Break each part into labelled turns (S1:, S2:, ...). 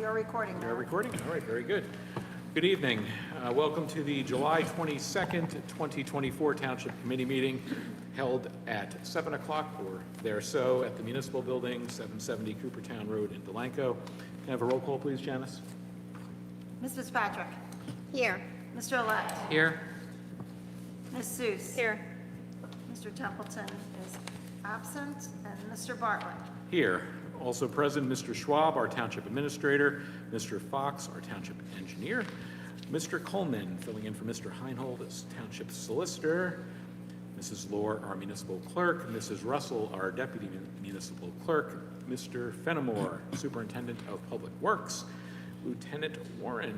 S1: are recording now.
S2: We are recording? All right, very good. Good evening. Welcome to the July 22nd, 2024 Township Committee meeting held at 7 o'clock or there so at the Municipal Building, 770 Coopertown Road in Delanco. Can I have a roll call, please, Janice?
S1: Ms. Fitzpatrick.
S3: Here.
S1: Mr. Elect.
S2: Here.
S1: Ms. Seuss.
S3: Here.
S1: Mr. Templeton is absent, and Mr. Bartlett.
S2: Here. Also present, Mr. Schwab, our Township Administrator, Mr. Fox, our Township Engineer, Mr. Coleman, filling in for Mr. Heinhold as Township Solicitor, Mrs. Lohr, our Municipal Clerk, Mrs. Russell, our Deputy Municipal Clerk, Mr. Fenimore, Superintendent of Public Works, Lieutenant Warren,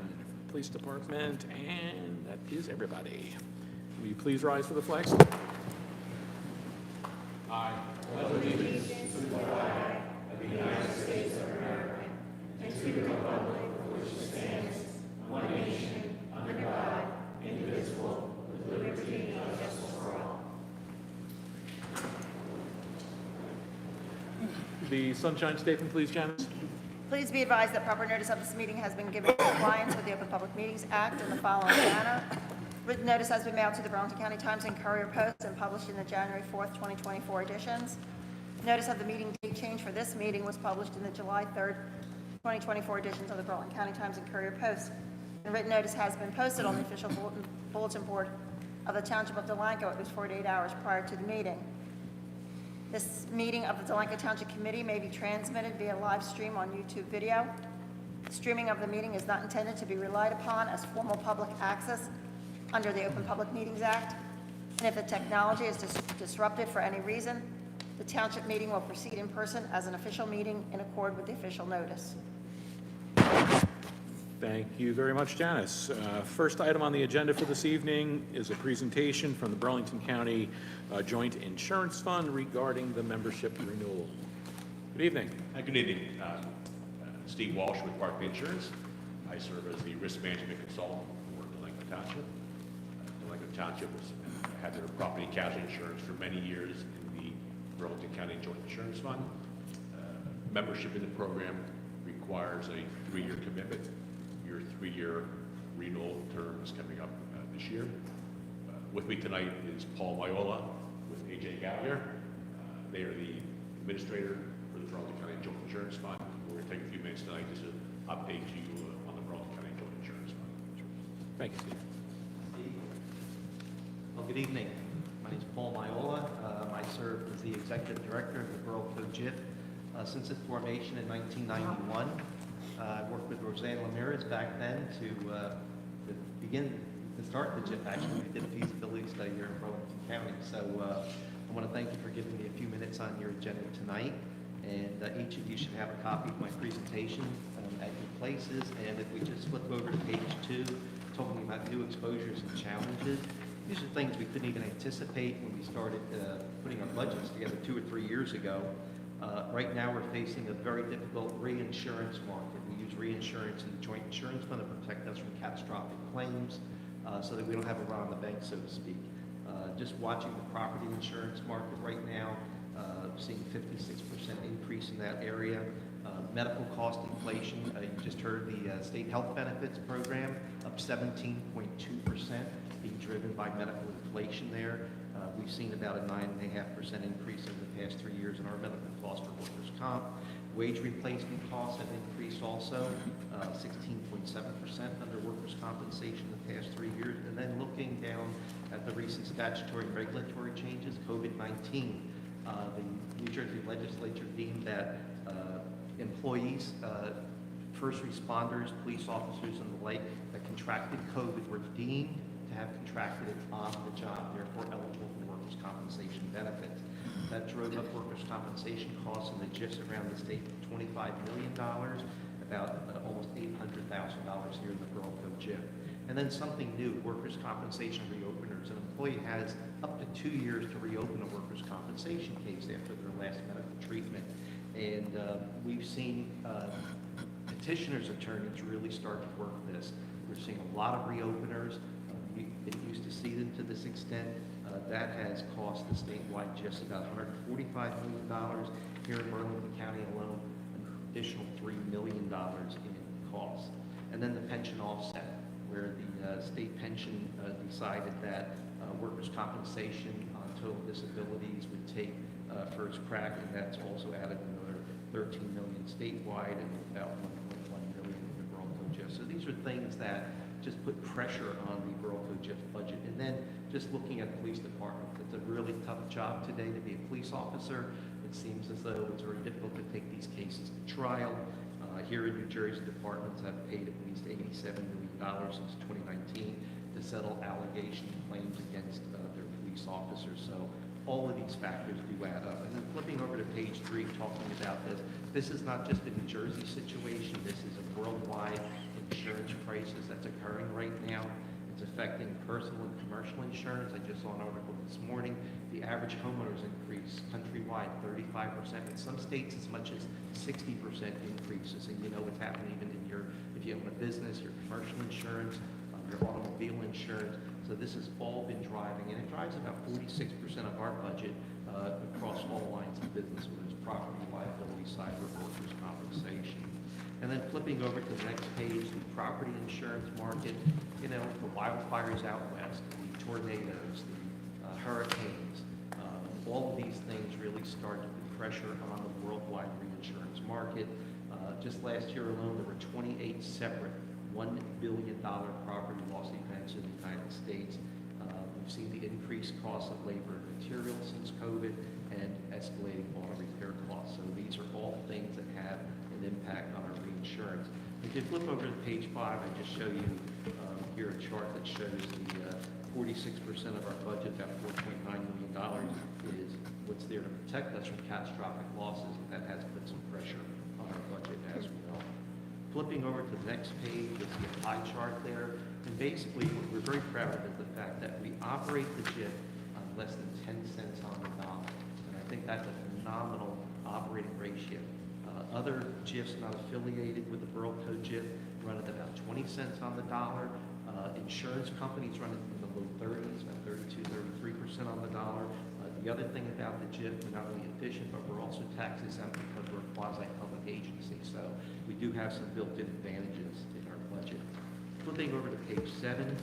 S2: Police Department, and that is everybody. Will you please rise for the flag salute? I pledge allegiance to the flag of the United States of America and to the republic for which it stands, one nation, under God, indivisible, with liberty and justice for all. The sunshine statement, please, Janice.
S1: Please be advised that proper notice of this meeting has been given in compliance with the Open Public Meetings Act in the following manner. Written notice has been mailed to the Burlington County Times and Courier Post and published in the January 4th, 2024 editions. Notice of the meeting date change for this meeting was published in the July 3rd, 2024 editions of the Burlington County Times and Courier Post. And written notice has been posted on the official bulletin board of the Township of Delanco at least 48 hours prior to the meeting. This meeting of the Delanco Township Committee may be transmitted via live stream on YouTube video. Streaming of the meeting is not intended to be relied upon as formal public access under the Open Public Meetings Act. And if the technology is disrupted for any reason, the township meeting will proceed in person as an official meeting in accord with the official notice.
S2: Thank you very much, Janice. First item on the agenda for this evening is a presentation from the Burlington County Joint Insurance Fund regarding the membership renewal. Good evening.
S4: Good evening. Steve Walsh with Barclay Insurance. I serve as the risk management consultant for Delanco Township. Delanco Township has had their property and casualty insurance for many years in the Burlington County Joint Insurance Fund. Membership in the program requires a 3-year commitment. Your 3-year renewal term is coming up this year. With me tonight is Paul Viola with AJ Gallagher. They are the administrator for the Burlington County Joint Insurance Fund. We're going to take a few minutes tonight just to update you on the Burlington County Joint Insurance Fund.
S2: Thank you, Steve.
S5: Well, good evening. My name is Paul Viola. I serve as the executive director of the Delanco JIP since its formation in 1991. I worked with Roseanne Ramirez back then to start the JIP. Actually, we did a feasibility study here in Burlington County. So I want to thank you for giving me a few minutes on your agenda tonight. And each of you should have a copy of my presentation at your places. And if we just flip over to page 2, talking about new exposures and challenges. These are things we couldn't even anticipate when we started putting our budgets together 2 or 3 years ago. Right now, we're facing a very difficult reinsurance market. We use reinsurance in the Joint Insurance Fund to protect us from catastrophic claims so that we don't have a run on the bank, so to speak. Just watching the property insurance market right now, seeing 56% increase in that area. Medical cost inflation, you just heard the state health benefits program up 17.2%, being driven by medical inflation there. We've seen about a 9.5% increase over the past 3 years in our medical costs for workers' comp. Wage replacement costs have increased also, 16.7% under workers' compensation in the past 3 years. And then looking down at the recent statutory and regulatory changes, COVID-19, the New Jersey legislature deemed that employees, first responders, police officers, and the like that contracted COVID were deemed to have contracted it on the job, therefore eligible for workers' compensation benefits. That drove up workers' compensation costs in the GIFs around the state to $25 million, about almost $800,000 here in the Delanco JIP. And then something new, workers' compensation reopeners. An employee has up to 2 years to reopen a workers' compensation case after their last medical treatment. And we've seen petitioners' attorneys really start to work this. We're seeing a lot of reopeners. We didn't used to see them to this extent. That has cost the statewide just about $145 million. Here in Burlington County alone, an additional $3 million in And then the pension offset, where the state pension decided that workers' compensation on total disabilities would take first crack, and that's also added another 13 million statewide and about 1.1 million in the Borough GIF. So these are things that just put pressure on the Borough GIF budget. And then just looking at the police department, it's a really tough job today to be a police officer. It seems as though it's very difficult to take these cases to trial. Here in New Jersey, departments have paid at least $87 million since 2019 to settle allegation claims against their police officers. So all of these factors do add up. And then flipping over to page 3, talking about this, this is not just a New Jersey situation. This is a worldwide insurance crisis that's occurring right now. It's affecting personal and commercial insurance. I just saw an article this morning. The average homeowners increase countrywide 35%. In some states, as much as 60% increases. And you know what's happening even in your, if you own a business, your commercial insurance, your automobile insurance. So this has all been driving, and it drives about 46% of our budget across all lines of business, whether it's property, liability, cyber, workers' compensation. And then flipping over to the next page, the property insurance market, you know, the wildfires out west, the tornadoes, the hurricanes, all of these things really start to put pressure on the worldwide reinsurance market. Just last year alone, there were 28 separate $1 billion property loss events in the United States. We've seen the increased cost of labor and materials since COVID and escalating auto repair costs. So these are all things that have an impact on our reinsurance. If you flip over to page 5, I just show you here a chart that shows the 46% of our budget, about $4.9 million, is what's there to protect us from catastrophic losses, and that has put some pressure on our budget as well. Flipping over to the next page, you'll see a pie chart there. And basically, what we're very proud of is the fact that we operate the GIF on less than 10 cents on the dollar. And I think that's a phenomenal operating ratio. Other GIFs not affiliated with the Borough GIF run at about 20 cents on the dollar. Insurance companies run in the low 30s, about 32, 33% on the dollar. The other thing about the GIF, we're not only efficient, but we're also tax exempt because we're a quasi-public agency. So we do have some built-in advantages in our budget. Flipping over to page 7,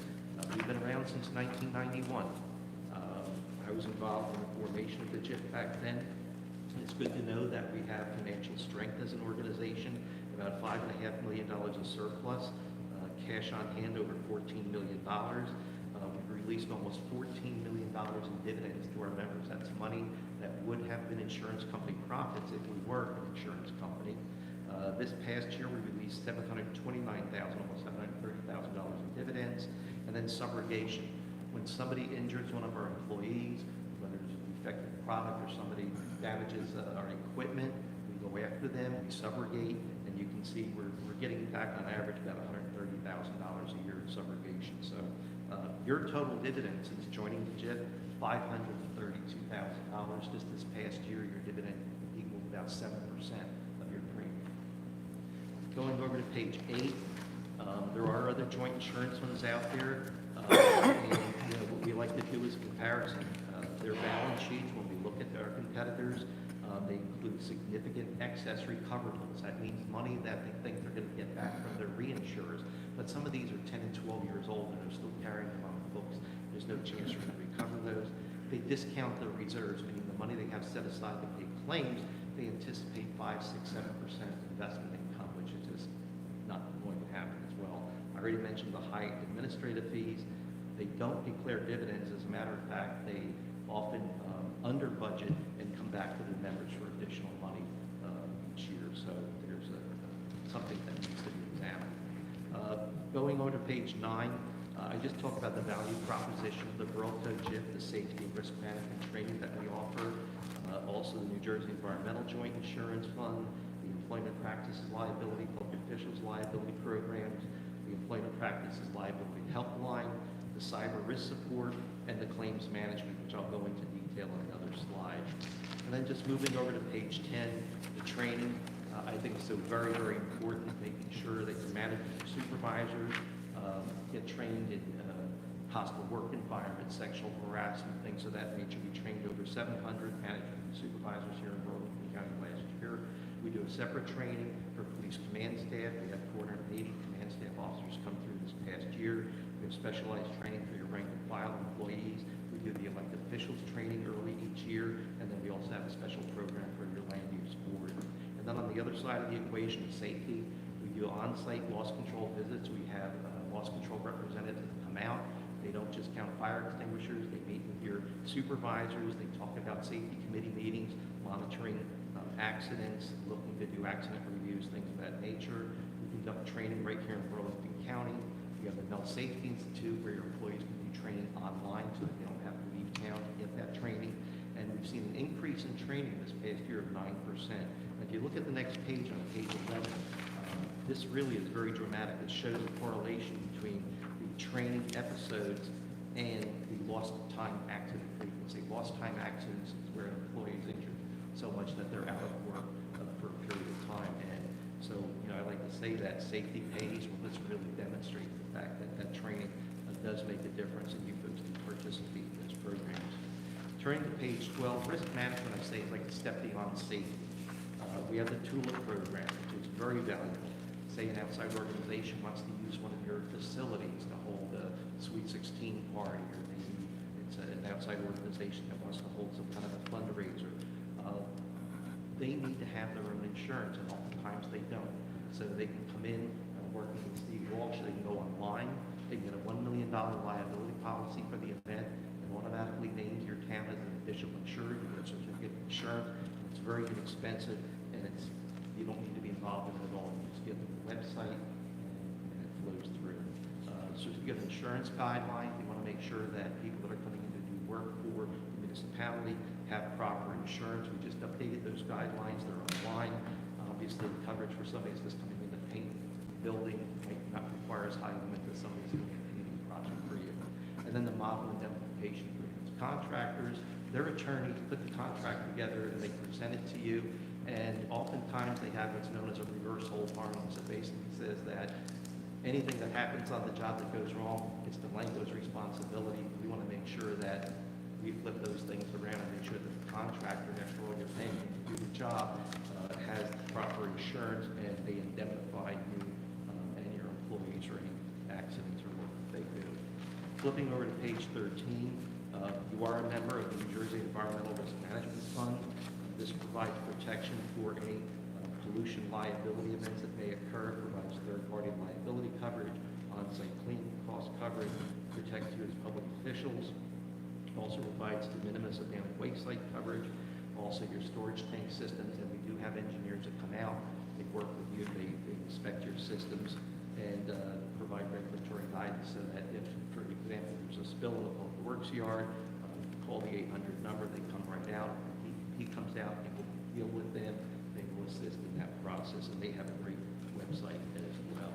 S5: we've been around since 1991. I was involved in the formation of the GIF back then. It's good to know that we have financial strength as an organization, about $5.5 million of surplus, cash on hand over $14 million. We've released almost $14 million in dividends to our members. That's money that would have been insurance company profits if we were an insurance company. This past year, we released $729,000, almost $730,000 in dividends, and then subrogation. When somebody injures one of our employees, whether it's a defective product or somebody damages our equipment, we go after them, we subrogate, and you can see we're getting back on average about $130,000 a year in subrogation. So your total dividend since joining the GIF, $532,000. Just this past year, your dividend equaled about 7% of your premium. Going over to page 8, there are other joint insurance funds out there. And what we like to do is comparison. Their balance sheets, when we look at our competitors, they include significant excess recoverables. That means money that they think they're going to get back from their reinsurers. But some of these are 10 and 12 years old, and they're still carrying them on the books. There's no chance for them to recover those. They discount their reserves, meaning the money they have set aside to pay claims, they anticipate 5, 6, 7% investment income, which is just not going to happen as well. I already mentioned the high administrative fees. They don't declare dividends. As a matter of fact, they often under budget and come back to their members for additional money each year. So there's something that needs to be examined. Going over to page 9, I just talked about the value proposition of the Borough GIF, the safety and risk management training that we offer, also the New Jersey Environmental Joint Insurance Fund, the Employment Practices Liability, Public Officials Liability Programs, the Employment Practices Liability Helpline, the cyber risk support, and the claims management, which I'll go into detail on another slide. And then just moving over to page 10, the training. I think is so very, very important, making sure that your managers and supervisors get trained in hostile work environment, sexual harassment, things of that nature. We trained over 700 managers and supervisors here in Burlington County last year. We do a separate training for police command staff. We have 480 command staff officers specialized training for your rank and file employees. We do the elected officials training early each year, and then we also have a special program for your land use board. And then on the other side of the equation is safety. We do on-site loss control visits. We have loss control representatives that come out. They don't just count fire extinguishers. They meet with your supervisors. They talk about safety committee meetings, monitoring accidents, looking to do accident reviews, things of that nature. We conduct training right here in Burlington County. We have the Mel Safety Institute where your employees can do training online so that they don't have to leave town to get that training. And we've seen an increase in training this past year of 9%. If you look at the next page, on page 11, this really is very dramatic. It shows a correlation between the training episodes and the lost time accident frequency. Lost time accidents is where an employee is injured so much that they're out of work for a period of time. And so, I like to say that safety pays. Well, this really demonstrates the fact that that training does make a difference, and you folks can participate in those programs. Turning to page 12, risk management, I say, is like a step beyond safety. We have the TULIP program, which is very valuable. Say an outside organization wants to use one of your facilities to hold a Sweet 16 party, or maybe it's an outside organization that wants to hold some kind of a fundraiser. They need to have their own insurance, and oftentimes they don't. So they can come in, working with Steve Walsh, they can go online, they can get a $1 million liability policy for the event, and automatically name your town as an additional insured. You get a certificate of insurance. It's very inexpensive, and you don't need to be involved in it at all. You just get to the website, and it flows through. Certificate of insurance guidelines. We want to make sure that people that are coming in to do work for the municipality have proper insurance. We just updated those guidelines. They're online. Obviously, the coverage for somebody that's just coming in to paint the building might not require as high limit as somebody's doing a painting project for you. And then the model indemnification agreements. Contractors, their attorneys put the contract together and they present it to you. And oftentimes they have what's known as a reverse hold harmless. It basically says that anything that happens on the job that goes wrong, it's Delanco's responsibility. We want to make sure that we flip those things around and make sure that the contractor, after all you're paying to do the job, has proper insurance and they indemnify you and your employees for any accidents or work that they do. Flipping over to page 13, you are a member of the New Jersey Environmental Risk Management Fund. This provides protection for any pollution liability events that may occur, provides third-party liability coverage, on-site cleaning cost coverage, protects you as public officials. Also provides de minimis abandoned waste site coverage, also your storage tank systems, and we do have engineers that come out, they work with you, they inspect your systems, and provide regulatory guidance so that if, for example, there's a spill in the public works yard, call the 800 number, they come right out, he comes out, and will deal with them, they will assist in that process, and they have a great website as well.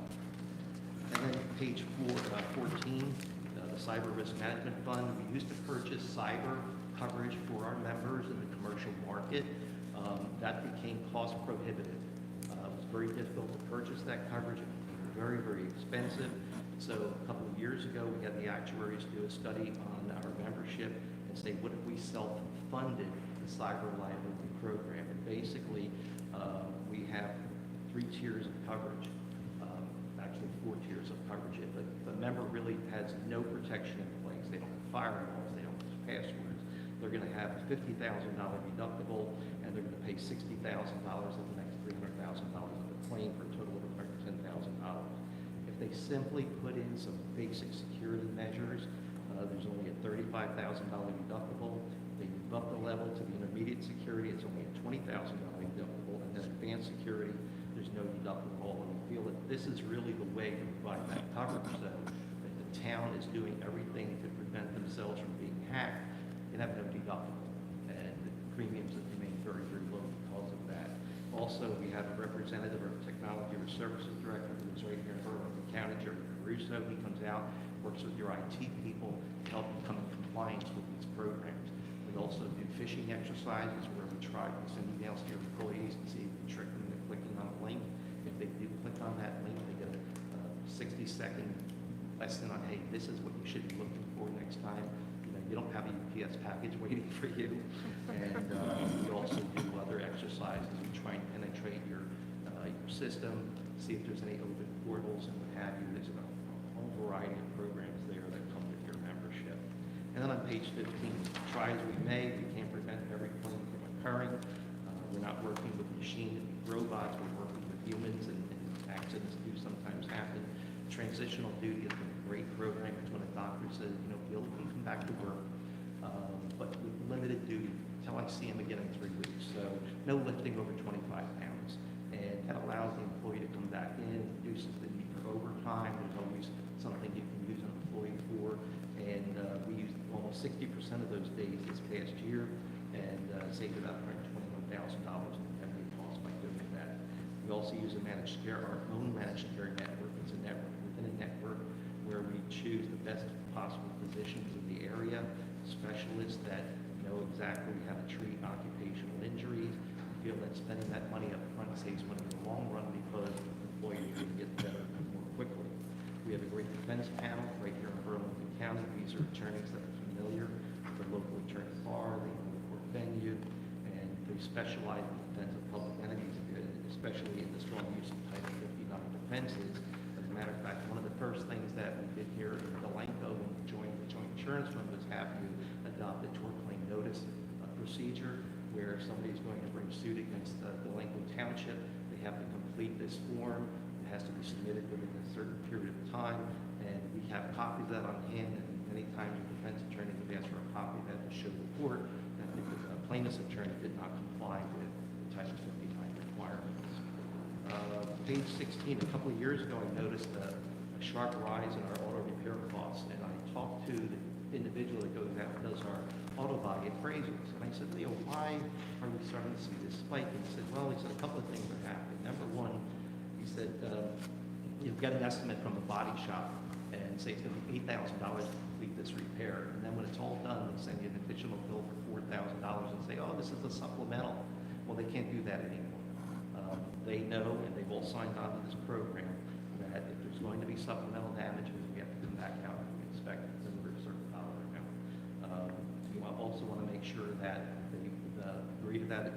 S5: And then page 14, the Cyber Risk Management Fund. We used to purchase cyber coverage for our members in the commercial market. That became cost prohibitive. It was very difficult to purchase that coverage. It became very, very expensive. So a couple of years ago, we had the actuaries do a study on our membership and say, what if we self-funded the cyber liability program? And basically, we have 3 tiers of coverage. Actually 4 tiers of coverage. But the member really has no protection in place. They don't have firewalls, they don't have passwords. They're going to have a $50,000 deductible, and they're going to pay $60,000 of the next $300,000 of the claim for a total of $110,000. If they simply put in some basic security measures, there's only a $35,000 deductible. They move up the level to the intermediate security, it's only a $20,000 deductible, and then advanced security, there's no deductible at all. And we feel that this is really the way to provide that coverage, so that the town is doing everything to prevent themselves from being hacked and have no deductible. And the premiums have remained very, very low because of that. Also, we have a representative of Technology or Services Director who is right here in Burlington County, Jerry Caruso. He comes out, works with your IT people to help you come in compliance with these programs. We also do phishing exercises where we try to send emails to your employees and see if we can trick them into clicking on a link. If they do click on that link, they get a 60-second lesson on, hey, this is what you should be looking for next time. You don't have a UPS package waiting for you. And we also do other exercises. We try and penetrate your system, see if there's any open portals and what have you. There's a whole variety of programs there page 15. Try as we may, we can't prevent every claim from occurring. We're not working with machine robots, we're working with humans, and accidents do sometimes happen. Transitional duty has been a great program. It's when a doctor says, you know, Bill can come back to work, but with limited duty until I see him again in 3 weeks. So no lifting over 25 pounds. And that allows the employee to come back in, do something for overtime. There's always something you can use an employee for. And we used almost 60% of those days this past year and saved about $121,000 in family costs by doing that. We also use our own managed care network. It's a network within a network where we choose the best possible physicians in the area, specialists that know exactly how to treat occupational injuries. We feel that spending that money up front saves money in the long run because employees can get better more quickly. We have a great defense panel right here in Burlington County. These are attorneys that are familiar with the local attorney bar, they know the court venue, and they specialize in defense of public entities, especially in the strong use of Title 59 defenses. As a matter of fact, one of the first things that we did here in Delanco when we joined the Joint Insurance Fund was have you adopt a tort claim notice procedure where if somebody's going to bring suit against Delanco Township, they have to complete this form. It has to be submitted within a certain period of time, and we have copies of that on hand, and many times the defense attorney would ask for a copy of that to show the court that the plaintiff's attorney did not comply with the Title 59 requirements. Page 16, a couple of years ago, I noticed a sharp rise in our auto repair costs, and I talked to the individual that goes out and does our auto body appraisals, and I said, Leo, why are we starting to see this spike? And he said, well, he said a couple of things are happening. Number one, he said, you've got an estimate from the body shop, and say it's going to be $8,000 to complete this repair, and then when it's all done, they'll send you an additional bill for $4,000 and say, oh, this is a supplemental. Well, they can't do that anymore. They know, and they've all signed on to this program, that if there's going to be supplemental damages, we have to come back out and inspect it under a certain dollar amount. You also want to make sure that they agree to that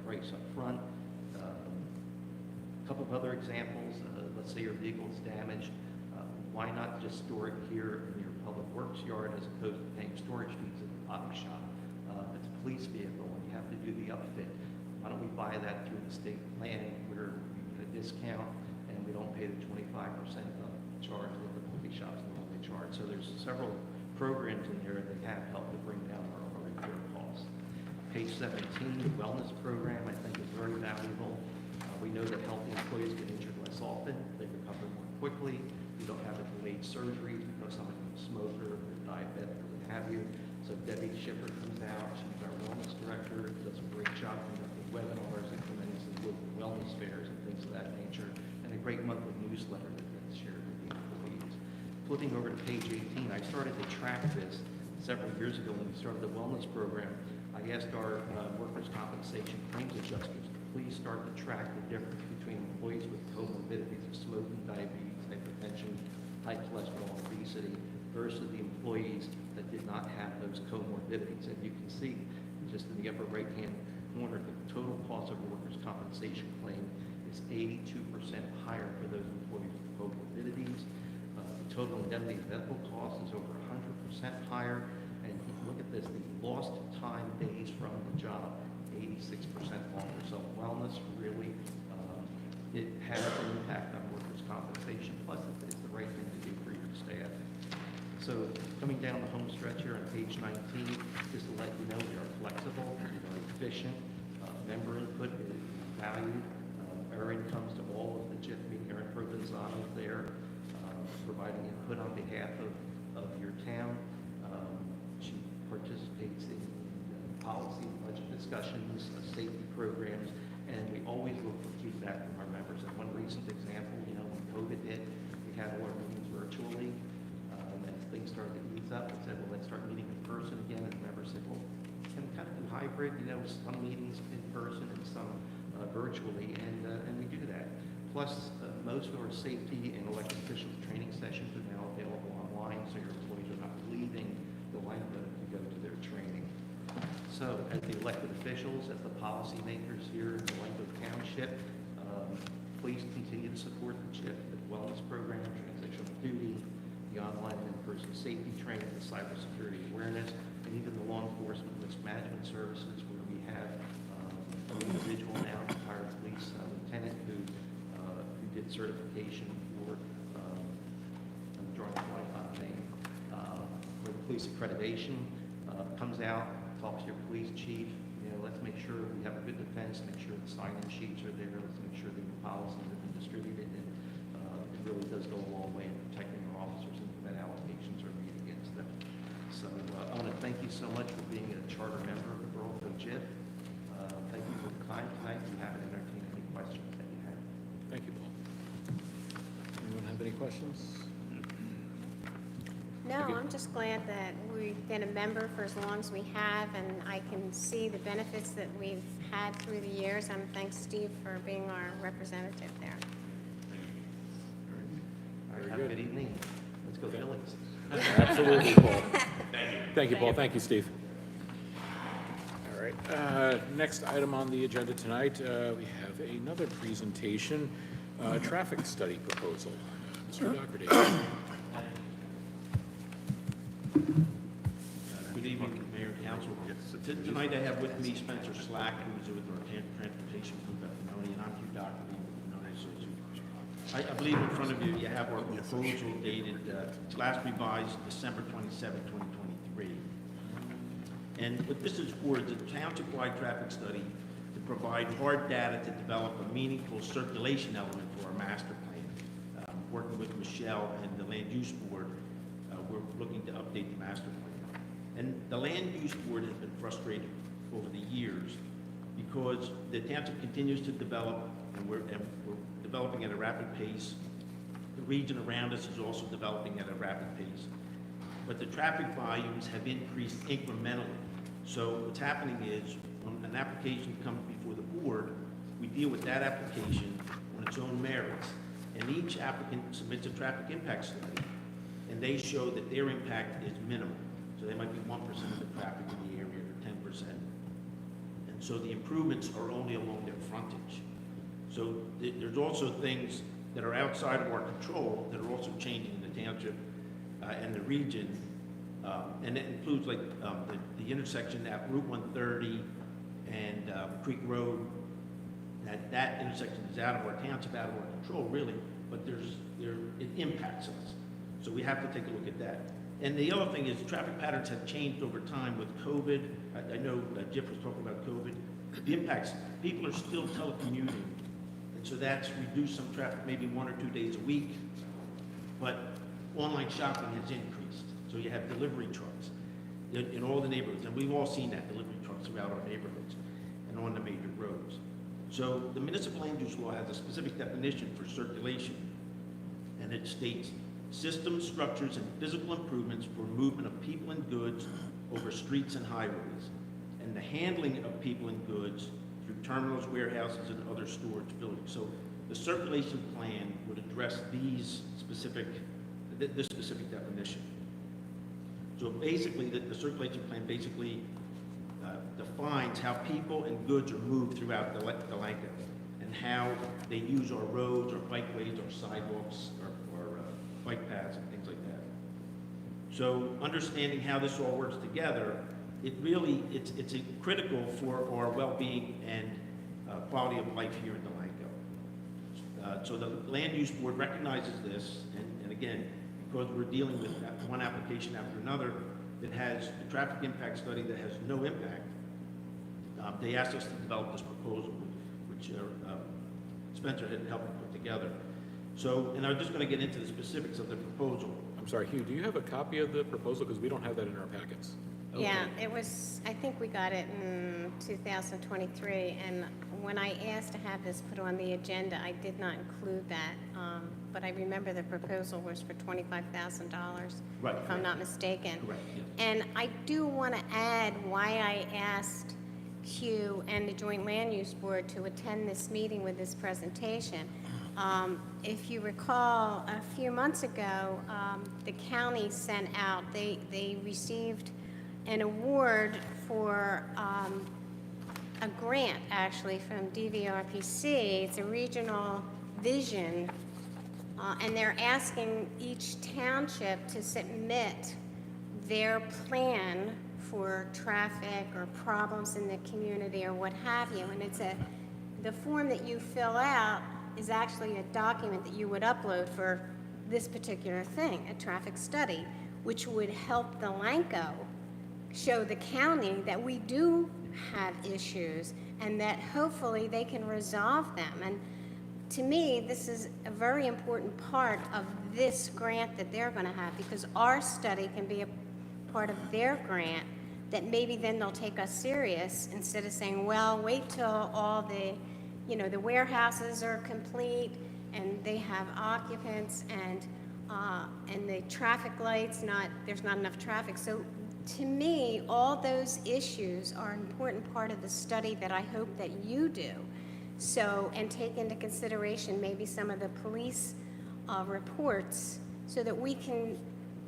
S5: price up front. A couple of other examples, let's say your vehicle is damaged. Why not just store it here in your public works yard as opposed to paying storage fees at the body shop? If it's a police vehicle and you have to do the upfit, why don't we buy that through the state planning where we get a discount and we don't pay the 25% charge that the police shops normally charge. So there's several programs in there that have helped to bring down our repair costs. Page 17, the wellness program, I think is very valuable. We know that healthy employees get injured less often, they recover more quickly. You don't have delayed surgeries because someone's a smoker, or diabetic, or what have you. So Debbie Schiffer comes out, she's our wellness director, does a great job conducting webinars, implementing some local wellness fairs and things of that nature, and a great monthly newsletter that gets shared with the employees. Flipping over to page 18, I started to track this several years ago when we started the wellness program. I asked our workers' compensation claims adjusters to please start to track the difference between employees with comorbidities of smoking, diabetes, hypertension, high cholesterol, obesity, versus the employees that did not have those comorbidities. And you can see just in the upper right-hand corner, the total cost of a workers' compensation claim is 82% higher for those employees with comorbidities. The total indemnity medical cost is over 100% higher. And look at this, the lost time days from the job, 86% longer. So wellness really, it has an impact on workers' compensation, plus it's the right thing to do for your staff. So coming down the home stretch here on page 19, just to let you know we are flexible, we are efficient, member input is valued. Erin comes to all of the JIF meeting, Erin Provenzano is there, providing input on behalf of your town. She participates in policy, budget discussions, safety programs, and we always look for feedback from our members. And one recent example, when COVID hit, we had all our meetings virtually. As things started to ease up, we said, well, let's start meeting in person again. And the members said, well, can we kind of do hybrid? Some meetings in person and some virtually, and we do that. Plus, most of our safety and elected officials training sessions are now available online, so your employees are not leaving the Delanco to go to their training. So, as the elected officials, as the policymakers here in Delanco Township, please continue to support the JIF, the wellness program, transitional duty, the online and members in safety training and cybersecurity awareness, and even the law enforcement risk management services, where we have an individual now, retired police lieutenant, who did certification for, I'm drawing a blank on the name, for the police accreditation, comes out, talks to your police chief, let's make sure we have a good defense, make sure the sign-in sheets are there, let's make sure the policies have been distributed, and it really does go a long way in protecting our officers and prevent allegations or made against them. So I want to thank you so much for being a charter member of the Borough of JIF. Thank you for the time tonight. We haven't entertained any questions that you have.
S2: Thank you, Paul. Anyone have any questions?
S3: No,
S2: Okay.
S3: I'm just glad that we've been a member for as long as we have, and I can see the benefits that we've had through the years, and thanks Steve for being our representative there.
S5: All right,
S2: Very
S5: have a
S2: good.
S5: good evening. Let's go Phillies.
S2: Absolutely, Paul.
S4: Thank you.
S2: Thank you, Paul. Thank you, Steve. All right, next item on the agenda tonight, we have another presentation, traffic study proposal. Mr. Doherty.
S6: Good evening, Mayor and Council. Tonight I have with me Spencer Slack, who is with our transportation group at Benoni, and I'm Hugh Doherty with Benoni Associates. I believe in front of you, you have our proposal dated, last revised December 27, 2023. And what this is for is a township-wide traffic study to provide hard data to develop a meaningful circulation element for our master plan. Working with Michelle and the Land Use Board, we're looking to update the master plan. And the Land Use Board has been frustrated over the years because the township continues to develop, and we're developing at a rapid pace. The region around us is also developing at a rapid pace. But the traffic volumes have increased incrementally. So what's happening is, when an application comes before the board, we deal with that application on its own merits. And each applicant submits a traffic impact study, and they show that their impact is minimal. So they might be 1% of the traffic in the area, or 10%. And so the improvements are only along their frontage. So there's also things that are outside of our control that are also changing in the township and the region. And that includes like the intersection at Route 130 and Creek Road. That intersection is out of our township, out of our control really, but it impacts us. So we have to take a look at that. And the other thing is traffic patterns have changed over time with COVID. I know Jeff was talking about COVID. The impacts, people are still telecommuting. And so that's reduced some traffic maybe 1 or 2 days a week. But online shopping has increased. So you have delivery trucks in all the neighborhoods. And we've all seen that, delivery trucks throughout our neighborhoods and on the major roads. So the municipal land use law has a specific definition for circulation. And it states, systems, structures, and physical improvements for movement of people and goods over streets and highways, and the handling of people and goods through terminals, warehouses, and other storage buildings. So the circulation plan would address this specific definition. So basically, the circulation plan basically defines how people and goods are moved throughout Delanco, and how they use our roads, our bikeways, our sidewalks, our bike paths and things like that. So understanding how this all works together, it's critical for our well-being and quality of life here in Delanco. So the Land Use Board recognizes this, and again, because we're dealing with one application after another that has a traffic impact study that has no impact, they asked us to develop this proposal, which Spencer had helped put together. So, and I'm just going to get into the specifics of the proposal.
S2: I'm sorry, Hugh, do you have a copy of the proposal? Because we don't have that in our packets.
S3: Yeah, it was, I think we got it in 2023, and when I asked to have this put on the agenda, I did not include that, but I remember the proposal was for $25,000,
S6: Right.
S3: if I'm not mistaken.
S6: Correct, yes.
S3: And I do want to add why I asked Hugh and the Joint Land Use Board to attend this meeting with this presentation. If you recall, a few months ago, the county sent out, they received an award for a grant, actually, from DVRPC. It's a regional vision And they're asking each township to submit their plan for traffic or problems in the community or what have you. And the form that you fill out is actually a document that you would upload for this particular thing, a traffic study, which would help Delanco show the county that we do have issues and that hopefully they can resolve them. And to me, this is a very important part of this grant that they're going to have, because our study can be a part of their grant that maybe then they'll take us serious instead of saying, well, wait till all the, the warehouses are complete and they have occupants and the traffic lights, there's not enough traffic. So to me, all those issues are an important part of the study that I hope that you do. So, and take into consideration maybe some of the police reports so that we can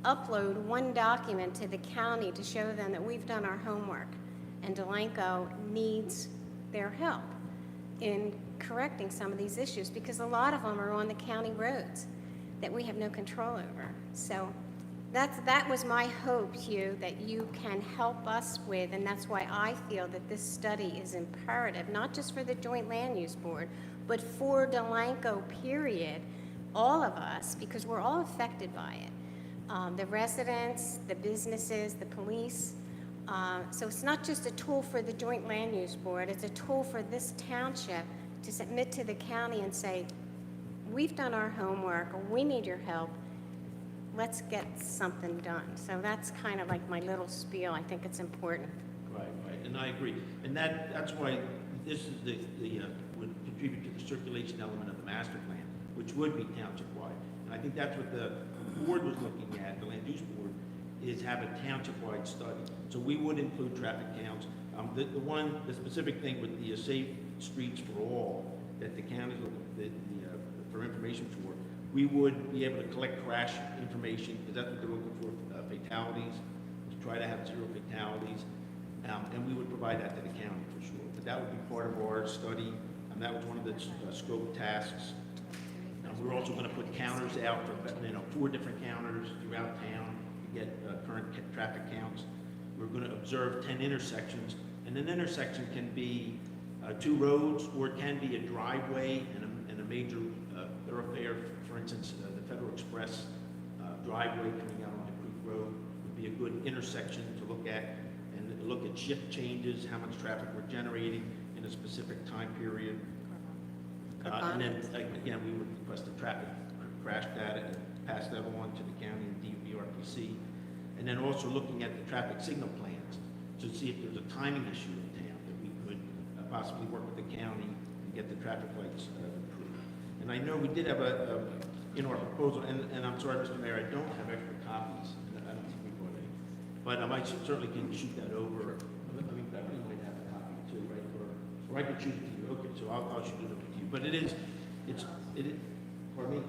S3: upload one document to the county to show them that we've done our homework and Delanco needs their help in correcting some of these issues, because a lot of them are on the county roads that we have no control over. So that was my hope, Hugh, that you can help us with, and that's why I feel that this study is imperative, not just for the Joint Land Use Board, but for Delanco, period, all of us, because we're all affected by it. The residents, the businesses, the police. So it's not just a tool for the Joint Land Use Board, it's a tool for this township to submit to the county and say, we've done our homework, or we need your help, let's get something done. So that's kind of like my little spiel. I think it's important.
S6: Right, and I agree. And that's why this is would contribute to the circulation element of the master plan, which would be township-wide. And I think that's what the board was looking at, the land use board, is have a township-wide study. So we would include traffic counts. The specific thing with the safe streets for all that the county is looking for information for, we would be able to collect crash information, because that's what they're looking for, fatalities, to try to have 0 fatalities, and we would provide that to the county for sure. But that would be part of our study, and that was one of the scope tasks. We're also going to put counters out for 4 different counters throughout town to get current traffic counts. We're going to observe 10 intersections, and an intersection can be 2 roads, or it can be a driveway and a major thoroughfare. For instance, the Federal Express driveway coming out onto Creek Road would be a good intersection to look at, and look at shift changes, how much traffic we're generating in a specific time period. And then, again, we would request the traffic crash data and pass that on to the county and DVRPC. And then also looking at the traffic signal plans to see if there's a timing issue in town that we could possibly work with the county and get the traffic lights improved. And I know we did have in our proposal, and I'm sorry, Mr. Mayor, I don't have extra copies. I don't think we brought any. But I certainly can shoot that over. I mean, Beverly might have a copy too, right? Or I could shoot it to you. Okay, so I'll shoot it over to you. But it is, pardon me?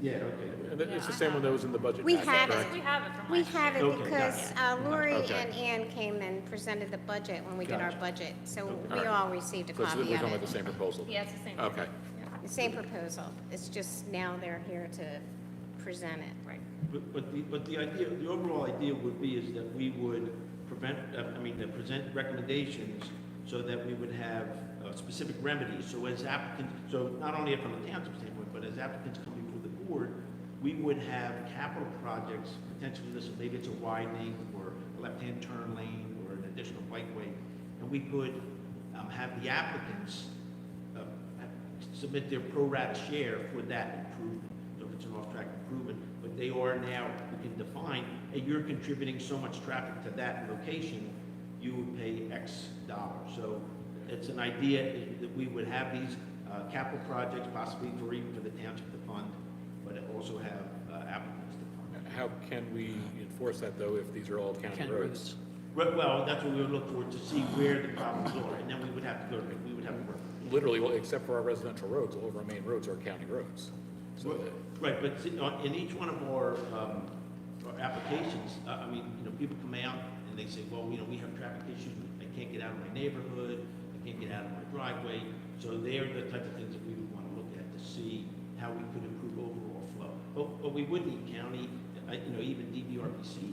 S6: Yeah, okay.
S2: And it's the same one that was in the budget
S3: We
S2: packet,
S3: have
S2: correct?
S3: it.
S7: We have it from
S3: We
S7: last year.
S3: have it
S6: Okay,
S3: because Lori
S2: Okay.
S3: and Ann came and presented the budget when we did our
S2: Gotcha.
S3: budget. So
S2: All
S3: we
S2: right.
S3: all received a
S2: So
S3: copy
S2: we're
S3: of
S2: talking about the
S3: it.
S2: same proposal?
S7: Yeah, it's the same.
S2: Okay.
S3: The same proposal. It's just now they're here to present it.
S7: Right.
S6: But the idea, the overall idea would be is that we would present recommendations so that we would have specific remedies. So as applicants, so not only from a township standpoint, but as applicants coming before the board, we would have capital projects, potentially maybe it's a widening or a left-hand turn lane or an additional bikeway, and we could have the applicants submit their pro rata share for that improvement. So if it's an off-track improvement, but they are now, we can define, hey, you're contributing so much traffic to that location, you would pay X dollars. So it's an idea that we would have these capital projects, possibly even for the township to fund, but also have applicants to fund.
S2: How can we enforce that, though, if these are all county roads?
S6: Well, that's what we would look for, to see where the problems are, and then we would have to work.
S2: Literally, well, except for our residential roads, all of our main roads are county roads. So that-
S6: Right, but in each one of our applications, people come out and they say, well, we have traffic issues, I can't get out of my neighborhood, I can't get out of my driveway. So they're the type of things that we would want to look at to see how how we could improve overall flow. But we would need county, even DBRPC,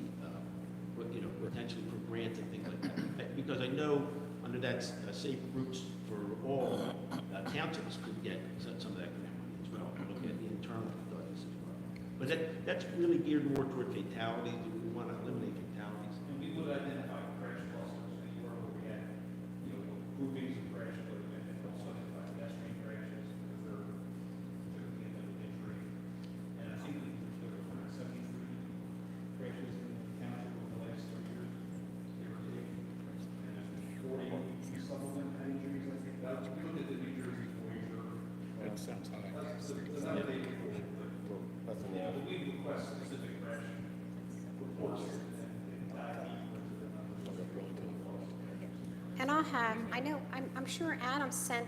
S6: potentially for grants and things like that. Because I know under that Safe Routes for All, townships could get some of that grant money as well. Look at the internal studies as well. But that's really geared more toward fatalities. We want to eliminate fatalities.
S7: And we would identify crash clusters anywhere where we had, groupings of crash equipment and also identify pedestrian crashes because they're typically an injury. And I think there were 173 crashes in the township over the last 3 years, give or take. And there's 40, some of them had injuries, I think. We looked at the New Jersey Voyager.
S2: That sounds high.
S7: That's the updated portion, but we request specific crash reports and dive deeper into the numbers.
S3: And I'm sure Adam sent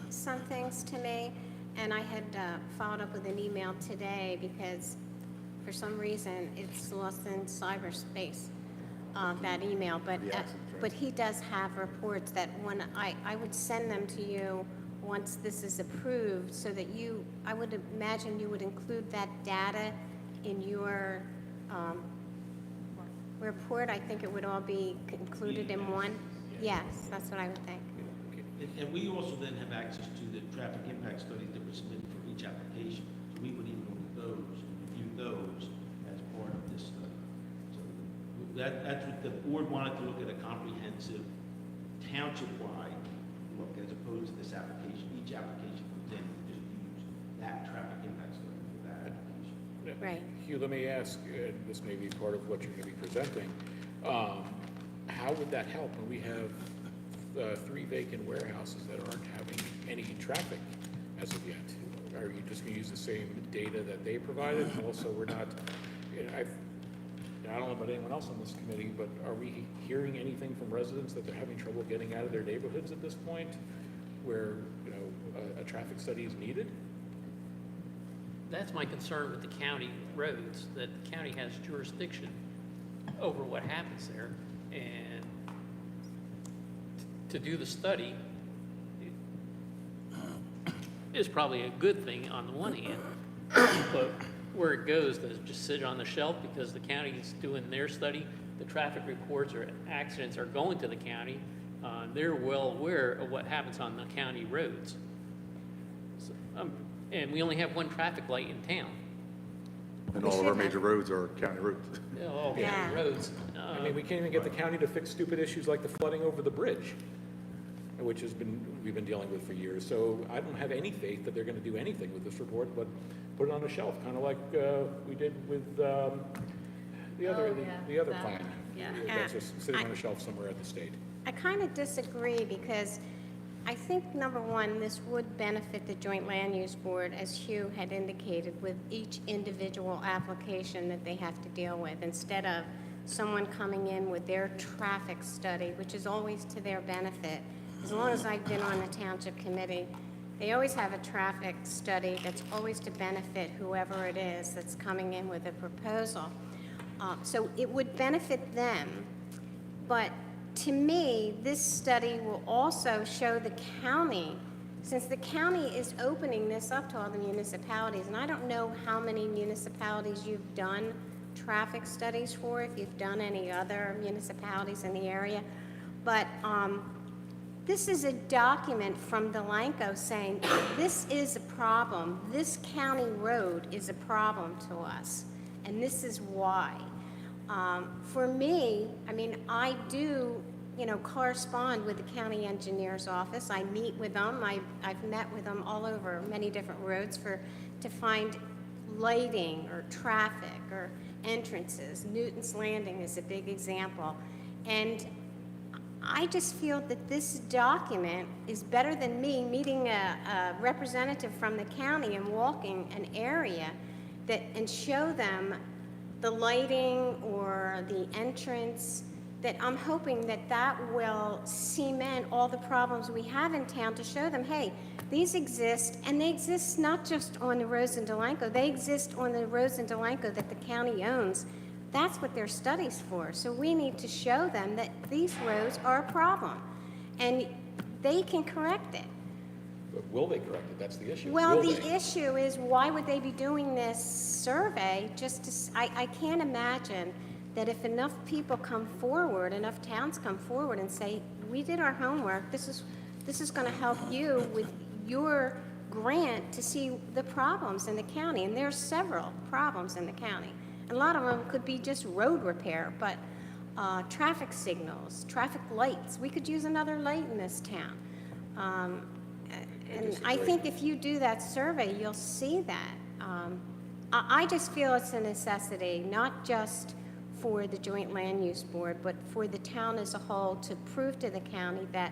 S3: some things to me, and I had followed up with an email today because for some reason it's lost in cyberspace, that email. But he does have reports that when I would send them to you once this is approved, so that I would imagine you would include that data in your report. I think it would all be included in one. Yes, that's what I would think.
S6: And we also then have access to the traffic impact studies that were submitted for each application. So we would even look at those and review those as part of this study. So that's what the board wanted to look at, a comprehensive township-wide look as opposed to this application. Each application would then just use that traffic impact study for that application.
S3: Right.
S2: Hugh, let me ask, this may be part of what you're going to be presenting. How would that help when we have 3 vacant warehouses that aren't having any traffic as of yet? Are you just going to use the same data that they provided? And also, we're not, I don't know about anyone else on this committee, but are we hearing anything from residents that they're having trouble getting out of their neighborhoods at this point where, a traffic study is needed?
S8: That's my concern with the county roads, that the county has jurisdiction over what happens there. And to do the study is probably a good thing on the one hand, but where it goes, does it just sit on the shelf because the county is doing their study? The traffic reports or accidents are going to the county. They're well aware of what happens on the county roads. So, and we only have one traffic light in town.
S9: And all of our major roads are county roads.
S8: All county
S3: Yeah.
S8: roads.
S2: I mean, we can't even get the county to fix stupid issues like the flooding over the bridge, which we've been dealing with for years. So I don't have any faith that they're going to do anything with this report, but put it on a shelf, kind of like we did with the other
S10: that
S2: plan.
S10: one, yeah.
S2: That's just sitting on a shelf somewhere at the state.
S3: I kind of disagree because I think, number one, this would benefit the Joint Land Use Board, as Hugh had indicated, with each individual application that they have to deal with, instead of someone coming in with their traffic study, which is always to their benefit. As long as I've been on the township committee, they always have a traffic study that's always to benefit whoever it is that's coming in with a proposal. So it would benefit them, but to me, this study will also show the county, since the county is opening this up to all the municipalities, and I don't know how many municipalities you've done traffic studies for, if you've done any other municipalities in the area, but this is a document from Delanco saying this is a problem, this county road is a problem to us, and this is why. For me, I mean, I do, correspond with the county engineer's office. I meet with them. I've met with them all over many different roads to find lighting or traffic or entrances. Newton's Landing is a big example. And I just feel that this document is better than me meeting a representative from the county and walking an area and show them the lighting or the entrance, that I'm hoping that will cement all the problems we have in town, to show them, hey, these exist, and they exist not just on the roads in Delanco, they exist on the roads in Delanco that the county owns. That's what their study's for. So we need to show them that these roads are a problem, and they can correct it.
S2: But will they correct it? That's the issue.
S3: Well,
S2: Will
S3: the
S2: they?
S3: issue is, why would they be doing this survey just to, I can't imagine that if enough people come forward, enough towns come forward and say, we did our homework, this is gonna help you with your grant to see the problems in the county, and there's several problems in the county. A lot of them could be just road repair, but traffic signals, traffic lights, we could use another light in this town. And I think if you do that survey, you'll see that. I just feel it's a necessity, not just for the Joint Land Use Board, but for the town as a whole, to prove to the county that,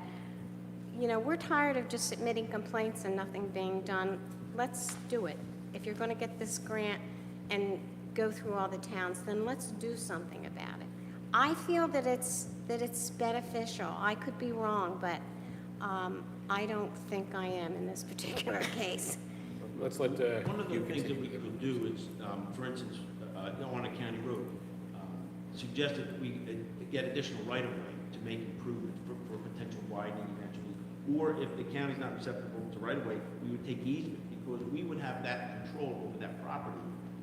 S3: you know, we're tired of just submitting complaints and nothing being done. Let's do it. If you're going to get this grant and go through all the towns, then let's do something about it. I feel that it's beneficial. I could be wrong, but I don't think I am in this particular case.
S2: Let's let
S6: One of the
S2: you
S6: things that we
S2: continue.
S6: could do is, for instance, on a county road, suggest that we get additional right-of-way to make improvements for potential widening eventually. Or if the county's not acceptable to right-of-way, we would take easement, because we would have that control over that property,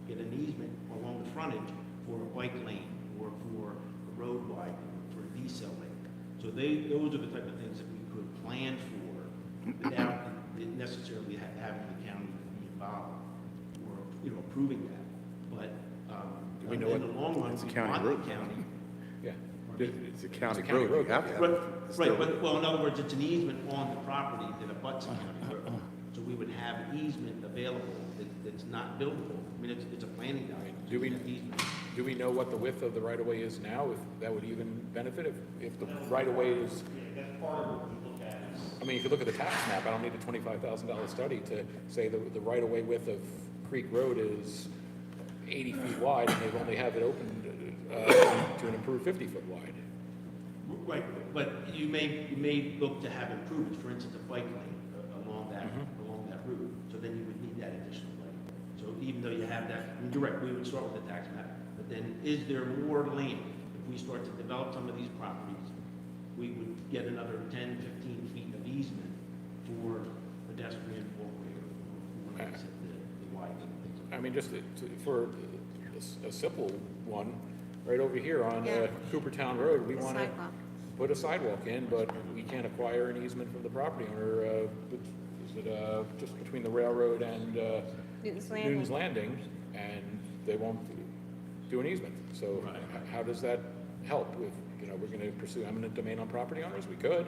S6: get an easement along the frontage for a bike lane, or for a road widening, for a decel lane. So those are the type of things that we could plan for without necessarily having the county be involved, or, you know, approving that. But
S2: we know
S6: in the
S2: what-
S6: long run,
S9: it's a
S6: we
S9: county
S6: want
S9: road.
S6: the county.
S2: Yeah.
S9: It's a county
S2: It's a county
S9: road,
S2: road.
S9: you have to have
S6: Right,
S9: it.
S6: right,
S9: Still.
S6: but, well, in other words, it's an easement on the property that abuts a county road. So we would have an easement available that's not buildable. I mean, it's a planning document.
S2: Do we-
S6: It's an easement.
S2: Do we know what the width of the right-of-way is now, if that would even benefit, if the right-of-way is,
S7: Yeah, that's part of what we look at is,
S2: I mean, you could look at the tax map, I don't need a $25,000 study to say the right-of-way width of Creek Road is 80 feet wide, and they've only have it opened to an improved 50-foot wide.
S6: Right, but you may look to have improvements, for instance, a bike lane along that route. So then you would need that additional lane. So even though you have that, I mean, you're right, we would start with the tax map, but then is there more land? If we start to develop some of these properties, we would get another 10, 15 feet of easement for pedestrian walkway, or like I said, the widening and things like that.
S2: I mean, just for a simple one, right over here on
S3: Yeah.
S2: Coopertown Road, we
S3: The
S2: want to
S3: sidewalk.
S2: put a sidewalk in, but we can't acquire an easement from the property owner. Is it just between the railroad and
S3: Newton's Landing.
S2: Newton's Landing, and they won't do an easement. So
S6: Right.
S2: how does that help? If, you know, we're going to pursue eminent domain on property owners, we could.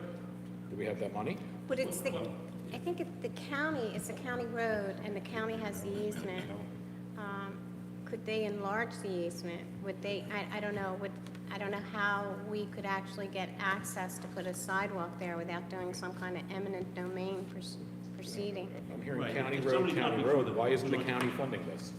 S2: Do we have that money?
S3: But it's I think the county, it's a county road, and the county has the easement. Could they enlarge the easement? Would they, I don't know, I don't know how we could actually get access to put a sidewalk there without doing some kind of eminent domain proceeding.
S2: I'm hearing
S6: Right.
S2: county
S6: If
S2: road,
S6: somebody's not
S2: county
S6: before
S2: road.
S6: the
S2: Why isn't the
S6: joint-
S2: county funding this?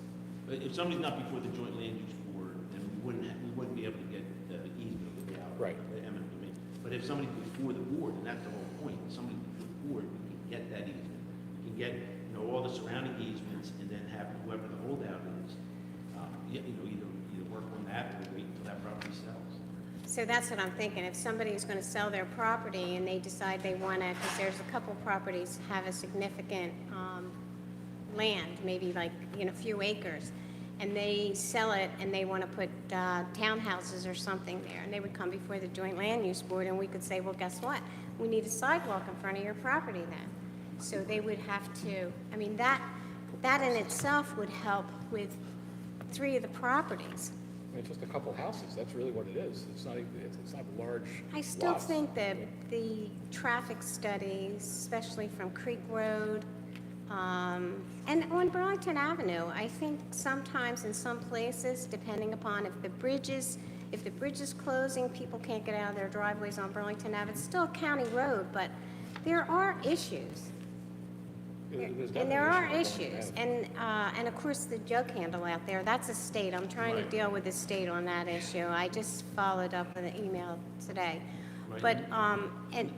S6: If somebody's not before the joint land use board, then we wouldn't be able to get the easement without
S2: Right.
S6: the eminent domain. But if somebody's before the board, and that's the whole point, if somebody's before the board, we can get that easement. We can get, you know, all the surrounding easements, and then have whoever the holdout is, either work on that or wait until that property sells.
S3: So that's what I'm thinking. If somebody is going to sell their property and they decide they want to, because there's a couple properties have a significant land, maybe like, a few acres, and they sell it and they want to put townhouses or something there, and they would come before the Joint Land Use Board, and we could say, well, guess what? We need a sidewalk in front of your property then. So they would have to, I mean, that in itself would help with 3 of the properties.
S2: I mean, it's just a couple houses. That's really what it is. It's not, it's not large
S3: I still
S2: lots.
S3: think that the traffic studies, especially from Creek Road, and on Burlington Avenue, I think sometimes in some places, depending upon if the bridge is closing, people can't get out of their driveways on Burlington Avenue. It's still a county road, but there are issues.
S2: There's
S3: And there are
S2: definitely issues
S3: issues,
S2: on Burlington
S3: and of course, the jug handle out there, that's a state, I'm trying to
S6: Right.
S3: deal with the state on that issue. I just followed up with an email today.
S6: Right.
S3: But, and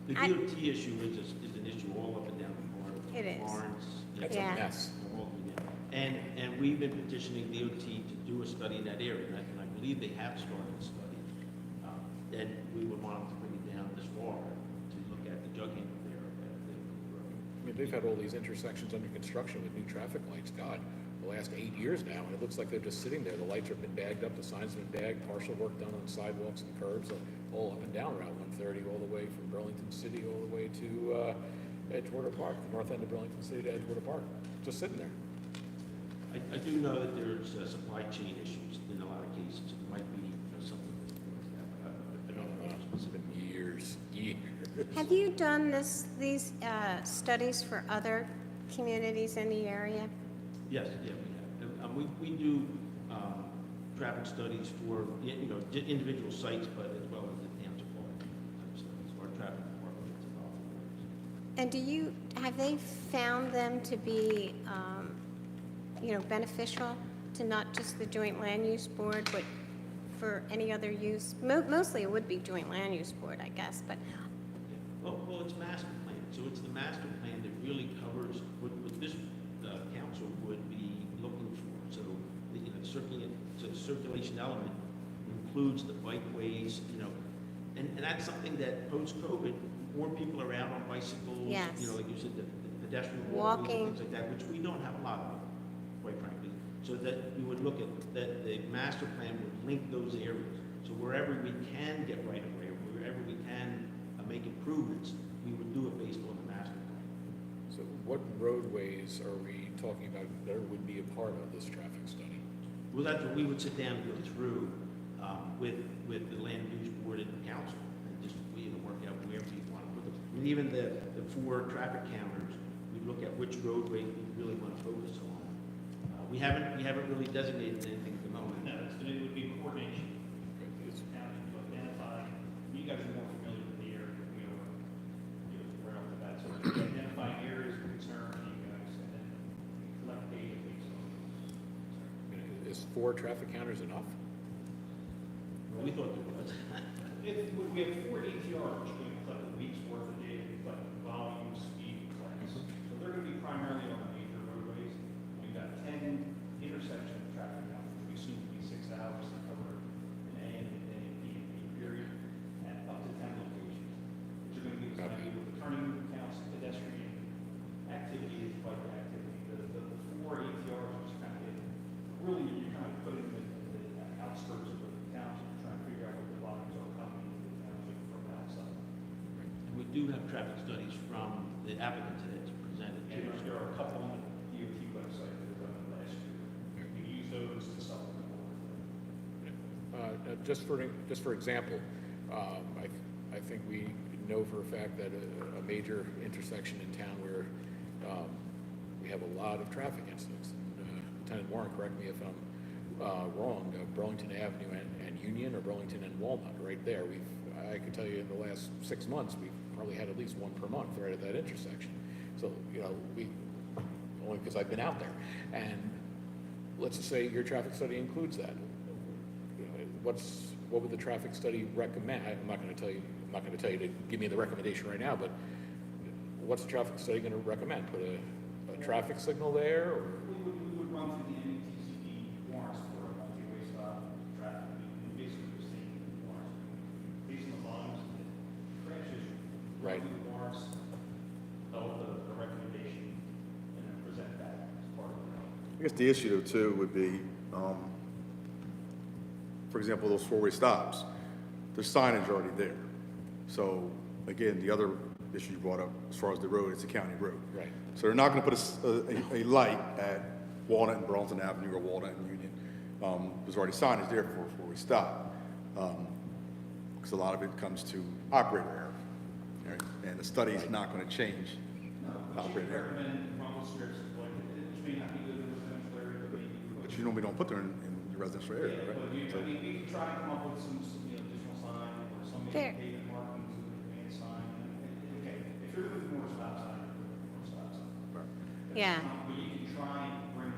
S6: The
S3: I-
S6: DOT issue is an issue all up and down the board.
S3: It is.
S6: Warrants.
S2: That's
S3: Yeah.
S2: a mess.
S6: all the way down. And we've been petitioning DOT to do a study in that area, and I believe they have started a study. And we would want them to bring it down this far to look at the jug handle there.
S2: they've had all these intersections under construction with new traffic lights, God, the last 8 years now, and it looks like they're just sitting there. The lights have been bagged up, the signs have been bagged, partial work done on sidewalks and curbs, all up and down Route 130, all the way from Burlington City, all the way to Edgewater Park, the north end of Burlington City to Edgewater Park, just sitting there.
S6: I do know that there's supply chain issues in a lot of cases. It might be something that, I don't know.
S2: It's been years.
S3: Have you done these studies for other communities in the area?
S6: Yes, yeah, we have. We do traffic studies for, individual sites, but as well as the township type studies. Our traffic department gets involved.
S3: And have they found them to be, beneficial to not just the Joint Land Use Board, but for any other use? Mostly it would be Joint Land Use Board, I guess, but
S6: Well, it's master plan, so it's the master plan that really covers what this council would be looking for. So, the circulation element includes the bikeways, and that's something that post-COVID, more people are out on bicycles.
S3: Yes.
S6: Like you said, the pedestrian walkways
S3: Walking.
S6: and things like that, which we don't have a lot of, quite frankly. So that we would look at, that the master plan would link those areas. So wherever we can get right of way, or wherever we can make improvements, we would do it based on the master plan.
S2: So what roadways are we talking about that would be a part of this traffic study?
S6: Well, that's what we would sit down and go through with the land use board and council, and just work out where we want to put them. I mean, even the 4 traffic counters, we look at which roadways we really want to focus on. We haven't really designated anything at the moment.
S7: No, it would be coordination. It's county to identify, you guys are more familiar with the area than we are, right off the bat. So identifying areas of concern for you guys and then collect data based on those.
S2: Is 4 traffic counters enough?
S6: We thought there was.
S7: We have 4 ATRs, which are going to collect a week's worth of data, collect volume, speed, class. So they're going to be primarily on the major roadways. We've got 10 intersection traffic counts, which we assume to be 6 hours to cover an A and an A and B and B period, at up to 10 locations, which are going to give us an idea of the turning counts, pedestrian activity, bike activity. The 4 ATRs, which kind of get, really, you're kind of putting the outskirts of the township, trying to figure out what the volumes are coming into the township from outside.
S6: And we do have traffic studies from the applicants that it's presented
S7: And
S6: to.
S7: there are a couple on the DOT website that were done last year. We use those to supplement.
S2: Just for example, I think we know for a fact that a major intersection in town where we have a lot of traffic incidents. Lieutenant Warren, correct me if I'm wrong, Burlington Avenue and Union, or Burlington and Walnut, right there. I can tell you in the last 6 months, we've probably had at least 1 per month right at that intersection. So, only because I've been out there. And let's just say your traffic study includes that. What would the traffic study recommend? I'm not going to tell you to give me the recommendation right now, but what's the traffic study going to recommend? Put a traffic signal there, or?
S7: We would run through the NETCD warrants for a multi-way stop traffic. And basically, we're seeing warrants based on the volumes of the crashes.
S2: Right.
S7: Run through the warrants, develop the recommendation, and then present that as part of the.
S9: I guess the issue though too would be, for example, those 4-way stops, there's signage already there. So again, the other issue you brought up, as far as the road, it's a county road.
S2: Right.
S9: So they're not gonna put a light at Walnut and Burlington Avenue or Walnut and Union. There's already signage there for a 4-way stop. Because a lot of it comes to operator error. Right? And the study's not gonna change operator error.
S7: Recommend rumble strips, which may not be good in the residential area, but maybe.
S9: But you normally don't put them in the residential area,
S7: Yeah,
S9: right?
S7: but
S9: So-
S7: we can try to come up with some additional sign or some
S3: There-
S7: pavement markings with an advanced sign. Okay, if you're looking for more stop sign, more stop sign.
S9: Right.
S3: Yeah.
S7: But you can try and bring,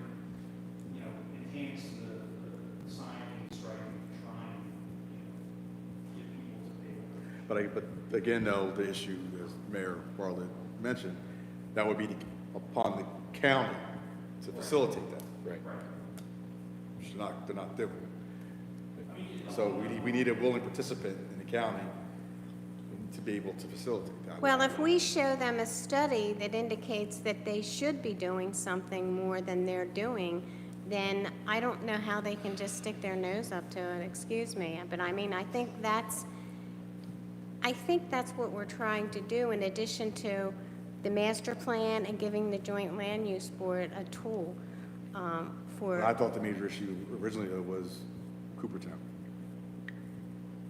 S7: enhance the sign and striking, try and, get people to pay.
S9: But again, though, the issue, as Mayor Bartlett mentioned, that would be upon the county to facilitate that,
S2: Right.
S9: which they're not doing. So we need a willing participant in the county to be able to facilitate that.
S3: Well, if we show them a study that indicates that they should be doing something more than they're doing, then I don't know how they can just stick their nose up to it, excuse me. But I mean, I think that's what we're trying to do, in addition to the master plan and giving the Joint Land Use Board a tool for.
S9: I thought the major issue originally was Coopertown.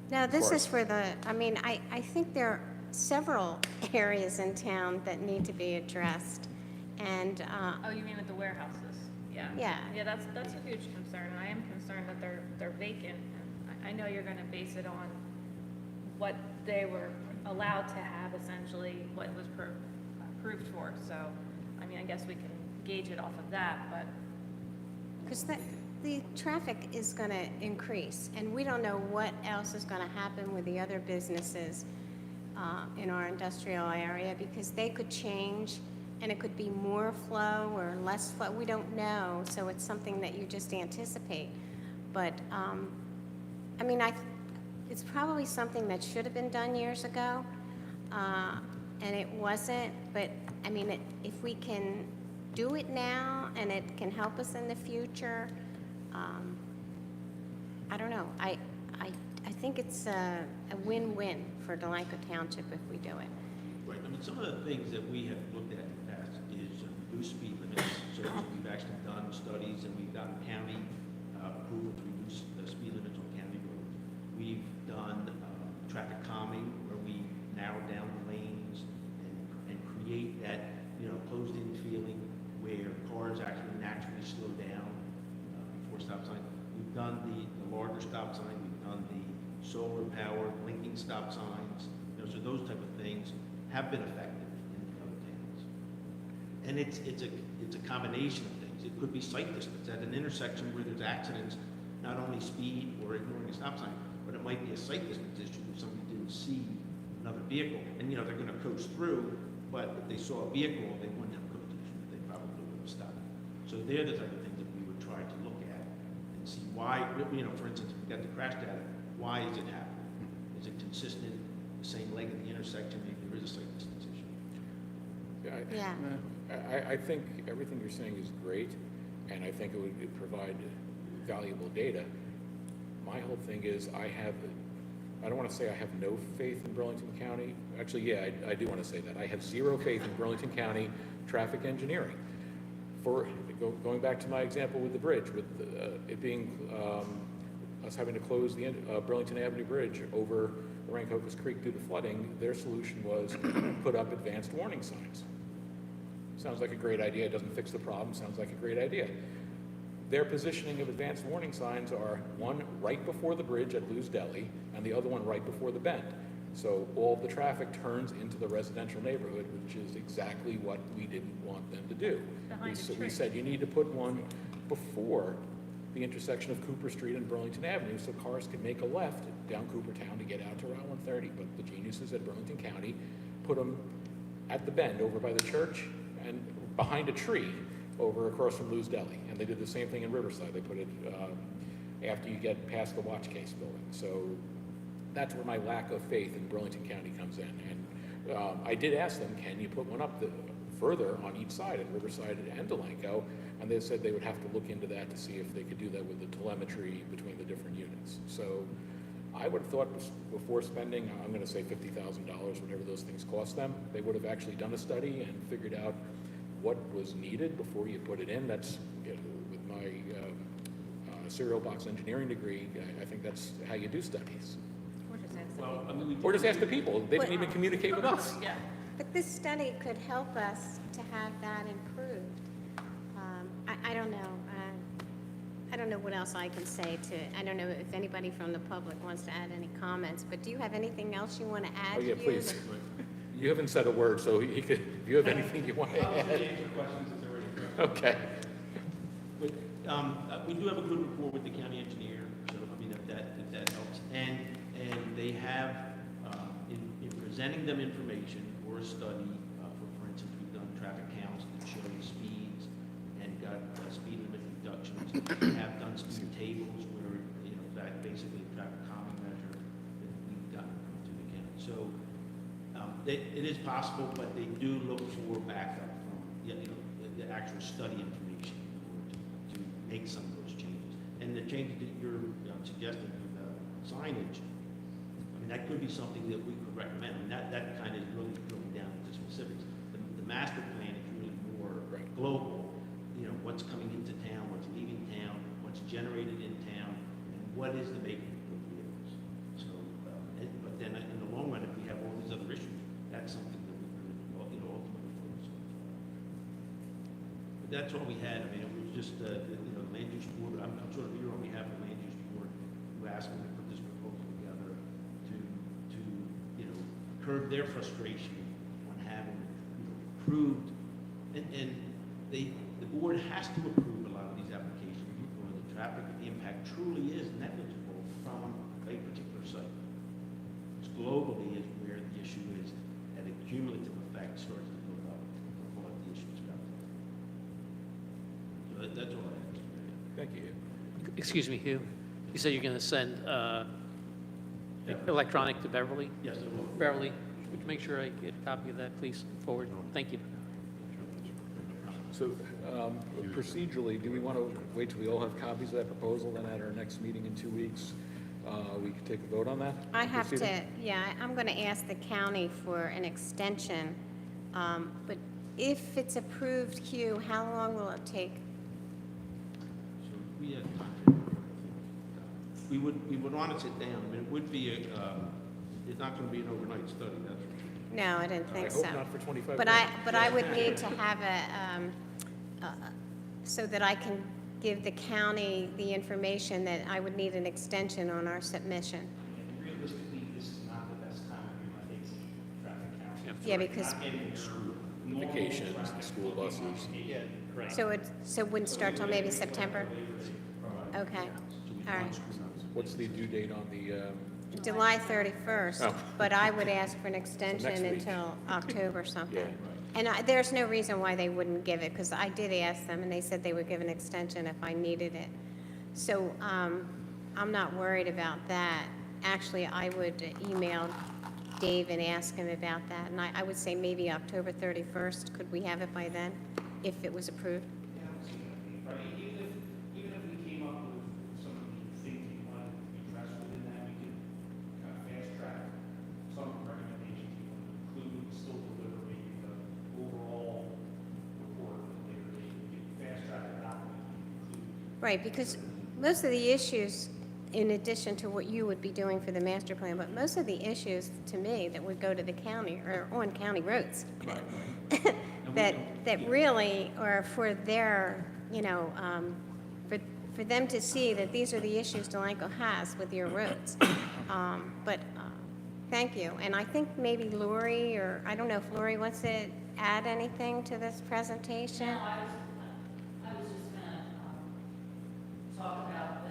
S3: No, this
S9: course.
S3: is for the, I mean, I think there are several areas in town that need to be addressed. And,
S10: Oh, you mean at the warehouses? Yeah.
S3: Yeah.
S10: Yeah, that's a huge concern, and I am concerned that they're vacant. And I know you're gonna base it on what they were allowed to have, essentially, what was approved for. So, I mean, I guess we can gauge it off of that, but
S3: because the traffic is going to increase, and we don't know what else is going to happen with the other businesses in our industrial area, because they could change, and it could be more flow or less flow. We don't know, so it's something that you just anticipate. But, I mean, it's probably something that should have been done years ago, and it wasn't. But, I mean, if we can do it now, and it can help us in the future, I don't know. I think it's a win-win for Delanco Township if we do it.
S6: Right, I mean, some of the things that we have looked at in the past is reduce speed limits. So we've actually done studies, and we've gotten county approval to reduce the speed limits on county roads. We've done traffic calming, where we narrow down the lanes and create that, closed-in feeling where cars actually naturally slow down before stop sign. We've done the larger stop sign. We've done the solar-powered blinking stop signs. So those type of things have been effective in other towns. And it's a combination of things. It could be sight distance at an intersection where there's accidents, not only speed or ignoring a stop sign, but it might be a sight distance issue if somebody didn't see another vehicle. And, they're going to coast through, but if they saw a vehicle, they wouldn't have coasted through. They probably would have stopped. So they're the type of things that we would try to look at and see why, for instance, if we got the crash data, why is it happening? Is it consistent, the same leg at the intersection? Maybe there is a sight distance issue.
S3: Yeah.
S2: I think everything you're saying is great, and I think it would provide valuable data. My whole thing is I don't want to say I have no faith in Burlington County. Actually, yeah, I do want to say that. I have zero faith in Burlington County traffic engineering. Going back to my example with the bridge, with it being us having to close the Burlington Avenue Bridge over the Rancocas Creek due to flooding, their solution was put up advanced warning signs. Sounds like a great idea. It doesn't fix the problem. Sounds like a great idea. Their positioning of advanced warning signs are one right before the bridge at Lou's Deli and the other one right before the bend. So all the traffic turns into the residential neighborhood, which is exactly what we didn't want them to do. We said you need to put one before the intersection of Cooper Street and Burlington Avenue so cars could make a left down Coopertown to get out to Route 130. But the geniuses at Burlington County put them at the bend over by the church and behind a tree over across from Lou's Deli. And they did the same thing in Riverside. They put it after you get past the Watch Case building. So that's where my lack of faith in Burlington County comes in. And I did ask them, can you put one up further on each side, in Riverside and Delanco? And they said they would have to look into that to see if they could do that with the telemetry between the different units. So I would have thought before spending, I'm going to say $50,000, whatever those things cost them, they would have actually done a study and figured out what was needed before you put it in. That's, with my cereal box engineering degree, I think that's how you do studies.
S10: we're just asking.
S6: Well, I mean,
S2: Or just ask the people. They didn't even communicate with us.
S10: Yeah.
S3: But this study could help us to have that improved. I don't know. I don't know what else I can say I don't know if anybody from the public wants to add any comments, but do you have anything else you want to add?
S2: Oh, yeah,
S3: Hugh?
S2: please. You haven't said a word, so if you have anything you want to add.
S7: Answer questions if they're already.
S2: Okay.
S6: But we do have a good rapport with the county engineer, so I mean, if that helps. And they have, in presenting them information or a study, for instance, we've done traffic counts that show speeds and got speed limit reductions. We have done speed tables where, that basically a traffic calming measure that we've gotten to the county. So It is possible, but they do look for backup from, the actual study information to make some of those changes. And the changes that you're suggesting for the signage, I mean, that could be something that we could recommend. I mean, that kind of is really going down to specifics. The master plan is really more global, what's coming into town, what's leaving town, what's generated in town, and what is the making of vehicles. So, but then in the long run, if we have all these other issues, that's something that we could, ultimately focus on. But that's all we had. I mean, it was just, the land use board, I'm sort of here on behalf of the land use board, who asked me to put this proposal together to curb their frustration on having, approved, and the board has to approve a lot of these applications when the traffic impact truly is negligible from a particular site. It's globally is where the issue is, that a cumulative effect starts to build up before the issues got there. So that's all I have.
S2: Thank you.
S8: Excuse me, Hugh, you said you're going to send electronic to Beverly?
S6: Yes, it will.
S8: Beverly, would you make sure I get a copy of that, please, forward? Thank you.
S2: So procedurally, do we want to wait till we all have copies of that proposal, then at our next meeting in 2 weeks, we could take a vote on that?
S3: I have to,
S2: Proceeding?
S3: I'm going to ask the county for an extension, but if it's approved, Hugh, how long will it take?
S6: So we have time. We would want to sit down. I mean, it would be it's not going to be an overnight study, that's for sure.
S3: No, I didn't think
S2: I
S3: so.
S2: hope not for 25
S3: But
S2: grand.
S3: I would need to have so that I can give the county the information that I would need an extension on our submission.
S7: Realistically, this is not the best time of year when it's traffic count.
S3: Yeah, because,
S7: Not getting normal
S2: Vacations,
S7: traffic
S2: the school buses.
S7: Yeah, right.
S3: so it wouldn't start till maybe September? Okay, all right.
S2: What's the due date on the,
S3: July 31st,
S2: Oh.
S3: but I would ask for an extension
S2: next week.
S3: until October something.
S2: Yeah.
S3: And there's no reason why they wouldn't give it, because I did ask them, and they said they would give an extension if I needed it. So I'm not worried about that. Actually, I would email Dave and ask him about that, and I would say maybe October 31st. Could we have it by then, if it was approved?
S7: Yeah, I don't see that being, right, even if we came up with some of the things we wanted to be addressed within that, we could kind of fast track some recommendations we want to include, still deliver maybe the overall report at a later date. We could fast track the document and include.
S3: Right, because most of the issues, in addition to what you would be doing for the master plan, but most of the issues, to me, that would go to the county are on county roads. That really are for their, for them to see that these are the issues Delanco has with your roads. But thank you. And I think maybe Lori, or I don't know if Lori wants to add anything to this presentation?
S11: No, I was just gonna talk about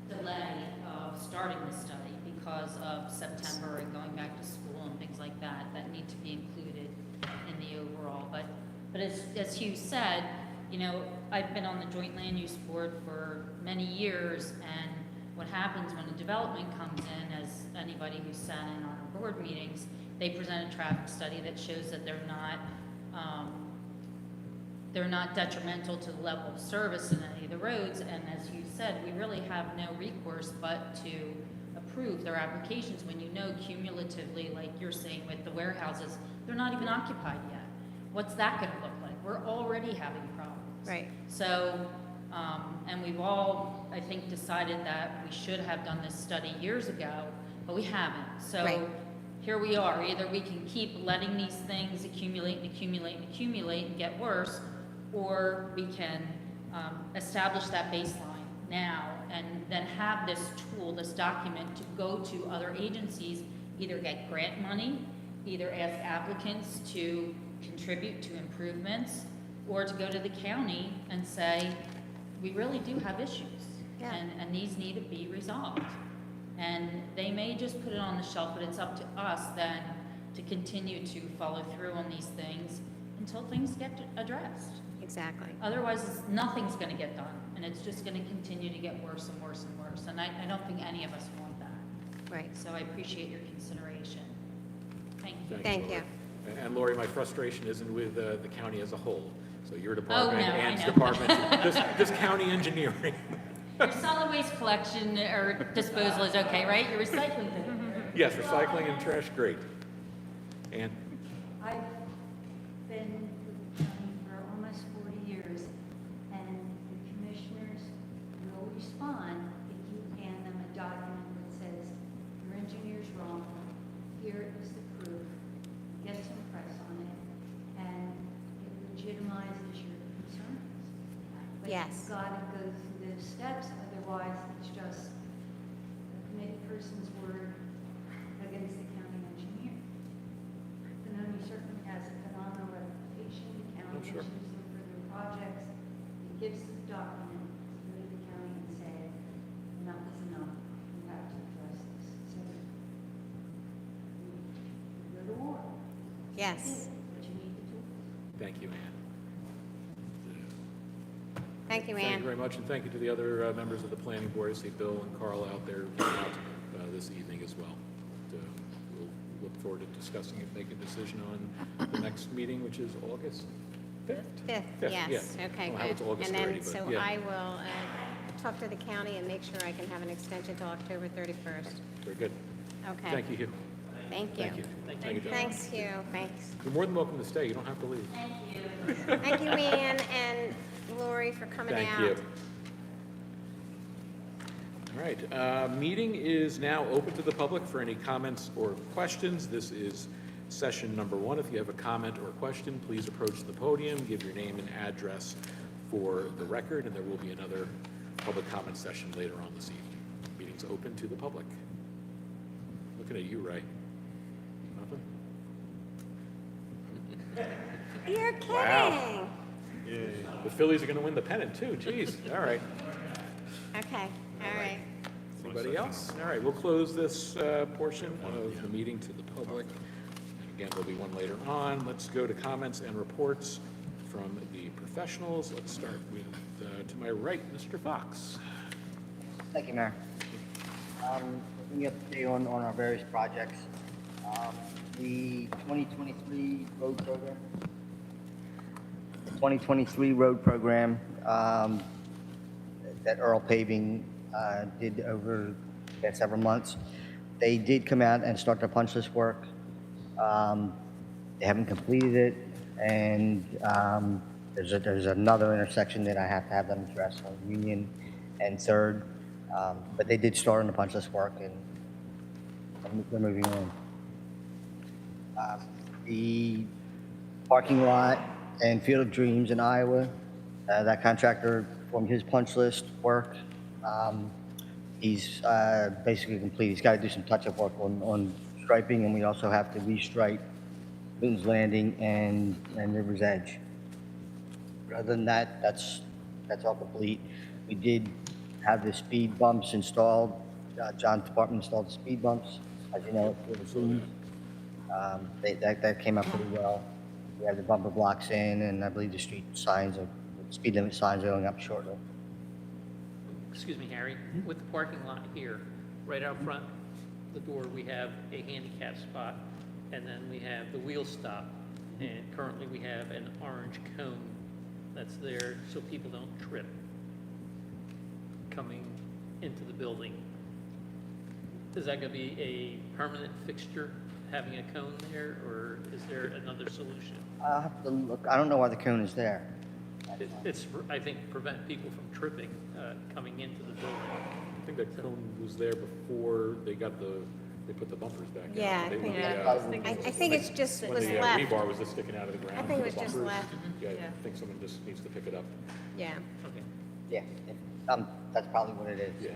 S11: the delay of starting the study because of September and going back to school and things like that, that need to be included in the overall. But as Hugh said, I've been on the Joint Land Use Board for many years, and what happens when a development comes in, as anybody who's sat in on our board meetings, they present a traffic study that shows that they're not detrimental to the level of service in any of the roads, and as you said, we really have no recourse but to approve their applications when cumulatively, like you're saying with the warehouses, they're not even occupied yet. What's that gonna look like? We're already having problems.
S3: Right.
S11: So, and we've all, I think, decided that we should have done this study years ago, but we haven't. So
S3: Right.
S11: here we are. Either we can keep letting these things accumulate and accumulate and accumulate and get worse, or we can establish that baseline now and then have this tool, this document, to go to other agencies, either get grant money, either ask applicants to contribute to improvements, or to go to the county and say, we really do have issues,
S3: Yeah.
S11: and these need to be resolved. And they may just put it on the shelf, but it's up to us then to continue to follow through on these things until things get addressed.
S3: Exactly.
S11: Otherwise, nothing's gonna get done, and it's just gonna continue to get worse and worse and worse, and I don't think any of us want that.
S3: Right.
S11: So I appreciate your consideration. Thank you.
S3: Thank you.
S2: Lori. And Lori, my frustration isn't with the county as a whole. So your department,
S11: no, I
S2: Ann's
S11: know.
S2: department, this county engineering.
S11: Your solid waste collection or disposal is okay, right? Your recycling thing.
S2: Yes, recycling and trash, great. And
S12: I've been with the county for almost 40 years, and the commissioners will respond if you hand them a document that says, your engineer's wrong, here is the proof, get some press on it, and it legitimizes your concerns. But
S3: Yes.
S12: you've got to go through those steps, otherwise it's just a committee person's word against the county engineer. Benoni certainly has a phenomenal reputation. The county
S2: I'm sure.
S12: uses them for their projects. It gives the document to go to the county and say, enough is enough. We have to address this. So you go to war.
S3: Yes.
S12: But you need the tools.
S2: thank you, Ann.
S3: Thank you,
S2: Thank you
S3: Ann.
S2: very much, and thank you to the other members of the planning board. I see Bill and Carl out there this evening as well. We'll look forward to discussing it, make a decision on the next meeting, which is August 5th?
S3: Fifth,
S2: Fifth,
S3: yes,
S2: yeah.
S3: okay,
S2: I don't know how it's
S3: good.
S2: August
S3: And
S2: already,
S3: then,
S2: but
S3: so
S2: yeah.
S3: I will talk to the county and make sure I can have an extension to October 31st.
S2: Very good.
S3: Okay.
S2: Thank you, Hugh.
S3: Thank you.
S2: Thank you. Thank you, John.
S3: Thanks, Hugh, thanks.
S2: You're more than welcome to stay. You don't have to leave.
S3: Thank you, Ann and Lori, for coming out.
S2: Thank you. All right, meeting is now open to the public for any comments or questions. This is session number 1. If you have a comment or question, please approach the podium, give your name and address for the record, and there will be another public comment session later on this evening. Meeting's open to the public. Looking at you, Ray. Nothing?
S3: You're kidding.
S2: Wow. The Phillies are going to win the pennant, too. Jeez. All right.
S3: Okay, all right.
S2: Anybody else? All right, we'll close this portion of the meeting to the public. And again, there'll be one later on. Let's go to comments and reports from the professionals. Let's start with, to my right, Mr. Fox.
S13: Thank you, Mayor. Looking up to on our various projects. The 2023 road program. The 2023 road program that Earl Paving did over the past several months. They did come out and start their punch list work. They haven't completed it, and there's another intersection that I have to have them address on Union and Third. But they did start on the punch list work, and they're moving on. The parking lot and Field of Dreams in Iowa, that contractor performed his punch list work. He's basically complete. He's got to do some touch-up work on striping, and we also have to restripe Newton's Landing and River's Edge. Other than that, that's all complete. We did have the speed bumps installed. John's department installed the speed bumps, as you know, for the zooms. That came out pretty well. We have the bumper blocks in, and I believe the speed limit signs are going up shortly.
S8: Excuse me, Harry, with the parking lot here, right out front, the door, we have a handicap spot, and then we have the wheel stop, and currently we have an orange cone that's there so people don't trip coming into the building. Is that gonna be a permanent fixture, having a cone there, or is there another solution?
S13: I'll have to look. I don't know why the cone is there.
S8: It's, I think, prevent people from tripping, coming into the building.
S2: I think that cone was there before they put the bumpers back in.
S3: Yeah, I
S2: They-
S3: think-
S2: when the,
S3: I think it's just
S2: when
S3: was
S2: the
S3: left.
S2: rebar was just sticking out of the ground.
S3: I think it
S2: the
S3: was just
S2: bumpers.
S3: left.
S2: Yeah,
S10: Yeah.
S2: I think someone just needs to pick it up.
S3: Yeah.
S8: Okay.
S13: Yeah, that's probably what it is.
S2: Yeah.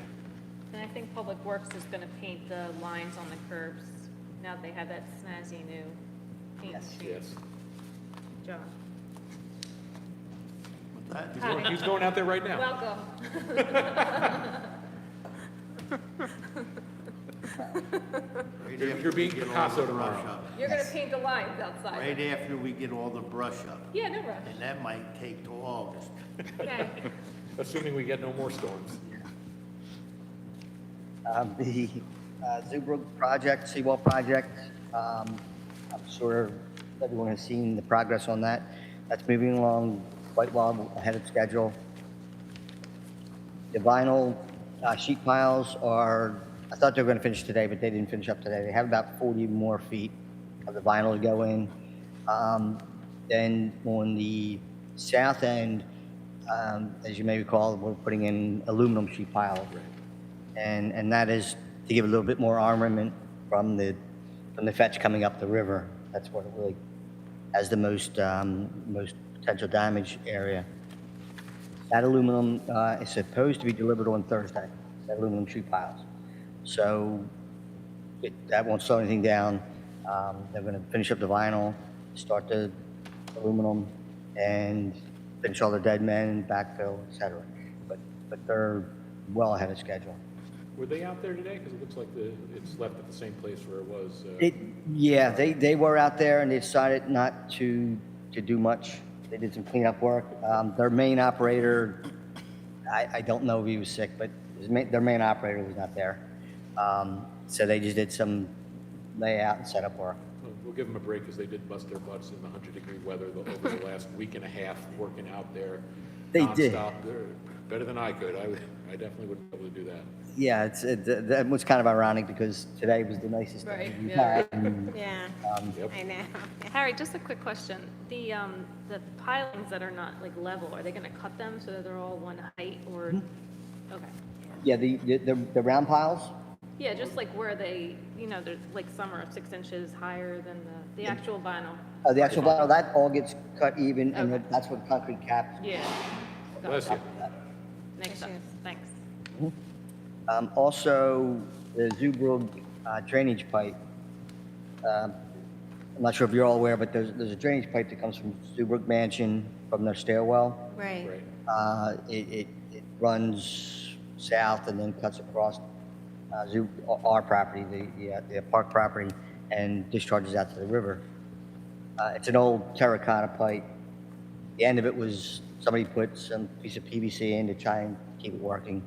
S10: And I think Public Works is gonna paint the lines on the curbs, now that they have that snazzy new paint
S13: Yes.
S10: scheme
S2: Yes.
S10: job.
S2: He's going out there right now.
S10: Welcome.
S2: You're being Picasso tomorrow.
S10: You're gonna paint the lines outside.
S6: Right after we get all the brush up,
S10: Yeah, no rush.
S6: and that might take till August.
S10: Okay.
S2: Assuming we get no more storms.
S13: The Zubrook project, seawall project, I'm sure everyone has seen the progress on that. That's moving along quite well ahead of schedule. The vinyl sheet piles are, I thought they were going to finish today, but they didn't finish up today. They have about 40 more feet of the vinyl to go in. Then on the south end, as you may recall, we're putting in aluminum sheet pile. And that is to give a little bit more armament from the fetch coming up the river. That's what it really has the most potential damage area. That aluminum is supposed to be delivered on Thursday, that aluminum sheet piles. So that won't slow anything down. They're going to finish up the vinyl, start the aluminum, and finish all the dead men, backfill, et cetera. But they're well ahead of schedule.
S2: Were they out there today? Because it looks like it's left at the same place where it was.
S13: Yeah, they were out there, and they decided not to do much. They did some cleanup work. Their main operator, I don't know if he was sick, but their main operator was not there. So they just did some layout and setup work.
S2: We'll give them a break because they did bust their butts in the 100-degree weather over the last week and a half working out there.
S13: They did.
S2: Nonstop. They're better than I could. I definitely wouldn't be able to do that.
S13: Yeah, that was kind of ironic because today was the nicest day we've had.
S3: Yeah,
S2: Yep.
S3: I know.
S10: Harry, just a quick question. The pilings that are not like level, are they gonna cut them so that they're all one height or? Okay.
S13: Yeah, the round piles.
S10: Yeah, just like where they, there's like some are 6 inches higher than the actual vinyl.
S13: The actual vinyl, that all gets cut even, and
S10: Okay.
S13: that's what concrete caps.
S10: Yeah. Got
S2: Bless
S10: it.
S2: you.
S10: Makes sense. Thanks.
S13: Also, the Zubrook drainage pipe. I'm not sure if you're all aware, but there's a drainage pipe that comes from Zubrook Mansion from their stairwell.
S3: Right.
S2: Right.
S13: It runs south and then cuts across our property, the park property, and discharges out to the river. It's an old terracotta pipe. The end of it was somebody put some piece of PVC in to try and keep it working.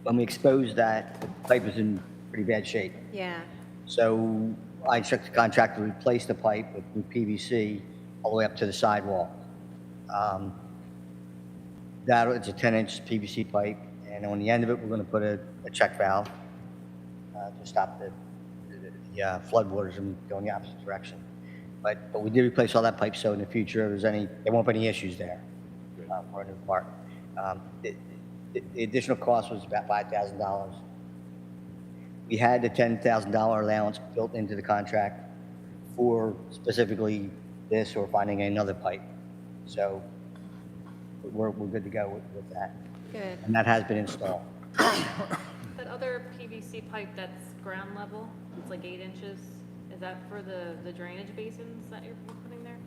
S13: When we exposed that, the pipe was in pretty bad shape.
S3: Yeah.
S13: So I instructed the contractor to replace the pipe with new PVC all the way up to the sidewall. It's a 10-inch PVC pipe, and on the end of it, we're going to put a check valve to stop the floodwaters from going the opposite direction. But we did replace all that pipe, so in the future, there won't be any issues there for a new park. The additional cost was about $5,000. We had the $10,000 allowance built into the contract for specifically this or finding another pipe. So we're good to go with that.
S3: Good.
S13: And that has been installed.
S10: That other PVC pipe that's ground level, it's like 8 inches, is that for the drainage basins that you're putting there?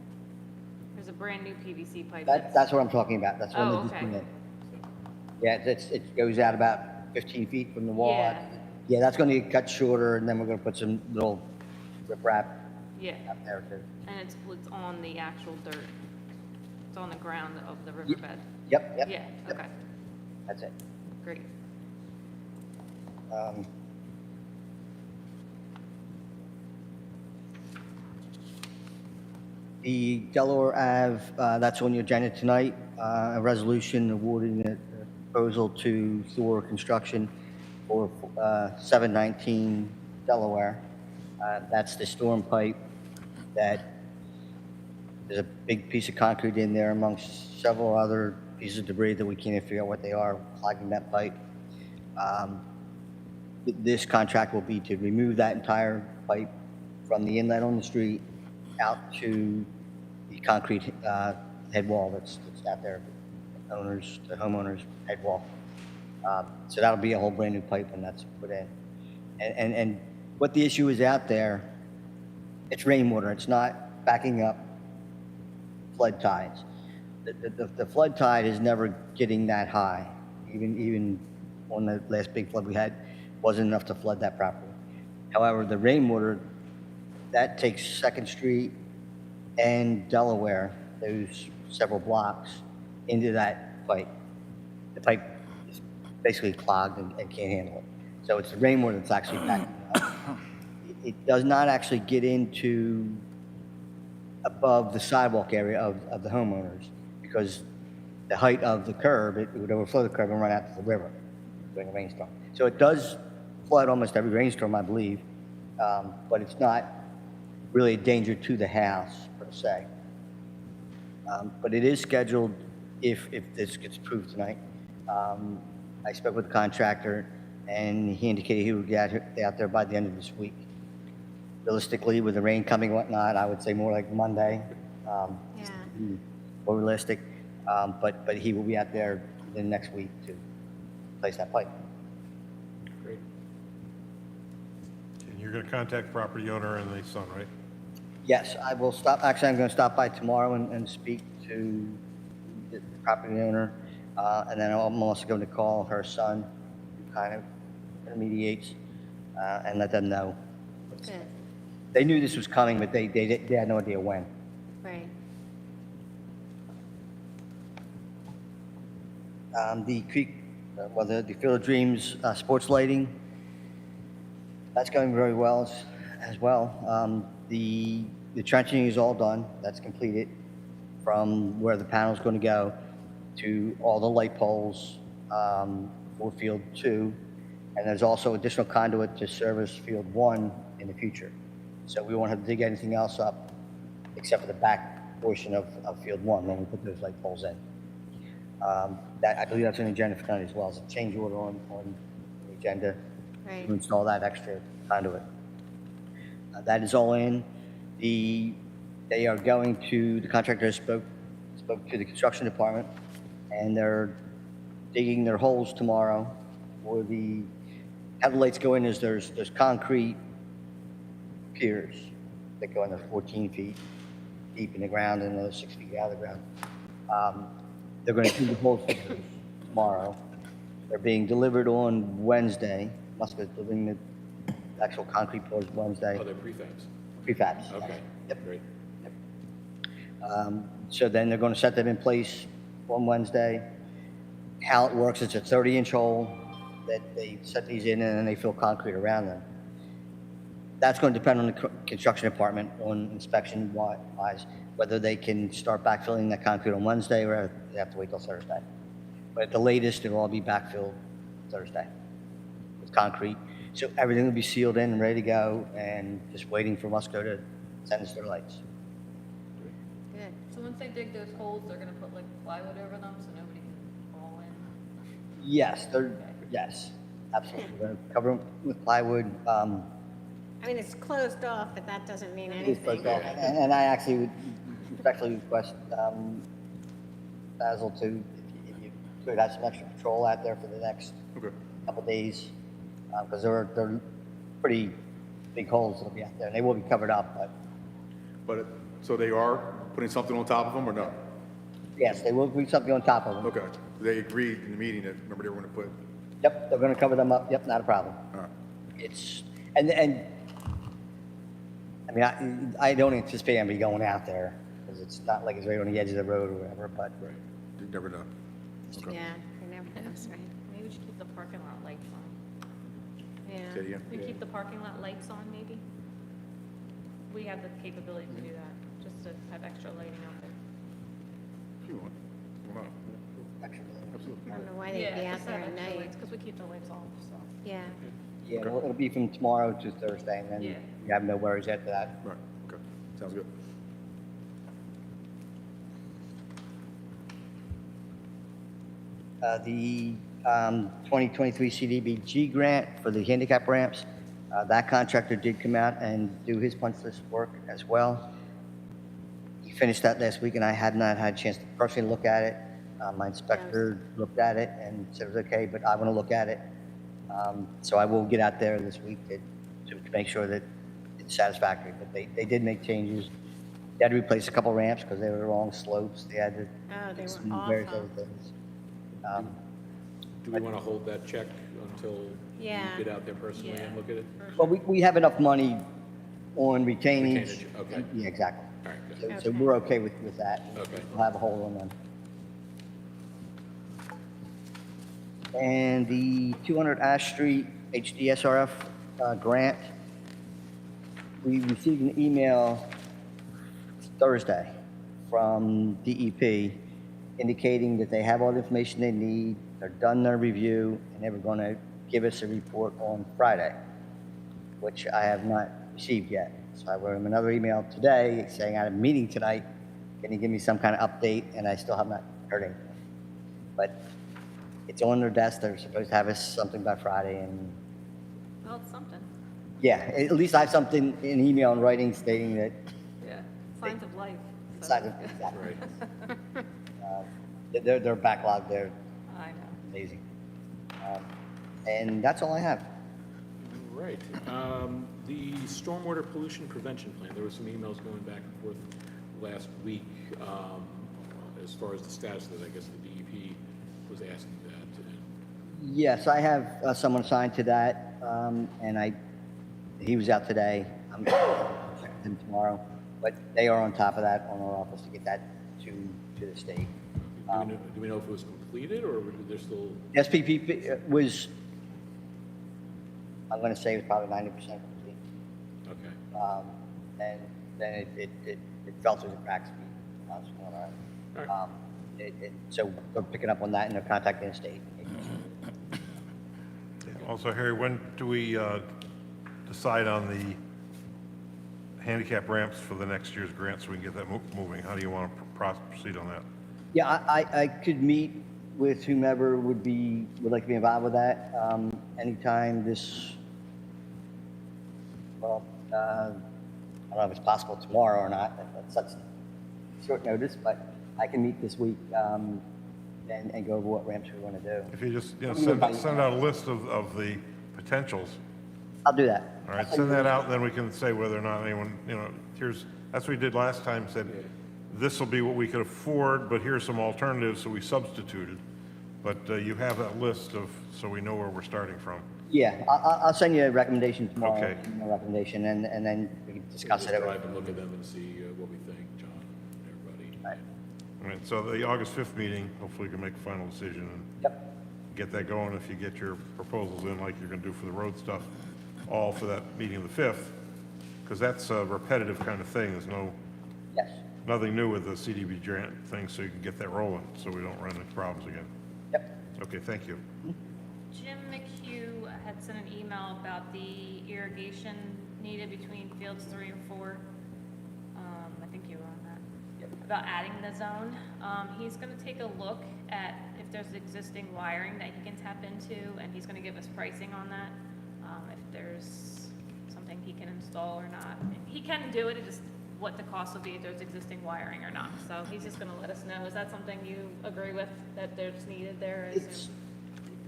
S10: There's a brand new PVC pipe.
S13: That's what I'm talking about. That's one
S10: Oh,
S13: that just
S10: okay.
S13: came in. Yeah, it goes out about 15 feet from the wall.
S10: Yeah.
S13: Yeah, that's going to get cut shorter, and then we're going to put some little riprap
S10: Yeah,
S13: up there too.
S10: and it's on the actual dirt. It's on the ground of the riverbed.
S13: Yep.
S10: Yeah,
S13: Yep.
S10: okay,
S13: That's it.
S10: great.
S13: The Delaware Ave, that's on your agenda tonight, a resolution awarding a proposal to Thor Construction for 719 Delaware. That's the storm pipe that there's a big piece of concrete in there amongst several other pieces of debris that we can't even figure out what they are clogging that pipe. This contract will be to remove that entire pipe from the inlet on the street out to the concrete head wall that's out there, the homeowners head wall. So that'll be a whole brand new pipe when that's put in. And what the issue is out there, it's rainwater. It's not backing up flood tides. The flood tide is never getting that high. Even on the last big flood we had, wasn't enough to flood that property. However, the rainwater, that takes 2nd Street and Delaware, those several blocks, into that pipe. The pipe is basically clogged and can't handle it. So it's the rainwater that's actually backing up. it does not actually get into above the sidewalk area of the homeowners, because the height of the curb, it would overflow the curb and run out to the river during a rainstorm. So it does flood almost every rainstorm, I believe, but it's not really a danger to the house per se. But it is scheduled, if this gets approved tonight. I spoke with the contractor, and he indicated he would get out there by the end of this week. Realistically, with the rain coming and whatnot, I would say more like Monday,
S3: Yeah.
S13: more realistic. But he will be out there the next week to place that pipe.
S2: Great.
S14: And you're going to contact the property owner and the son, right?
S13: Yes, I will stop, actually, I'm going to stop by tomorrow and speak to the property owner. And then I'm also going to call her son, who kind of intermediates, and let them know.
S3: Good,
S13: They knew this was coming, but they had no idea when.
S3: right.
S13: The creek, the Field of Dreams sports lighting, that's going very well as well. The trenching is all done, that's completed, from where the panel's going to go to all the light poles for Field 2, and there's also additional conduit to service Field 1 in the future. So we won't have to dig anything else up except for the back portion of Field 1 when we put those light poles in. That, I believe that's on the agenda for tonight as well, as a change order on the agenda
S3: Right.
S13: to install that extra conduit. That is all in. They are going to, the contractor spoke to the construction department, and they're digging their holes tomorrow for how the lights go in is there's concrete piers that go in there 14 feet deep in the ground and another 6 feet out of the ground. They're going to do the holes for those tomorrow. They're being delivered on Wednesday. Musco's delivering the actual concrete pours Wednesday.
S2: Oh, they're prefabs.
S13: Prefabs.
S2: Okay.
S13: Yep.
S2: Great.
S13: So then they're going to set them in place on Wednesday. How it works, it's a 30-inch hole that they set these in, and then they fill concrete around them. That's going to depend on the construction department on inspection wise, whether they can start backfilling that concrete on Wednesday or they have to wait till Thursday. But at the latest, it'll all be backfilled Thursday with concrete. So everything will be sealed in and ready to go, and just waiting for Musco to send us their lights.
S3: Good.
S10: So once they dig those holes, they're gonna put like plywood over them so nobody can fall in?
S13: Yes, absolutely. We're going to cover them with plywood.
S3: I mean, it's closed off, but that doesn't mean
S13: It is closed
S3: anything.
S13: off. And I actually would respectfully request Basil to, if you could have some extra patrol out there for the next couple days, because they're pretty big holes that'll be out there, and they will be covered up, but
S9: So they are putting something on top of them or no?
S13: yes, they will be something on top of them.
S9: Okay. They agreed in the meeting that, remember, they were going to put,
S13: Yep, they're going to cover them up. Yep, not a problem.
S9: all right.
S13: It's, and I mean, I don't anticipate anybody going out there, because it's not like it's right on the edge of the road or whatever, but
S9: Right. You never know. Okay.
S3: Yeah, you never know, right?
S10: Maybe we should keep the parking lot lights on.
S9: Say it
S3: Yeah.
S9: again?
S10: We keep the parking lot lights on, maybe? We have the capability to do that, just to have extra lighting out there.
S9: If you want. Why not? Absolutely.
S3: I don't know why they'd be out there at night.
S10: Because we keep the lights off, so.
S3: Yeah.
S13: yeah, it'll be from tomorrow to Thursday, and then
S10: Yeah.
S13: you have no worries after that.
S9: Right, okay. Sounds good.
S13: The 2023 CDBG grant for the handicap ramps, that contractor did come out and do his punch list work as well. He finished that last week, and I had not had a chance to personally look at it. My inspector looked at it and said it was okay, but I want to look at it. So I will get out there this week to make sure that it's satisfactory. But they did make changes. They had to replace a couple ramps because they were wrong slopes. They had to
S3: Oh, they
S13: do
S3: were
S13: some various
S3: awful.
S13: other things.
S2: Do we want to hold that check until
S3: Yeah.
S2: you get out there personally and
S10: Yeah.
S2: look at it?
S13: Well, we have enough money on retainage.
S2: Retainage, okay.
S13: Yeah, exactly.
S2: All right, good.
S13: So we're okay with that.
S2: Okay.
S13: We'll have a hold on them. And the 200 Ash Street HDSRF grant, we received an email Thursday from DEP indicating that they have all the information they need, they're done their review, and they were going to give us a report on Friday, which I have not received yet. So I wrote them another email today saying I had a meeting tonight, can you give me some kind of update? And I still have not heard anything. But it's on their desk, they're supposed to have us something by Friday, and
S10: Well, it's something.
S13: yeah, at least I have something in email and writing stating that
S10: Yeah, signs of life. so.
S13: Side of-
S2: Right.
S13: they're backlogged, they're
S10: I know.
S13: amazing. And that's all I have.
S2: Right. The stormwater pollution prevention plan, there were some emails going back and forth last week as far as the status of it. I guess the DEP was asking that.
S13: Yes, I have someone assigned to that, and he was out today. I'm checking him tomorrow, but they are on top of that on our office to get that to the state.
S2: Do we know if it was completed or they're still?
S13: SPP was, I'm going to say it was probably 90% complete.
S2: Okay.
S13: And then it fell through the cracks. To be honest with you.
S2: All right.
S13: So they're picking up on that and they're contacting the state.
S14: Also, Harry, when do we decide on the handicap ramps for the next year's grant so we can get that moving? How do you want to proceed on that?
S13: Yeah, I could meet with whomever would like to be involved with that anytime this, well, I don't know if it's possible tomorrow or not, that's such short notice, but I can meet this week and go over what ramps we want to do.
S14: If you just, send out a list of the potentials.
S13: I'll do that.
S14: All right, send that out, and then we can say whether or not anyone, that's what we did last time, said, this will be what we could afford, but here's some alternatives, so we substituted. But you have that list so we know where we're starting from.
S13: Yeah, I'll send you a recommendation tomorrow.
S14: Okay.
S13: A recommendation, and then we can discuss
S2: Just
S13: it.
S2: drive and look at them and see what we think, John, and everybody.
S13: Right.
S14: All right, so the August 5th meeting, hopefully we can make a final decision and
S13: Yep.
S14: get that going. If you get your proposals in like you're going to do for the road stuff, all for that meeting of the 5th, because that's a repetitive kind of thing. There's
S13: Yes.
S14: nothing new with the CDB grant thing, so you can get that rolling, so we don't run into problems again.
S13: Yep.
S14: Okay, thank you.
S10: Jim McHugh had sent an email about the irrigation needed between fields 3 and 4. I think you were on that. About adding the zone. He's going to take a look at if there's existing wiring that he can tap into, and he's going to give us pricing on that. If there's something he can install or not. He can do it, just what the cost will be if there's existing wiring or not. So he's just going to let us know. Is that something you agree with, that there's needed there? I assume?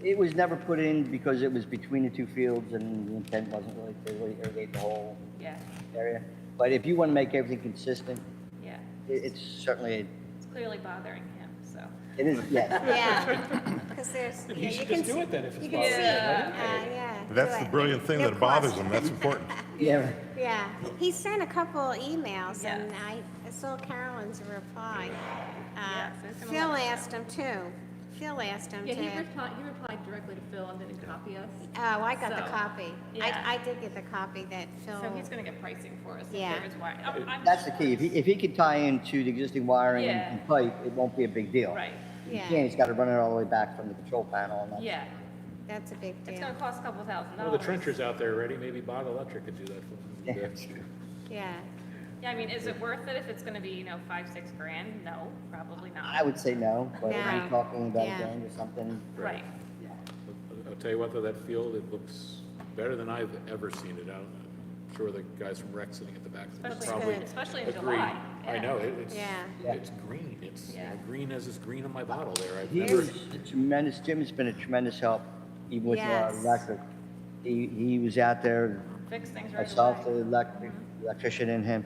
S13: It was never put in because it was between the two fields and the intent wasn't really to irrigate the whole
S10: Yeah,
S13: area. But if you want to make everything consistent,
S10: yeah.
S13: it's certainly,
S10: It's clearly bothering him, so.
S13: it is, yes.
S3: Yeah, because there's,
S2: Then
S3: yeah,
S2: you should
S3: can
S2: just do
S3: see-
S2: it then if it's
S3: you can see
S2: bothering
S3: it.
S2: you,
S3: Yeah.
S14: That's
S3: do
S14: the
S3: it.
S14: brilliant thing
S3: They're
S14: that bothers
S3: crossed.
S14: them, that's important.
S13: Yeah.
S3: Yeah, he sent a couple emails,
S10: Yeah.
S3: and I saw Carolyn's reply.
S10: Yeah, so it's gonna
S3: Phil
S10: let us know.
S3: asked him too. Phil asked him
S10: Yeah,
S3: to.
S10: he replied directly to Phil and didn't copy us.
S3: Oh, I got the
S10: So,
S3: copy.
S10: yeah.
S3: I did get the copy that Phil.
S10: So he's gonna get pricing for us if
S3: Yeah.
S10: there is wiring. I'm
S13: That's the
S10: sure
S13: key. If he could tie into the existing wiring
S10: Yeah.
S13: and pipe, it won't be a big deal.
S10: Right,
S13: You
S3: Yeah.
S13: can't, he's got to run it all the way back from the control panel and that's.
S10: yeah.
S3: That's a big
S10: It's
S3: deal.
S10: gonna cost a couple $1,000.
S2: Well, the trencher's out there already, maybe Bog Electric could do that for
S13: Yeah.
S2: them.
S3: Yeah.
S10: Yeah, I mean, is it worth it if it's gonna be, $5-6 grand? No, probably not.
S13: I would say no, but if
S3: No.
S13: you're talking about
S3: Yeah.
S13: a gang or something,
S10: Right,
S2: I'll tell you what, though, that field, it looks better than I've ever seen it out. I'm sure the guys from Rec sitting at the back would
S10: especially,
S2: probably
S10: especially in
S2: agree.
S10: July.
S2: I
S10: Yeah.
S2: know, it's,
S3: Yeah.
S2: it's green, it's
S10: Yeah.
S2: green as is green on my bottle there. I've
S13: he
S2: never,
S13: was a tremendous, Jim has been a tremendous help, even with our
S3: Yes.
S13: electric. He was out there,
S10: Fix things right
S13: myself,
S10: away.
S13: the electrician and him,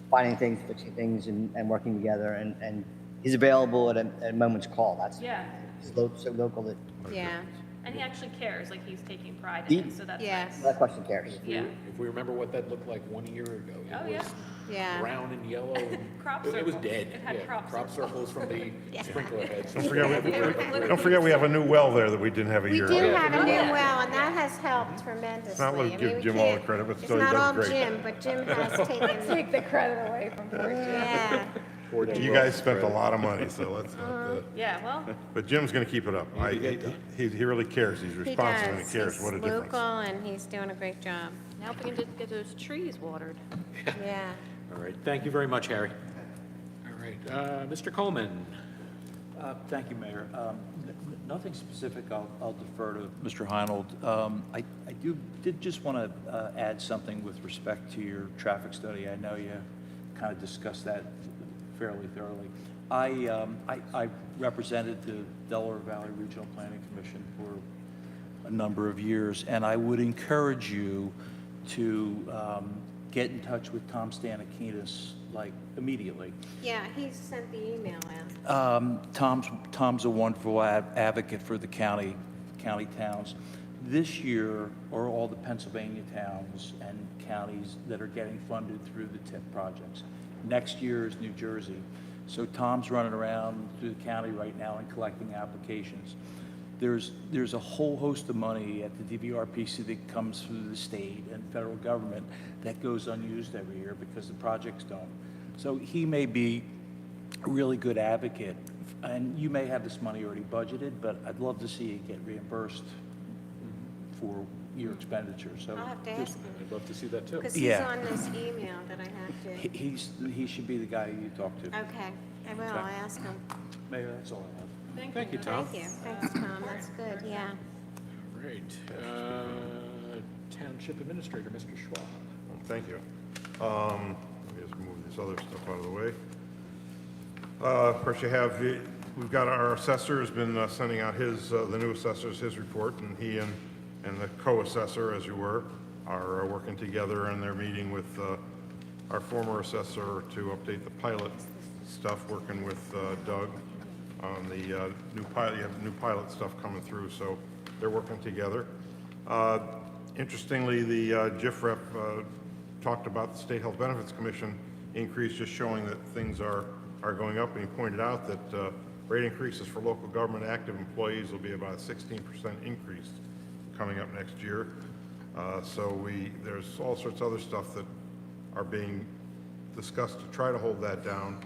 S13: finding things, fixing things and working together and he's available at a moment's call. That's,
S10: Yeah,
S13: he's so local that,
S3: Yeah.
S10: and he actually cares, like he's taking pride
S13: He-
S10: in it, so that's
S3: Yeah.
S10: nice.
S13: that question cares.
S10: Yeah,
S2: if we remember what that looked like 1 year ago,
S10: Oh,
S2: it
S10: yeah.
S2: was
S3: Yeah.
S2: brown and yellow. And
S10: Crop
S2: it was
S10: circles.
S2: dead.
S10: It had
S2: Yeah,
S10: crop
S2: circles from the sprinkler heads.
S14: Don't forget we have a new well there that we didn't have a
S3: We
S14: year
S3: do
S14: ago.
S3: have a new well, and that has has helped tremendously.
S14: It's not like
S3: I mean,
S14: give
S3: we
S14: Jim all the
S3: can't-
S14: credit, but
S3: it's
S14: still he
S3: not
S14: does
S3: all
S14: great.
S3: Jim, but Jim has taken,
S10: Take the credit away from poor Jim.
S3: yeah.
S14: You guys spent a lot of money, so let's not,
S10: Yeah, well,
S14: but Jim's gonna keep it up. He really cares. He's
S3: He
S14: responsive and
S3: does.
S14: he cares.
S3: He's
S14: What a difference.
S3: local and he's doing a great job.
S10: now we can just get those trees watered.
S3: Yeah.
S2: All right, thank you very much, Harry. All right, Mr. Coleman.
S15: Thank you, Mayor. Nothing specific, I'll defer to Mr. Heinold. I did just want to add something with respect to your traffic study. I know you kind of discussed that fairly thoroughly. I represented the Delaware Valley Regional Planning Commission for a number of years, and I would encourage you to get in touch with Tom Stanakinis, like, immediately.
S3: Yeah, he sent the email out.
S15: Tom's a wonderful advocate for the county towns. This year are all the Pennsylvania towns and counties that are getting funded through the TIP projects. Next year is New Jersey. So Tom's running around through the county right now and collecting applications. There's a whole host of money at the DVRPC that comes through the state and federal government that goes unused every year because the projects don't. So he may be a really good advocate, and you may have this money already budgeted, but I'd love to see you get reimbursed for your expenditure. So
S3: I'll have to ask him,
S2: I'd love to see that too.
S3: because he's
S15: Yeah.
S3: on this email that I have to.
S15: he should be the guy you talk to.
S3: Okay, I will, I'll ask him.
S15: Mayor, that's all I have.
S2: Thank you, Tom.
S3: Thank you. Thanks, Tom, that's good, yeah.
S2: All right, Township Administrator, Mr. Schwab.
S14: Thank you. Let me just move this other stuff out of the way. Of course, we've got our assessor has been sending out the new assessor's his report, and he and the co-assessor, as you were, are working together, and they're meeting with our former assessor to update the pilot stuff, working with Doug on the new pilot. You have new pilot stuff coming through, so they're working together. Interestingly, the GIF rep talked about the State Health Benefits Commission increase, just showing that things are going up, and he pointed out that rate increases for local government active employees will be about a 16% increase coming up next year. So there's all sorts of other stuff that are being discussed to try to hold that down,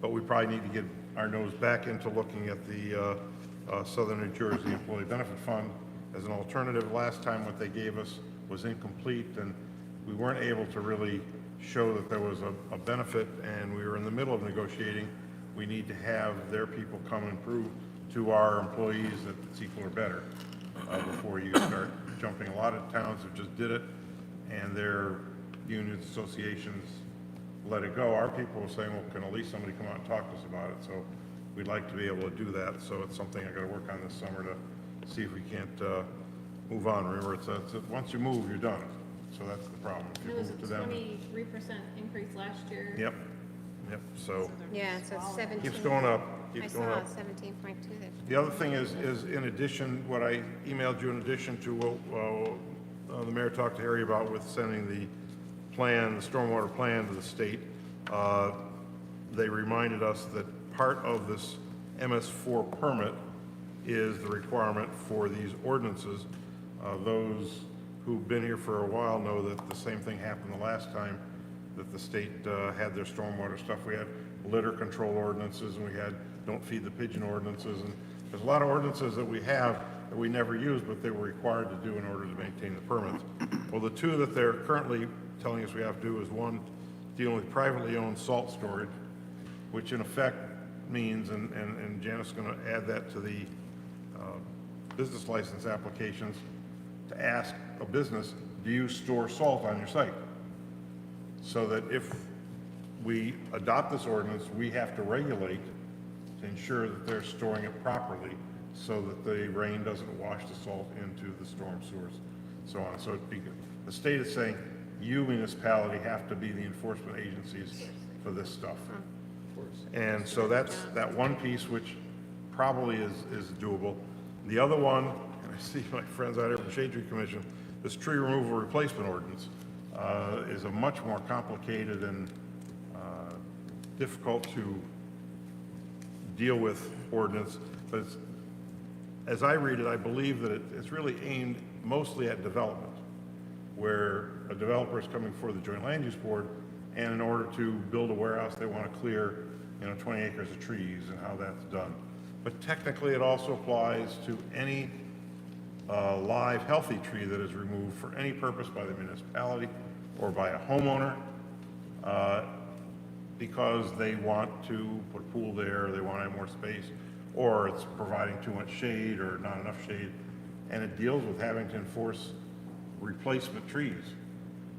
S14: but we probably need to get our nose back into looking at the Southern New Jersey Employee Benefit Fund as an alternative. Last time what they gave us was incomplete, and we weren't able to really show that there was a benefit, and we were in the middle of negotiating. We need to have their people come and prove to our employees that it's equal or better before you start jumping. A lot of towns have just did it, and their unions, associations let it go. Our people were saying, well, can at least somebody come out and talk to us about it? So we'd like to be able to do that. So it's something I got to work on this summer to see if we can't move on. Remember, it's once you move, you're done. So that's the problem. If you
S10: It was
S14: move
S10: a
S14: to them.
S10: 23% increase last year.
S14: Yep. So
S3: Yeah, so it's 17.
S14: keeps going up.
S3: I
S14: Keeps going
S3: saw
S14: up.
S3: 17.2 this year.
S14: The other thing is in addition, what I emailed you in addition to what the mayor talked to Harry about with sending the plan, the stormwater plan to the state, they reminded us that part of this MS4 permit is the requirement for these ordinances. Those who've been here for a while know that the same thing happened the last time that the state had their stormwater stuff. We had litter control ordinances, and we had don't feed the pigeon ordinances, and there's a lot of ordinances that we have that we never use, but they were required to do in order to maintain the permits. Well, the two that they're currently telling us we have to do is one, dealing with privately owned salt storage, which in effect means, and Janet's going to add that to the business license applications, to ask a business, do you store salt on your site? So that if we adopt this ordinance, we have to regulate to ensure that they're storing it properly so that the rain doesn't wash the salt into the storm sewers, so on. So the state is saying, you municipality have to be the enforcement agencies for this stuff. And so that's that one piece which probably is doable. The other one, and I see my friends out here from Shade Tree Commission, this tree removal replacement ordinance is a much more complicated and difficult to deal with ordinance, but it's, as I read it, I believe that it's really aimed mostly at development, where a developer is coming for the Joint Land Use Board, and in order to build a warehouse, they want to clear, 20 acres of trees and how that's done. But technically, it also applies to any live, healthy tree that is removed for any purpose by the municipality or by a homeowner, because they want to put a pool there, or they want to have more space, or it's providing too much shade or not enough shade. And it deals with having to enforce replacement trees.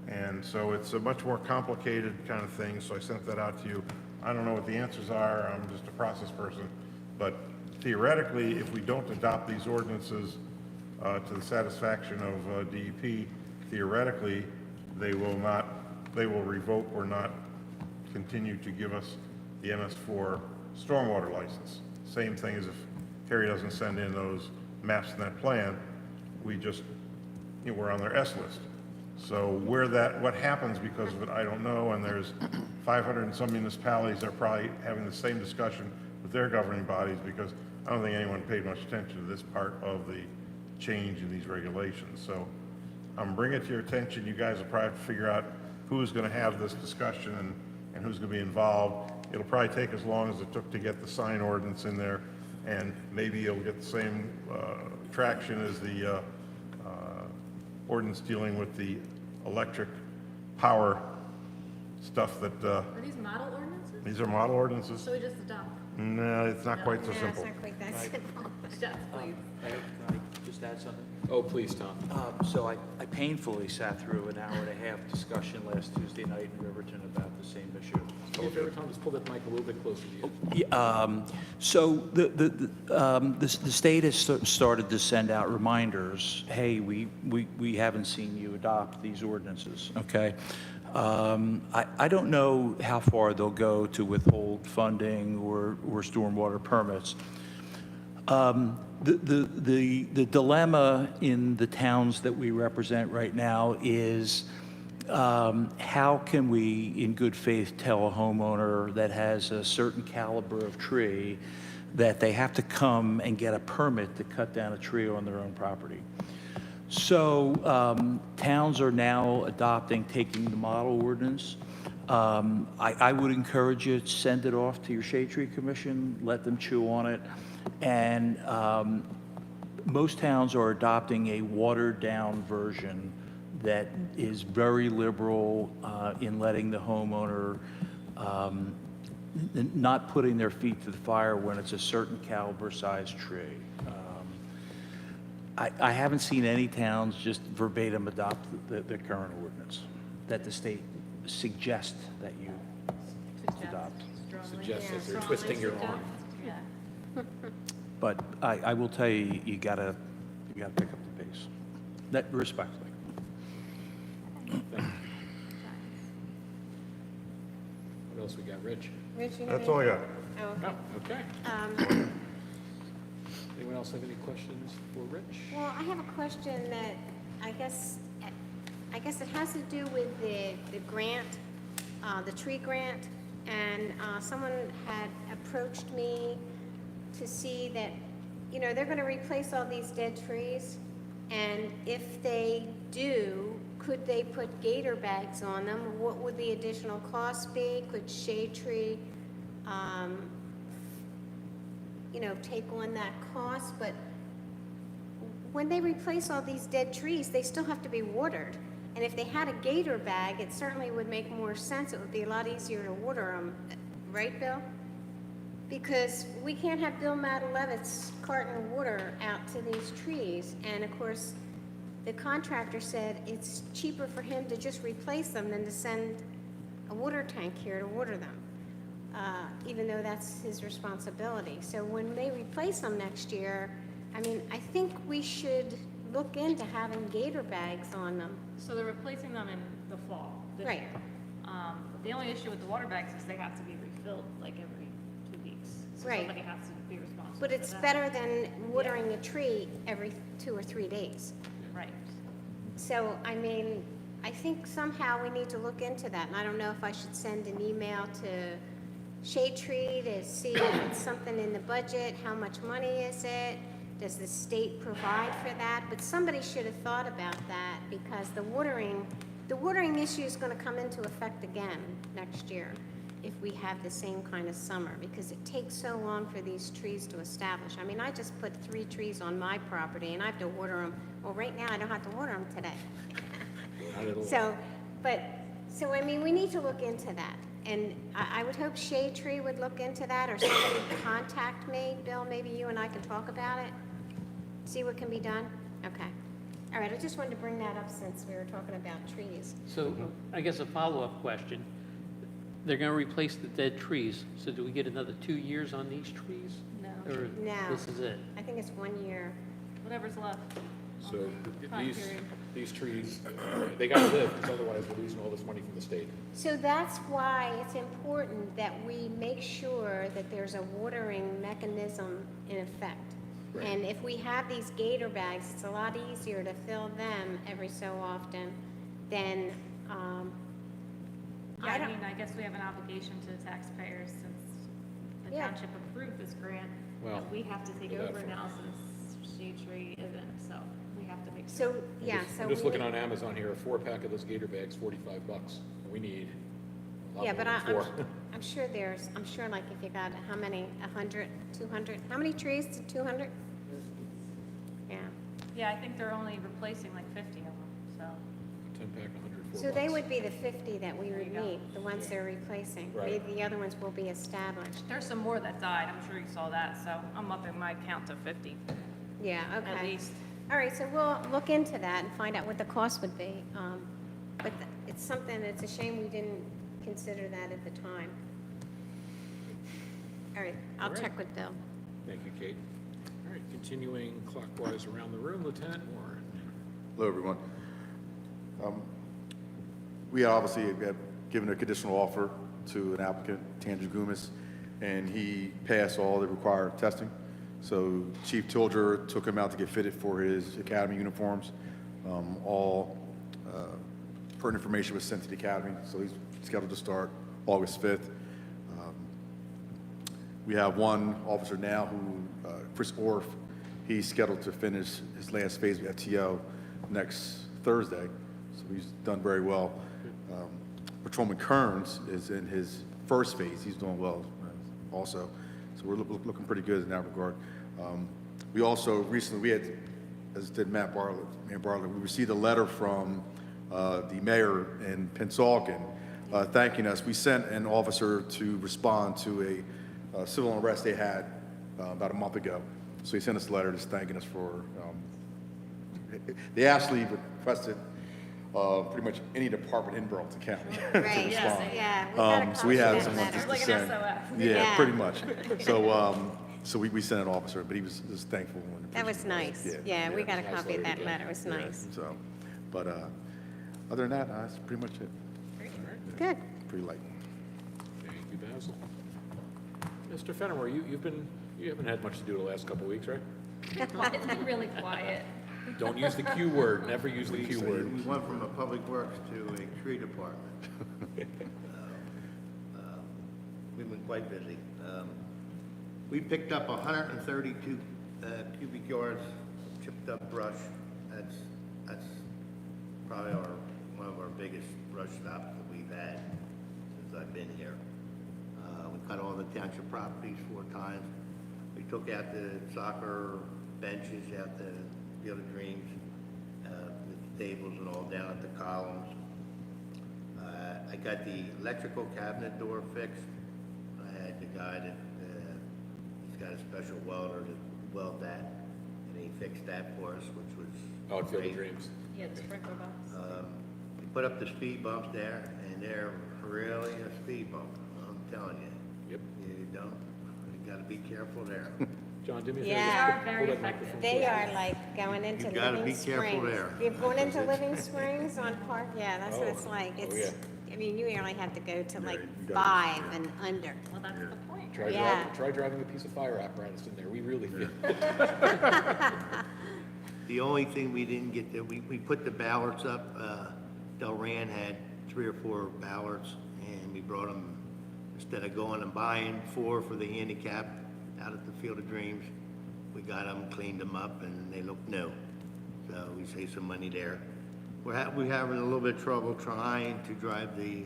S14: And so it's a much more complicated kind of thing, so I sent that out to you. I don't know what the answers are, I'm just a process person, but theoretically, if we don't adopt these ordinances to the satisfaction of DEP, theoretically, they will revoke or not continue to give us the MS4 stormwater license. Same thing as if Terry doesn't send in those maps in that plan, we just, we're on their S list. So what happens because of it, I don't know, and there's 500 and some municipalities that are probably having the same discussion with their governing bodies, because I don't think anyone paid much attention to this part of the change in these regulations. So I'm bringing it to your attention. You guys will probably have to figure out who's going to have this discussion and who's going to be involved. It'll probably take as long as it took to get the sign ordinance in there, and maybe it'll get the same traction as the ordinance dealing with the electric power stuff that,
S10: Are these model ordinances?
S14: these are model ordinances.
S10: So we just adopt?
S14: No, it's not quite so
S3: Yeah, it's
S14: simple.
S3: not quite that simple.
S10: Yes, please.
S15: Can I just add something?
S2: Oh, please, Tom.
S15: So I painfully sat through an hour and a half discussion last Tuesday night in Riverton about the same issue.
S2: Do me a favor, Tom, just pull that mic a little bit closer to you.
S15: Yeah, so the state has started to send out reminders, hey, we haven't seen you adopt these ordinances, okay? I don't know how far they'll go to withhold funding or stormwater permits. The dilemma in the towns that we represent right now is, how can we, in good faith, tell a homeowner that has a certain caliber of tree that they have to come and get a permit to cut down a tree on their own property? So towns are now adopting, taking the model ordinance. I would encourage you to send it off to your Shade Tree Commission, let them chew on it. And most towns are adopting a watered-down version that is very liberal in letting the homeowner not putting their feet to the fire when it's a certain caliber size tree. I haven't seen any towns just verbatim adopt the current ordinance that the state suggests that you adopt.
S2: Suggest that they're twisting your arm.
S10: Yeah.
S15: But I will tell you, you gotta pick up the pace. That respectfully.
S2: Thank you. What else we got, Rich?
S3: Rich, you have
S14: That's all I got.
S3: anything? Oh, okay.
S2: Okay. Anyone else have any questions for Rich?
S3: Well, I have a question that I guess it has to do with the grant, the tree grant, and someone had approached me to see that, they're going to replace all these dead trees, and if they do, could they put gator bags on them? What would the additional cost be? Could Shade Tree, take on that cost? But when they replace all these dead trees, they still have to be watered. And if they had a gator bag, it certainly would make more sense. It would be a lot easier to water them, right, Bill? Because we can't have Bill Madalevitz carting water out to these trees. And of course, the contractor said it's cheaper for him to just replace them than to send a water tank here to water them, even though that's his responsibility. So when they replace them next year, I think we should look into having gator bags on them.
S10: So they're replacing them in the fall this
S3: Right.
S10: year. The only issue with the water bags is they have to be refilled like every 2 weeks. So
S3: Right.
S10: somebody has to be responsible
S3: But it's
S10: for that.
S3: better than watering a tree every 2 or 3 days.
S10: Right.
S3: So, I think somehow we need to look into that, and I don't know if I should send an email to Shade Tree to see if it's something in the budget, how much money is it? Does the state provide for that? But somebody should have thought about that, because the watering issue is going to come into effect again next year if we have the same kind of summer, because it takes so long for these trees to establish. I mean, I just put 3 trees on my property, and I have to water them. Well, right now, I don't have to water them today.
S2: Not at all.
S3: So, I mean, we need to look into that. And I would hope Shade Tree would look into that, or somebody would contact me. Bill, maybe you and I can talk about it, see what can be done? Okay. All right, I just wanted to bring that up since we were talking about trees.
S8: So I guess a follow-up question. They're going to replace the dead trees, so do we get another 2 years on these trees?
S10: No.
S8: Or
S3: No.
S8: this is it?
S3: I think it's 1 year.
S10: Whatever's left.
S2: So
S10: Time
S2: these,
S10: period.
S2: these trees, they gotta live, because otherwise we're losing all this money from the state.
S3: So that's why it's important that we make sure that there's a watering mechanism in effect.
S2: Right.
S3: And if we have these gator bags, it's a lot easier to fill them every so often than,
S10: Yeah, I
S3: don't-
S10: mean, I guess we have an obligation to the taxpayers since the
S3: Yeah.
S10: township approved this grant.
S2: Well,
S10: that we have to take
S2: look at
S10: over
S2: that.
S10: now since Shade Tree isn't, so we have to make sure.
S3: so, yeah, so.
S2: I'm just
S3: we
S2: looking
S3: need-
S2: on Amazon here, a 4-pack of those Gator bags, $45. We need a lot
S3: Yeah,
S2: more
S3: but
S2: than 4.
S3: I'm sure like if you got, how many, 100, 200, how many trees to 200? Yeah,
S10: Yeah, I think they're only replacing like 50 of them, so.
S2: 10-pack, $104.
S3: so they would be the 50 that we
S10: There
S3: would
S10: you go.
S3: need, the ones they're replacing.
S2: Right.
S3: Maybe the other ones will be established.
S10: There's some more that died, I'm sure you saw that, so I'm upping my count to 50
S3: Yeah,
S10: at
S3: okay.
S10: least.
S3: All right, so we'll look into that and find out what the cost would be. But it's something, it's a shame we didn't consider that at the time. All right, I'll
S2: All right.
S3: check with Bill.
S2: Thank you, Kate. All right, continuing clockwise around the room, Lieutenant Warren.
S9: Hello, everyone. We obviously have given a conditional offer to an applicant, Tanner Gumas, and he passed all the required testing. So Chief Tilger took him out to get fitted for his academy uniforms. All pertinent information was sent to the academy, so he's scheduled to start August 5th. We have one officer now who, Chris Orff, he's scheduled to finish his last phase of FTO next Thursday, so he's done very well. Patrolman Kearns is in his first phase. He's doing well also, so we're looking pretty good in that regard. We also recently, as did Mayor Bartlett, we received a letter from the mayor in Pensauken thanking us. We sent an officer to respond to a civil unrest they had about a month ago. So he sent us a letter just thanking us for, they actually requested pretty much any department in Burlington County to
S3: Right,
S9: respond.
S3: yeah, we got a
S9: So we
S3: copy
S9: have
S3: of that
S9: someone
S3: letter.
S9: just to
S10: Like an
S9: send.
S10: SOS.
S9: Yeah,
S3: Yeah.
S9: pretty much. So we sent an officer, but he was just thankful. and
S3: That was
S9: appreciative.
S3: nice. Yeah, we got a
S2: nice
S3: copy of
S2: letter
S3: that
S2: to
S3: letter. It was
S9: Yeah,
S3: nice.
S9: So, but other than that, that's pretty much it.
S3: Good.
S9: Pretty light.
S2: Thank you, Basil. Mr. Fenimore, you haven't had much to do the last couple of weeks, right?
S10: It's been really quiet.
S2: Don't use the Q word, never use the Q word.
S16: We went from a public works to a tree department. We've been quite busy. We picked up 132 cubic yards of chipped up brush. That's probably one of our biggest brush stops that we've had since I've been here. We cut all the township properties 4 times. We took out the soccer benches out the Field of Dreams, the tables and all down at the columns. I got the electrical cabinet door fixed. I had the guy that, he's got a special welder to weld that, and he fixed that for us, which was
S2: Oh, at Field of
S16: great.
S2: Dreams.
S10: Yeah, the sprinkler box.
S16: We put up the speed bumps there, and they're really a speed bump, I'm telling you.
S2: Yep.
S16: You gotta be careful there.
S2: John, do me a favor.
S3: Yeah.
S10: They are very
S2: Pull that
S10: effective.
S2: microphone
S3: They
S2: closer.
S3: are like going into
S16: You gotta
S3: Living
S16: be careful
S3: Springs.
S16: there.
S3: You've gone into Living Springs on Park, yeah, that's what
S2: Oh.
S3: it's like.
S2: Oh,
S3: It's,
S2: yeah.
S3: I mean, you only have to go to like
S9: you gotta
S3: 5 and under.
S10: Well, that's the point.
S3: Yeah.
S2: Try driving a piece of fire apparatus in there, we really feel.
S16: The only thing we didn't get there, we put the ballards up. Delran had 3 or 4 ballards, and we brought them, instead of going and buying 4 for the handicap out at the Field of Dreams, we got them, cleaned them up, and they look new. So we saved some money there. We're having a little bit of trouble trying to drive the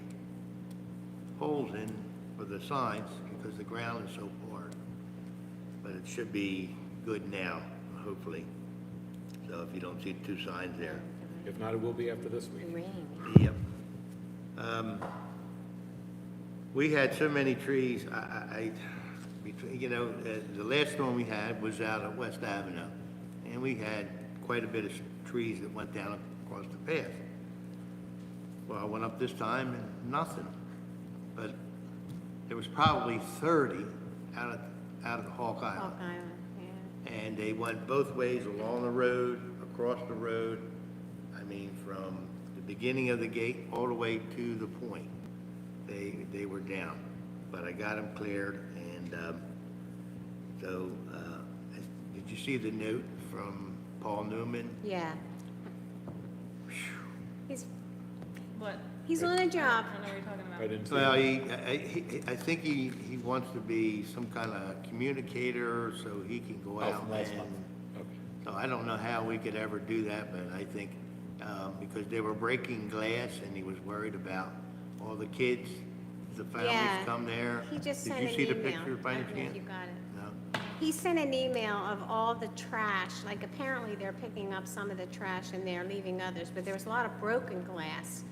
S16: holes in for the signs because the ground is so hard. But it should be good now, hopefully. So if you don't see 2 signs there.
S2: If not, it will be after this week.
S16: Yep. We had so many trees, the last storm we had was out at West Avenue, and we had quite a bit of trees that went down across the path. Well, I went up this time and nothing, but there was probably 30 out of the Hawk Island.
S3: Hawk Island, yeah.
S16: And they went both ways along the road, across the road, I mean, from the beginning of the gate all the way to the point. They were down, but I got them cleared, and did you see the note from Paul Newman?
S3: Yeah. He's
S10: What?
S3: He's on a job.
S10: I don't know what you're talking about.
S2: I didn't see
S16: Well,
S2: it.
S16: I think he wants to be some kind of communicator, so he can go out
S2: from last
S16: and,
S2: month. Okay.
S16: so I don't know how we could ever do that, but I think, because they were breaking glass, and he was worried about all the kids, the families
S3: Yeah.
S16: come there.
S3: He just sent
S16: Did
S3: an
S16: you see the
S3: email.
S16: picture by
S3: I
S16: any
S3: don't know if
S16: chance?
S3: you got it.
S16: No?
S3: He sent an email of all the trash, like apparently they're picking up some of the trash and they're leaving others, but there was a lot of broken glass,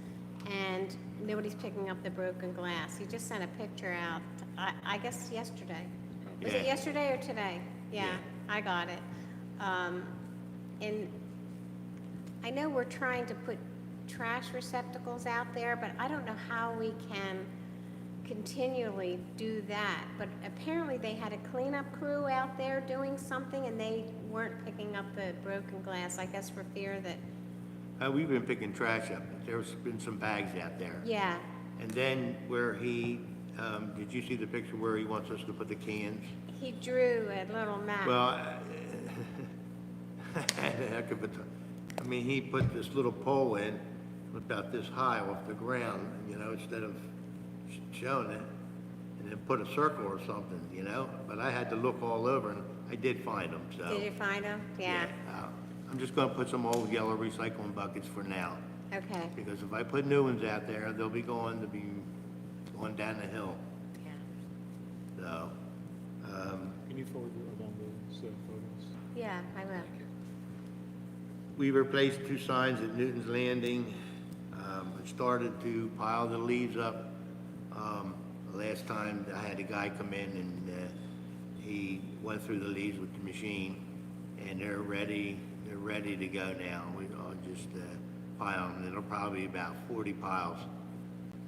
S3: and nobody's picking up the broken glass. He just sent a picture out, I guess yesterday. Was it
S16: Yeah.
S3: yesterday or today? Yeah,
S16: Yeah.
S3: I got it. And I know we're trying to put trash receptacles out there, but I don't know how we can continually do that. But apparently they had a cleanup crew out there doing something and they weren't picking up the broken glass, I guess for fear that,
S16: We've been picking trash up. There's been some bags out there.
S3: yeah,
S16: And then where he, did you see the picture where he wants us to put the cans?
S3: he drew a little map.
S16: Well, he put this little pole in about this high off the ground, instead of showing it, and then put a circle or something, but I had to look all over, and I did find them, so.
S3: Did you find him? Yeah,
S16: I'm just gonna put some old yellow recycling buckets for now,
S3: okay,
S16: because if I put new ones out there, they'll be going down the hill,
S3: yeah.
S16: so.
S2: Can you forward along those photos?
S3: Yeah, I will.
S16: We replaced 2 signs at Newton's Landing. I started to pile the leaves up. Last time I had a guy come in and he went through the leaves with the machine, and they're ready to go now. I'll just pile them. It'll probably be about 40 piles.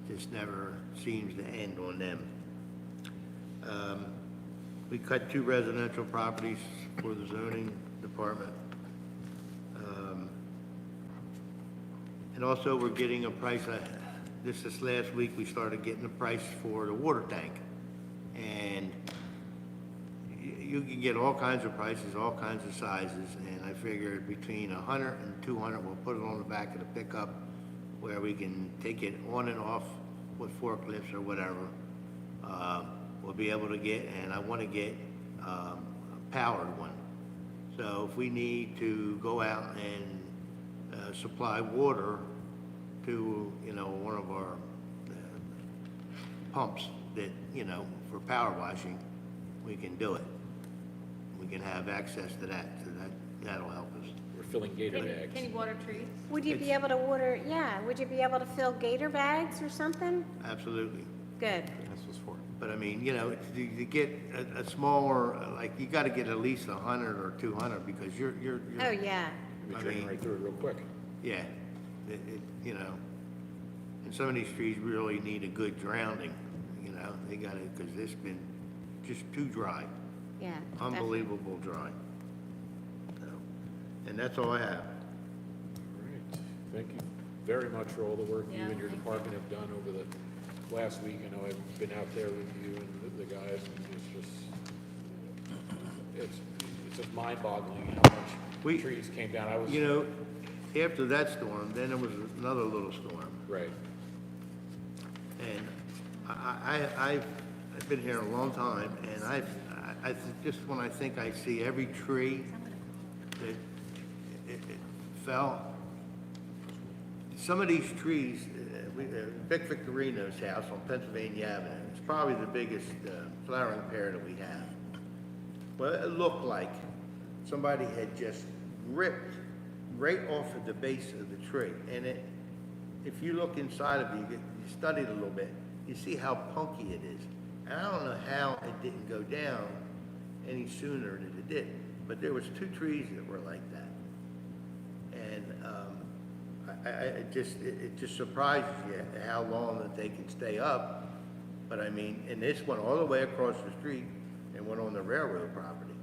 S16: Just never seems to end on them. We cut 2 residential properties for the zoning department. And also, we're getting a price, this last week, we started getting a price for the water tank. And you can get all kinds of prices, all kinds of sizes, and I figured between 100 and 200, we'll put it on the back of the pickup where we can take it on and off with forklifts or whatever. We'll be able to get, and I want to get a powered one. So if we need to go out and supply water to, one of our pumps that, for power washing, we can do it. We can have access to that, so that'll help us.
S2: We're filling gator
S10: Can
S2: bags.
S10: you water trees?
S3: Would you be able to order, would you be able to fill gator bags or something?
S16: Absolutely.
S3: Good.
S14: This was for it.
S16: But I mean, to get a smaller, like, you gotta get at least 100 or 200 because you're.
S3: Oh, yeah.
S2: We're draining right through it real quick.
S16: Yeah, and some of these trees really need a good drowning, they gotta, because it's been just too dry,
S3: Yeah.
S16: unbelievable dry. So, and that's all I have.
S2: All right. Thank you very much for all the work you
S10: Yeah,
S2: and your
S10: thank
S2: department have done over the last week. I know I've been out there with you and the guys, and it's just mind-boggling how much trees came down. I was.
S16: After that storm, then there was another little storm.
S2: Right.
S16: And I've been here a long time, and just when I think I see every tree that it fell, some of these trees, Vic Victorino's house on Pennsylvania Avenue, it's probably the biggest flowering pear that we have. Well, it looked like somebody had just ripped right off of the base of the tree. And if you look inside of it, you study it a little bit, you see how punky it is. And I don't know how it didn't go down any sooner than it did. But there was 2 trees that were like that. And it just surprises you how long that they can stay up. But I mean, and this went all the way across the street and went on the railroad property.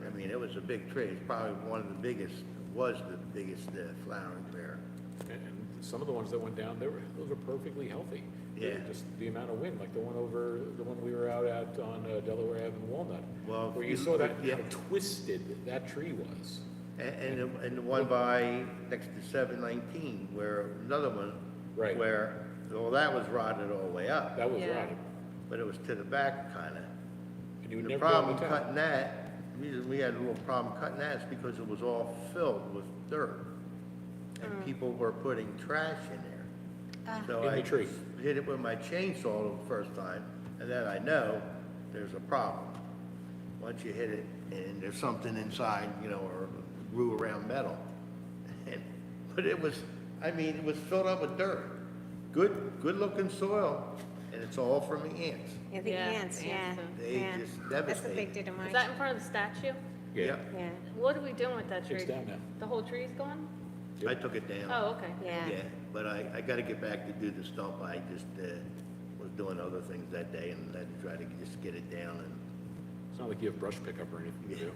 S16: I mean, it was a big tree. It's probably one of the biggest, was the biggest flowering pear.
S2: And some of the ones that went down, those were perfectly healthy.
S16: Yeah.
S2: Just the amount of wind, like the one we were out at on Delaware Ave and Walnut.
S16: Well,
S2: where you saw that,
S16: yeah.
S2: how twisted that tree was.
S16: And the one by, next to 719, where another one,
S2: Right.
S16: where, well, that was rotted all the way up.
S2: That was
S10: Yeah.
S2: rotted.
S16: But it was to the back, kind of.
S2: And you would
S16: The
S2: never go
S16: problem
S2: into town.
S16: cutting that, the reason we had a little problem cutting that is because it was all filled with dirt. And people were putting trash in there. So
S2: In the
S16: I
S2: tree.
S16: just hit it with my chainsaw the first time, and then I know there's a problem. Once you hit it, and there's something inside, or grew around metal. But it was, it was filled up with dirt. Good-looking soil, and it's all from the ants.
S3: Yeah, the
S10: Yeah,
S3: ants,
S10: the
S3: yeah.
S10: ants,
S16: They
S3: yeah.
S16: just
S3: That's what they
S16: devastate.
S3: did in my.
S10: Is that in front of the statue?
S2: Yeah.
S3: Yeah,
S10: What are we doing with that tree?
S2: It's down now.
S10: The whole tree's gone?
S16: I took it down.
S10: Oh, okay.
S3: yeah.
S16: Yeah, but I gotta get back to do the stump. I just was doing other things that day and had to try to just get it down
S2: It's not like you have brush pickup or anything to do.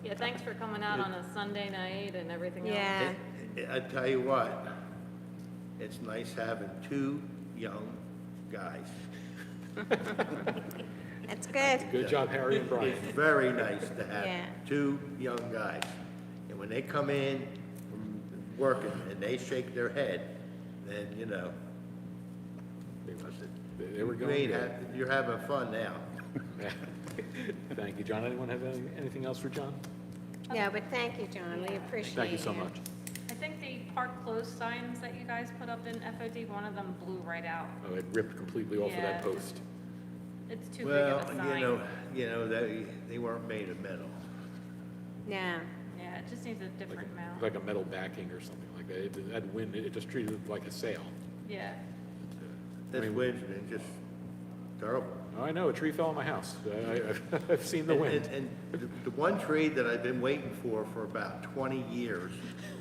S10: Yeah, thanks for coming out on a Sunday night and everything else.
S3: Yeah.
S16: I tell you what, it's nice having 2 young guys.
S3: That's good.
S2: Good job, Harry and Brian.
S16: It's very nice to have
S3: Yeah.
S16: 2 young guys. And when they come in from working and they shake their head, then, I said,
S2: They were going good.
S16: you're having fun now.
S2: Thank you, John. Anyone have anything else for John?
S3: Yeah, but thank you, John, we appreciate it.
S2: Thank you so much.
S10: I think the park closed signs that you guys put up in FOD, one of them blew right out.
S2: Oh, it ripped completely off of that
S10: Yeah.
S2: post.
S10: It's too big
S16: Well,
S10: of a sign.
S16: they weren't made of metal.
S3: No,
S10: Yeah, it just needs a different mount.
S2: Like a metal backing or something like that. It had wind, it just treated it like a sail.
S10: Yeah.
S16: This wind's been just terrible.
S2: Oh, I know, a tree fell on my house. I've seen the wind.
S16: And the one tree that I've been waiting for about 20 years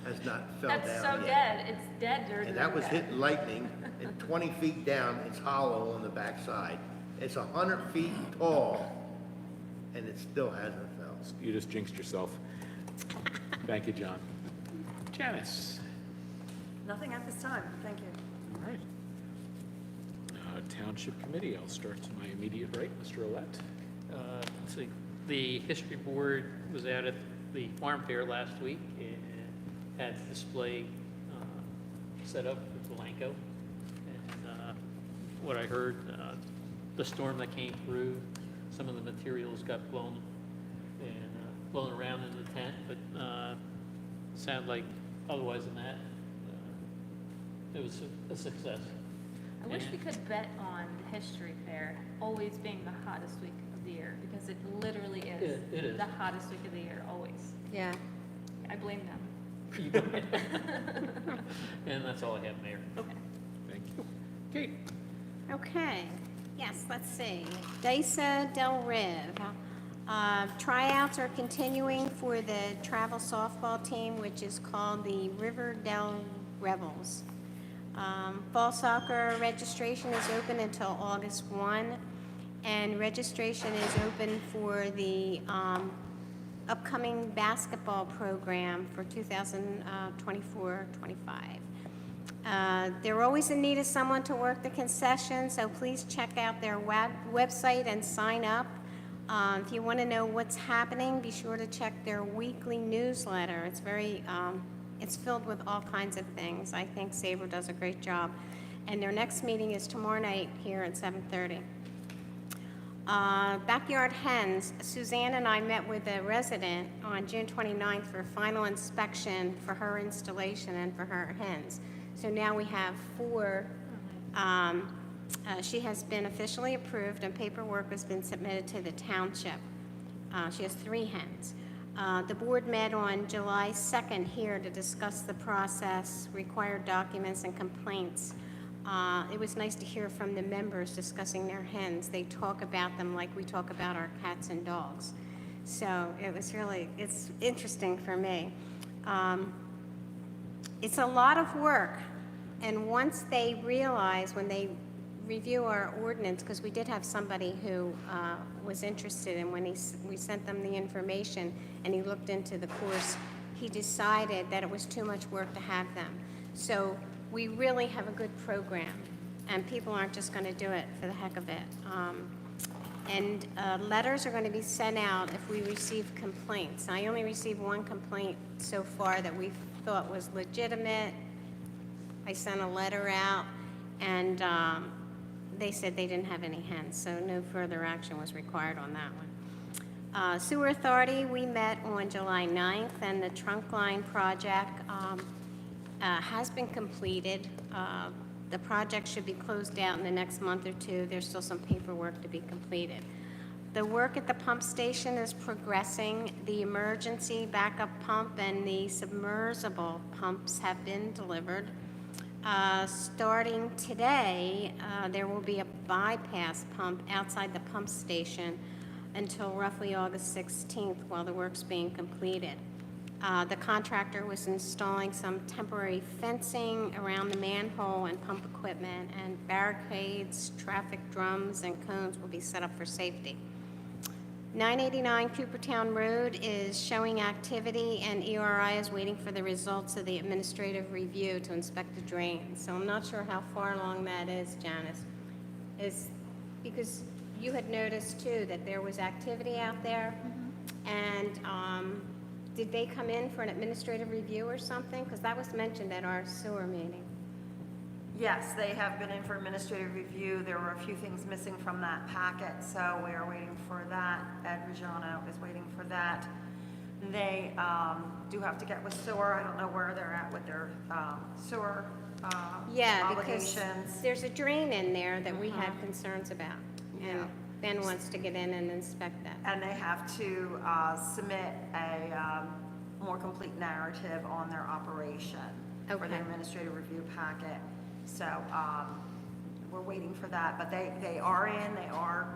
S16: has not fell down
S10: That's
S16: yet.
S10: so dead. It's dead during
S16: And
S10: the
S16: that was
S10: day.
S16: hitting lightning, and 20 feet down, it's hollow on the backside. It's 100 feet tall, and it still hasn't fell.
S2: You just jinxed yourself. Thank you, John. Janice?
S1: Nothing at this time, thank you.
S2: All right. Township Committee, I'll start to my immediate right, Mr. Olet.
S8: Let's see, the history board was out at the farm fair last week and had a display set up with Delanco. And what I heard, the storm that came through, some of the materials got blown around in the tent, but sounded like otherwise than that, it was a success.
S10: I wish we could bet on the history fair always being the hottest week of the year, because it literally is.
S8: It is.
S10: The hottest week of the year, always.
S3: yeah.
S10: I blame them.
S8: And that's all I have, Mayor.
S2: Thank you. Kate?
S3: Okay, yes, let's see. Disa Del Riv. Tryouts are continuing for the travel softball team, which is called the Riverdale Rebels. Fall soccer registration is open until August 1, and registration is open for the upcoming basketball program for 2024-25. They're always in need of someone to work the concession, so please check out their website and sign up. If you want to know what's happening, be sure to check their weekly newsletter. It's it's filled with all kinds of things. I think Sabre does a great job. And their next meeting is tomorrow night here at 7:30. Backyard hens, Suzanne and I met with a resident on June 29th for final inspection for her installation and for her hens. So now we have 4. She has been officially approved and paperwork has been submitted to the township. She has 3 hens. The board met on July 2nd here to discuss the process, required documents, and complaints. It was nice to hear from the members discussing their hens. They talk about them like we talk about our cats and dogs. So it's interesting for me. It's a lot of work, and once they realize, when they review our ordinance, because we did have somebody who was interested, and when we sent them the information and he looked into the course, he decided that it was too much work to have them. So we really have a good program, and people aren't just going to do it for the heck of it. Letters are going to be sent out if we receive complaints. I only received 1 complaint so far that we thought was legitimate. I sent a letter out, and they said they didn't have any hens, so no further action was required on that one. Sewer Authority, we met on July 9th, and the trunk line project has been completed. The project should be closed out in the next month or 2. There's still some paperwork to be completed. The work at the pump station is progressing. The emergency backup pump and the submersible pumps have been delivered. Starting today, there will be a bypass pump outside the pump station until roughly August 16th while the work's being completed. The contractor was installing some temporary fencing around the manhole and pump equipment, and barricades, traffic drums, and cones will be set up for safety. 989 Coopertown Road is showing activity, and ERI is waiting for the results of the administrative review to inspect the drains. So I'm not sure how far along that is, Janice. Is because you had noticed too that there was activity out there, and did they come in for an administrative review or something? Because that was mentioned at our sewer meeting.
S1: Yes, they have been in for administrative review. There were a few things missing from that packet, so we are waiting for that. Ed Reggiano is waiting for that. They do have to get with sewer. I don't know where they're at with their sewer
S3: Yeah, because
S1: obligations.
S3: there's a drain in there that we had concerns about, and
S1: Yeah.
S3: Ben wants to get in and inspect that.
S1: And they have to submit a more complete narrative on their operation for
S3: Okay.
S1: their administrative review packet. So we're waiting for that, but they are in, they are,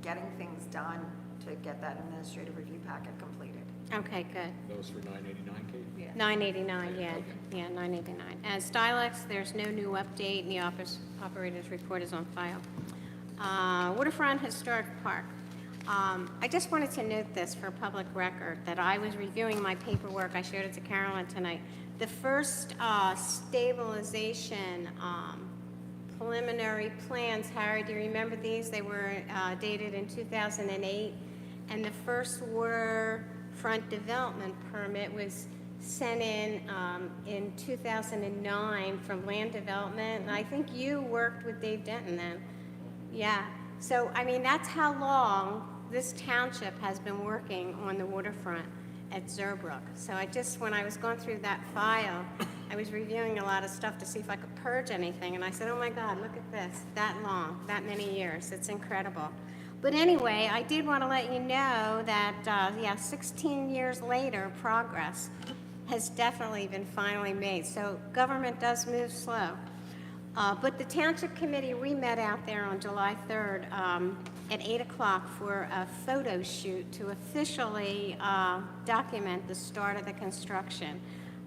S1: getting things done to get that administrative review packet completed.
S3: Okay, good.
S2: Those for 989, Kate?
S3: 989, yeah, 989. And Stylex, there's no new update, and the operator's report is on file. Waterfront Historic Park. I just wanted to note this for public record, that I was reviewing my paperwork, I showed it to Carolyn tonight. The first stabilization preliminary plans, Harry, do you remember these? They were dated in 2008, and the first waterfront development permit was sent in 2009 from Land Development, and I think you worked with Dave Denton then. Yeah, so I mean, that's how long this township has been working on the waterfront at Zerbrook. So when I was going through that file, I was reviewing a lot of stuff to see if I could purge anything, and I said, oh my God, look at this, that long, that many years, it's incredible. But anyway, I did want to let you know that, 16 years later, progress has definitely been finally made. So government does move slow. But the Township Committee, we met out there on July 3rd at 8 o'clock for a photo shoot to officially document the start of the construction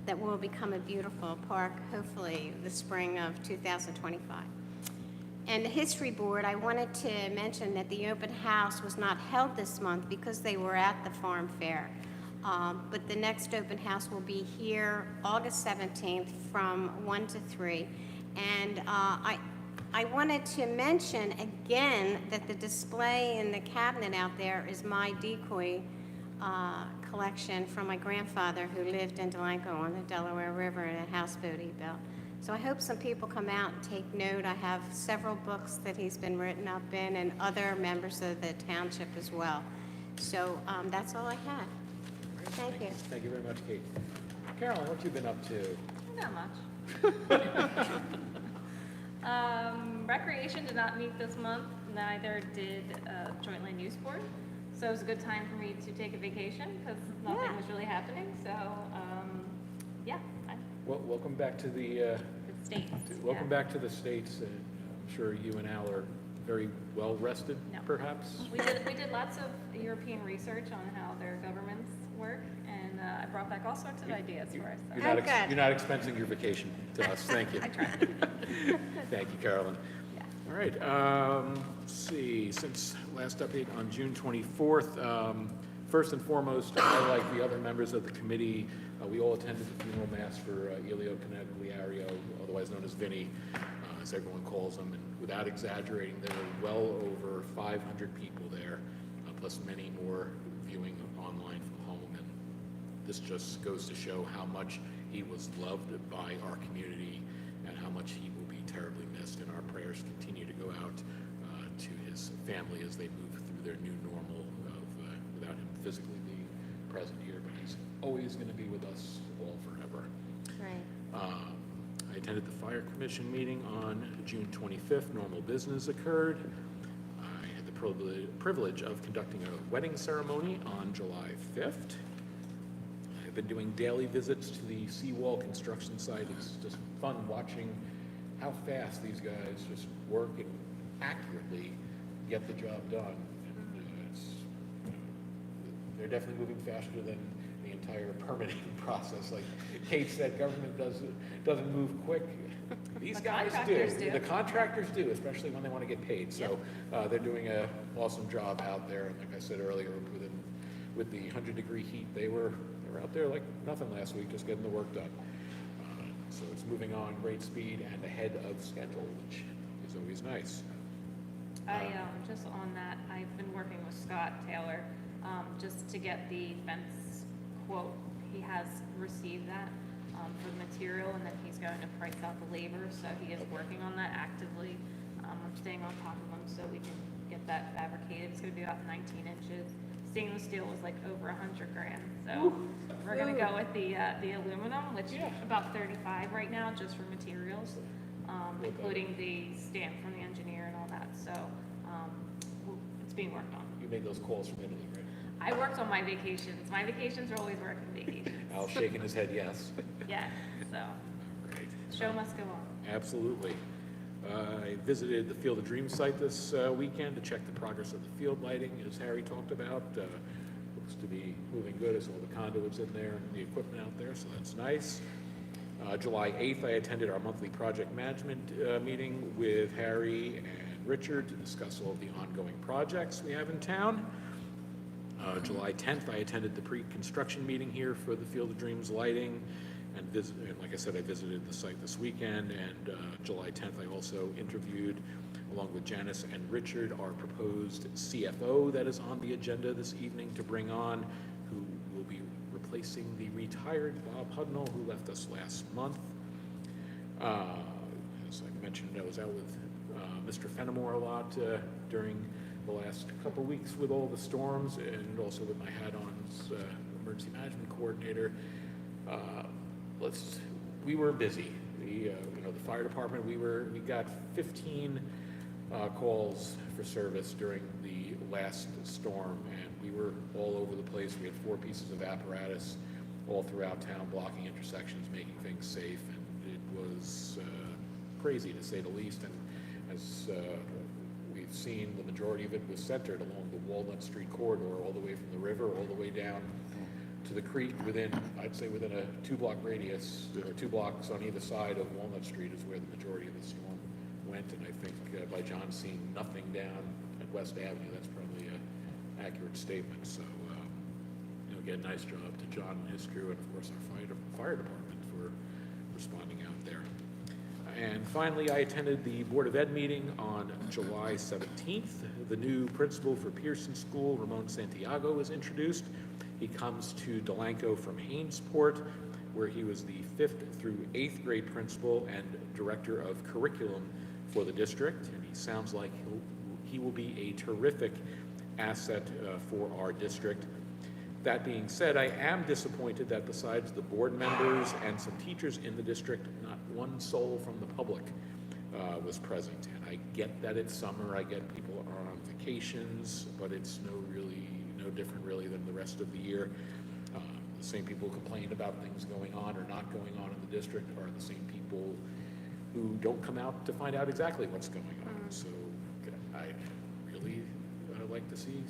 S3: that will become a beautiful park, hopefully the spring of 2025. And the History Board, I wanted to mention that the open house was not held this month because they were at the farm fair. But the next open house will be here August 17th from 1 to 3. And I wanted to mention again that the display in the cabinet out there is my decoy collection from my grandfather who lived in Delanco on the Delaware River in a houseboat he built. So I hope some people come out and take note. I have several books that he's been written up in and other members of the township as well. So that's all I have. Thank you.
S2: Thank you very much, Kate. Carolyn, what you been up to?
S10: Not much. Recreation did not meet this month, neither did Joint Land Use Board. So it was a good time for me to take a vacation because nothing was really happening. So, yeah,
S2: Well, welcome back to the
S10: the States.
S2: welcome back to the States. I'm sure you and Al are very well rested,
S10: No.
S2: perhaps.
S10: We did lots of European research on how their governments work, and I brought back all sorts of ideas for us. So.
S2: You're not expensing your vacation to us. Thank you.
S10: I tried.
S2: Thank you, Carolyn.
S10: Yeah.
S2: All right, let's see, since last update on June 24th, first and foremost, I, like the other members of the committee, we all attended the funeral mass for Elio Canagliario, otherwise known as Vinny, as everyone calls him, and without exaggerating, there were well over 500 people there, plus many more viewing online from home, and this just goes to show how much he was loved by our community and how much he will be terribly missed, and our prayers continue to go out to his family as they move through their new normal of without him physically being present here, but he's always going to be with us all forever.
S3: Right.
S2: I attended the Fire Commission meeting on June 25th. Normal business occurred. I had the privilege of conducting a wedding ceremony on July 5th. I've been doing daily visits to the seawall construction site. It's just fun watching how fast these guys just work and accurately get the job done. And they're definitely moving faster than the entire permitting process. Like Kate said, government doesn't move quick. These guys do. The contractors do, especially when they want to get paid. So they're doing an awesome job out there. And like I said earlier, with the 100-degree heat, they were out there like nothing last week, just getting the work done. So it's moving on great speed and ahead of schedule, which is always nice.
S10: Just on that, I've been working with Scott Taylor just to get the fence quote. He has received that for the material, and then he's going to price out the labor. So he is working on that actively. I'm staying on top of him so we can get that fabricated. It's going to be about 19 inches. Stainless steel was like over $100 grand. So we're going to go with the aluminum, which is about 35 right now, just for materials, including the stamp from the engineer and all that. So it's being worked on.
S2: You made those calls from Italy, right?
S10: I worked on my vacations. My vacations are always working vacations.
S2: Al's shaking his head yes.
S10: Yeah, so
S2: Great.
S10: show must go on.
S2: Absolutely. I visited the Field of Dreams site this weekend to check the progress of the field lighting, as Harry talked about. Looks to be moving good, as all the conduits in there and the equipment out there, so that's nice. July 8th, I attended our monthly project management meeting with Harry and Richard to discuss all of the ongoing projects we have in town. July 10th, I attended the pre-construction meeting here for the Field of Dreams lighting, and like I said, I visited the site this weekend, and July 10th, I also interviewed, along with Janice and Richard, our proposed CFO that is on the agenda this evening to bring on, who will be replacing the retired Bob Hudnall, who left us last month. As I mentioned, I was out with Mr. Fenimore a lot during the last couple weeks with all the storms, and also with my hat on as emergency management coordinator. We were busy. The fire department, we got 15 calls for service during the last storm, and we were all over the place. We had 4 pieces of apparatus all throughout town, blocking intersections, making things safe, and it was crazy to say the least. And as we've seen, the majority of it was centered along the Walnut Street corridor, all the way from the river, all the way down to the creek I'd say within a 2-block radius, or 2 blocks on either side of Walnut Street is where the majority of the storm went. And I think by John seeing nothing down at West Avenue, that's probably an accurate statement. So, again, nice job to John and his crew, and of course our fire department for responding out there. And finally, I attended the Board of Ed meeting on July 17th. The new principal for Pearson School, Ramon Santiago, was introduced. He comes to Delanco from Hainesport. where he was the 5th through 8th grade principal and director of curriculum for the district, and he sounds like he will be a terrific asset for our district. That being said, I am disappointed that besides the board members and some teachers in the district, not one soul from the public was present. And I get that it's summer, I get people are on vacations, but it's no different really than the rest of the year. The same people who complain about things going on or not going on in the district are the same people who don't come out to find out exactly what's going on. So I'd really like to see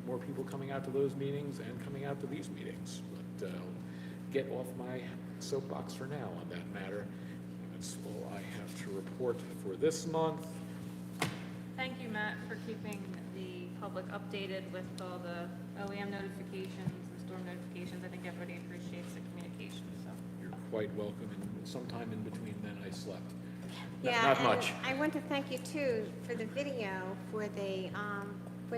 S2: more people coming out to those meetings and coming out to these meetings. But I'll get off my soapbox for now on that matter. That's all I have to report for this month.
S10: Thank you, Matt, for keeping the public updated with all the OEM notifications and storm notifications. I think everybody appreciates the communication, so.
S2: You're quite welcome, and sometime in between then I slept.
S3: Yeah,
S2: Not
S3: and
S2: much.
S3: I want to thank you too for the video for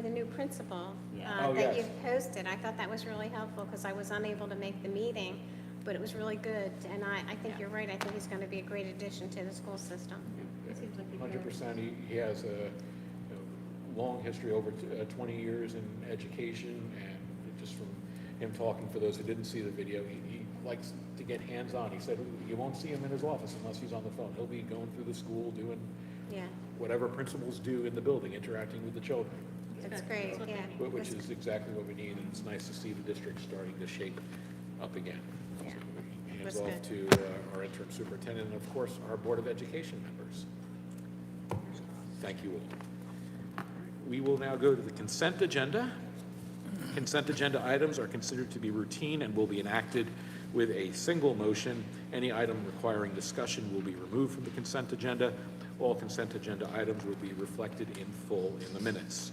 S3: the new principal
S2: Oh,
S3: that
S2: yes.
S3: you've posted. I thought that was really helpful because I was unable to make the meeting, but it was really good. And I think you're right. I think he's going to be a great addition to the school system. It seems like he cares.
S2: 100%. He has a long history, over 20 years in education, and just from him talking, for those who didn't see the video, he likes to get hands-on. He said you won't see him in his office unless he's on the phone. He'll be going through the school, doing whatever principals do in the building, interacting with the children.
S3: That's great, yeah.
S2: Which is exactly what we need, and it's nice to see the district starting to shape up again.
S3: Yeah.
S2: So hands
S3: Was
S2: off to our interim superintendent, and of course, our Board of Education members. Thank you all. We will now go to the consent agenda. Consent agenda items are considered to be routine and will be enacted with a single motion. Any item requiring discussion will be removed from the consent agenda. All consent agenda items will be reflected in full in the minutes.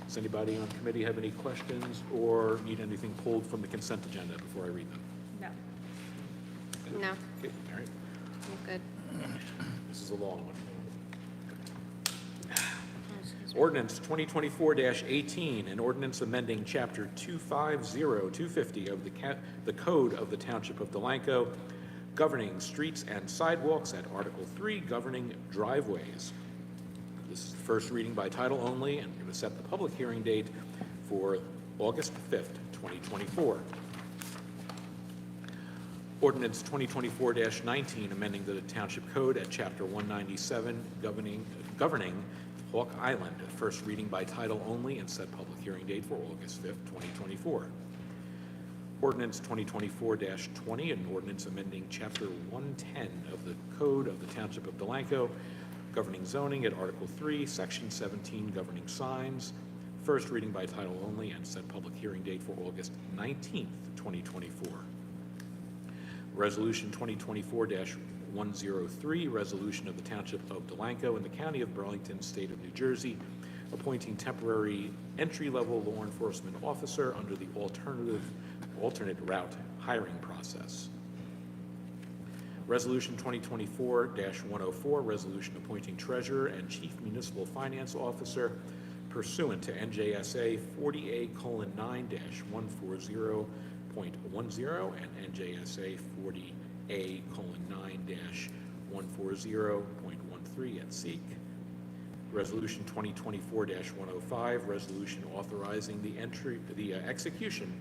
S2: Does anybody on committee have any questions or need anything pulled from the consent agenda before I read them?
S10: No.
S3: No,
S2: Okay, all right.
S3: you're good.
S2: This is a long one. Ordinance 2024-18, an ordinance amending Chapter 250 of the Code of the Township of Delanco, governing streets and sidewalks, at Article 3, governing driveways. This is the first reading by title only, and we're going to set the public hearing date for August 5th, 2024. Ordinance 2024-19, amending the Township Code at Chapter 197, governing Hawk Island, first reading by title only, and set public hearing date for August 5th, 2024. Ordinance 2024-20, an ordinance amending Chapter 110 of the Code of the Township of Delanco, governing zoning, at Article 3, Section 17, governing signs, first reading by title only, and set public hearing date for August 19th, 2024. Resolution 2024-103, resolution of the Township of Delanco in the County of Burlington, State of New Jersey, appointing temporary entry-level law enforcement officer under the alternate route hiring process. Resolution 2024-104, resolution appointing treasurer and chief municipal finance officer pursuant to NJSA 40A:9-140.10 and NJSA 40A:9-140.13 at SEEK. Resolution 2024-105, resolution authorizing the execution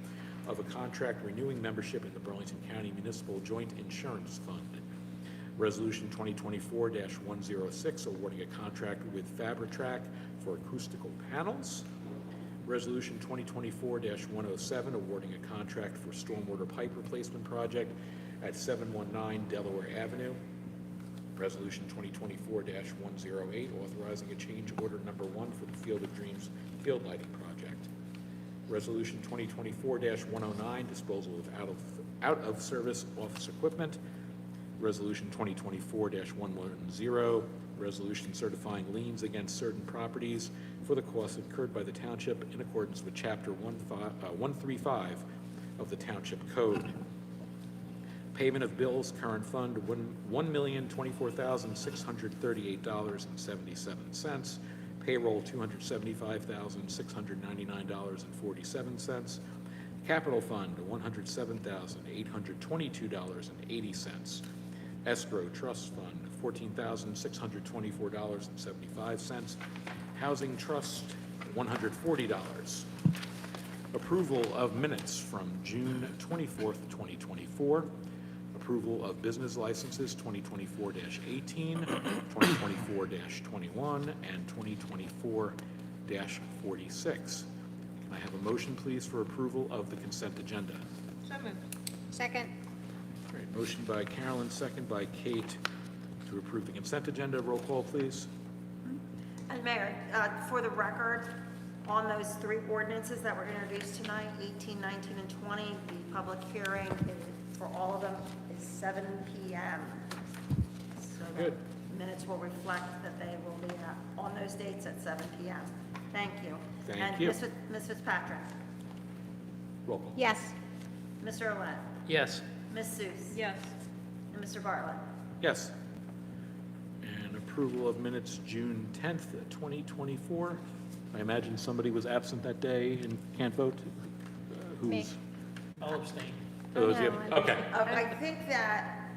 S2: of a contract renewing membership in the Burlington County Municipal Joint Insurance Fund. Resolution 2024-106, awarding a contract with Fabritrack for acoustical panels. Resolution 2024-107, awarding a contract for stormwater pipe replacement project at 719 Delaware Avenue. Resolution 2024-108, authorizing a change order number 1 for the Field of Dreams field lighting project. Resolution 2024-109, disposal of out-of-service office equipment. Resolution 2024-110, resolution certifying liens against certain properties for the costs incurred by the township in accordance with Chapter 135 of the Township Code. Payment of bills, current fund, $1,024,638.77. Payroll, $275,699.47. Capital Fund, $107,822.80. Escrow Trust Fund, $14,624.75. Housing Trust, $140. Approval of minutes from June 24th, 2024. Approval of business licenses 2024-18, 2024-21, and 2024-46. Can I have a motion, please, for approval of the consent agenda?
S3: So moved. Second.
S2: All right, motion by Carolyn, second by Kate to approve the consent agenda. Roll call, please.
S1: And Mayor, for the record, on those three ordinances that were introduced tonight, 18, 19, and 20, the public hearing for all of them is 7 p.m. So the
S2: Good.
S1: minutes will reflect that they will be on those dates at 7 p.m. Thank you.
S2: Thank you.
S1: And Ms. Fitzpatrick,
S2: Roll call.
S3: Yes.
S1: Mr. Olet,
S8: Yes.
S1: Ms. Seuss,
S10: Yes.
S1: and Mr. Bartlett.
S2: Yes. And approval of minutes June 10th, 2024. I imagine somebody was absent that day and can't vote?
S3: Me.
S2: Who's?
S8: I'll abstain.
S2: Oh, those
S3: No,
S2: you have- Okay.
S1: I think that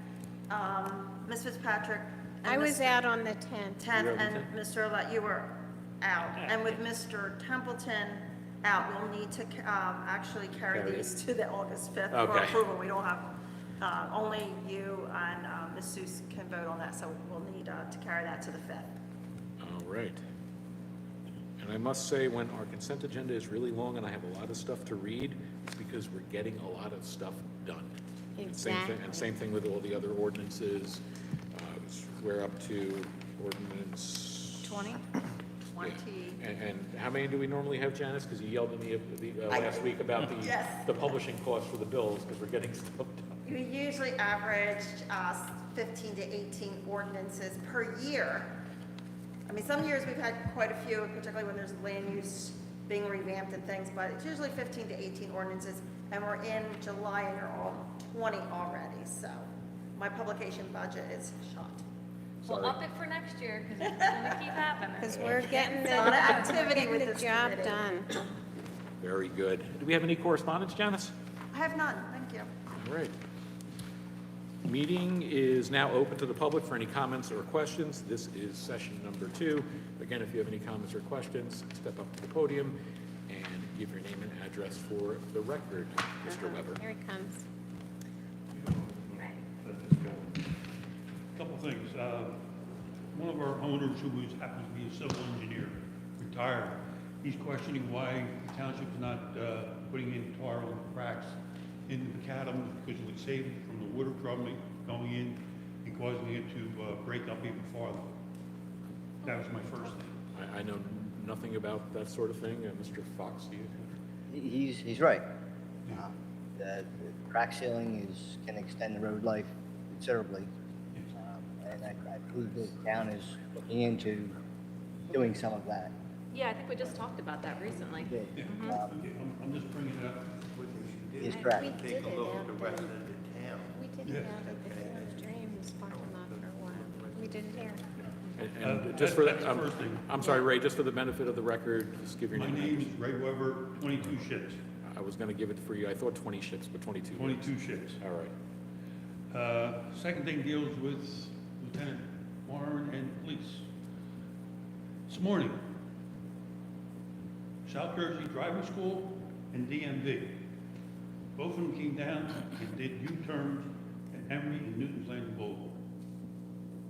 S1: Ms. Fitzpatrick. and
S3: I was
S1: Mr.
S3: out on the 10th.
S1: 10th,
S2: You were on the
S1: and Mr. Olet, you were out. And with Mr. Templeton out, we'll need to actually carry
S2: Carry it.
S1: these to the August 5th for
S2: Okay.
S1: approval. We don't have, only you and Ms. Seuss can vote on that, so we'll need to carry that to the 5th.
S2: All right. And I must say, when our consent agenda is really long and I have a lot of stuff to read, it's because we're getting a lot of stuff done. And same thing with all the other ordinances. We're up to ordinance.
S1: 20? 20.
S2: Yeah. And how many do we normally have, Janice? Because you yelled at me last week about
S1: Yes.
S2: the publishing costs for the bills, because we're getting stuff done.
S1: We usually average 15 to 18 ordinances per year. I mean, some years we've had quite a few, particularly when there's land use being revamped and things, but it's usually 15 to 18 ordinances, and we're in July and you're all 20 already, so my publication budget is shot.
S10: Well, up it for next year, because it's gonna keep happening.
S3: Because we're getting
S1: A lot of activity with
S3: the
S1: this
S3: job
S1: committee.
S3: done.
S2: Very good. Do we have any correspondence, Janice?
S1: I have none, thank you.
S2: All right. Meeting is now open to the public for any comments or questions. This is session number 2. Again, if you have any comments or questions, step up to the podium and give your name and address for the record. Mr. Weber.
S3: Here he comes.
S7: Couple things. One of our owners, who happens to be a civil engineer, retired, he's questioning why the township is not putting in tar on the cracks in the macadam, because it would save it from the water troubling going in and causing it to break up even farther. That was my first thing.
S2: I know nothing about that sort of thing. Mr. Fox, do you?
S13: He's right. The crack sealing can extend the road life considerably. And I believe the town is looking into doing some of that.
S10: Yeah, I think we just talked about that recently.
S7: Okay, I'm just bringing it up.
S13: He's correct.
S3: We did it out
S16: the
S3: there.
S16: rest of the town.
S3: We did it out at the Village Dreams parking lot for a while. We did it here.
S2: And just for,
S7: That's the first thing.
S2: I'm sorry, Ray, just for the benefit of the record, just give your
S7: My
S2: name. and
S7: name
S2: address.
S7: is Ray Weber, 22 ships.
S2: I was going to give it for you. I thought 20 ships, but 22.
S7: 22 ships.
S2: All right.
S7: Second thing deals with Lieutenant Warren and police. This morning, South Jersey Driving School and DMV, both of them came down and did U-turns at Emory and Newton's Landing Boulevard.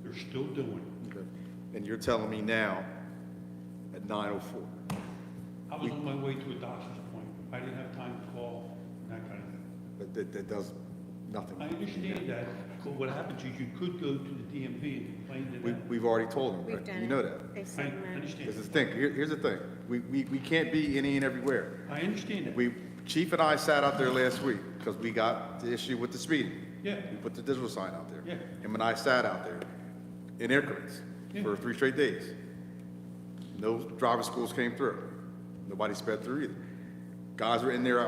S7: They're still doing it.
S9: Okay. And you're telling me now at 9:04?
S7: I was on my way to a doctor's appointment. I didn't have time to call and that kind of thing.
S9: That does nothing.
S7: I understand that, but what happens is you could go to the DMV and complain to them.
S9: We've already told them,
S3: We've
S9: right?
S3: done
S9: You
S3: it.
S9: know that.
S3: They
S7: I
S3: said no.
S7: understand.
S9: This is the thing, here's the thing, we can't be any and everywhere.
S7: I understand that.
S9: Chief and I sat out there last week, because we got the issue with the speeding.
S7: Yeah.
S9: We put the digital sign out there.
S7: Yeah.
S9: Him and I sat out there in increments for 3 straight days. No driving schools came through. Nobody sped through either. Guys were in there,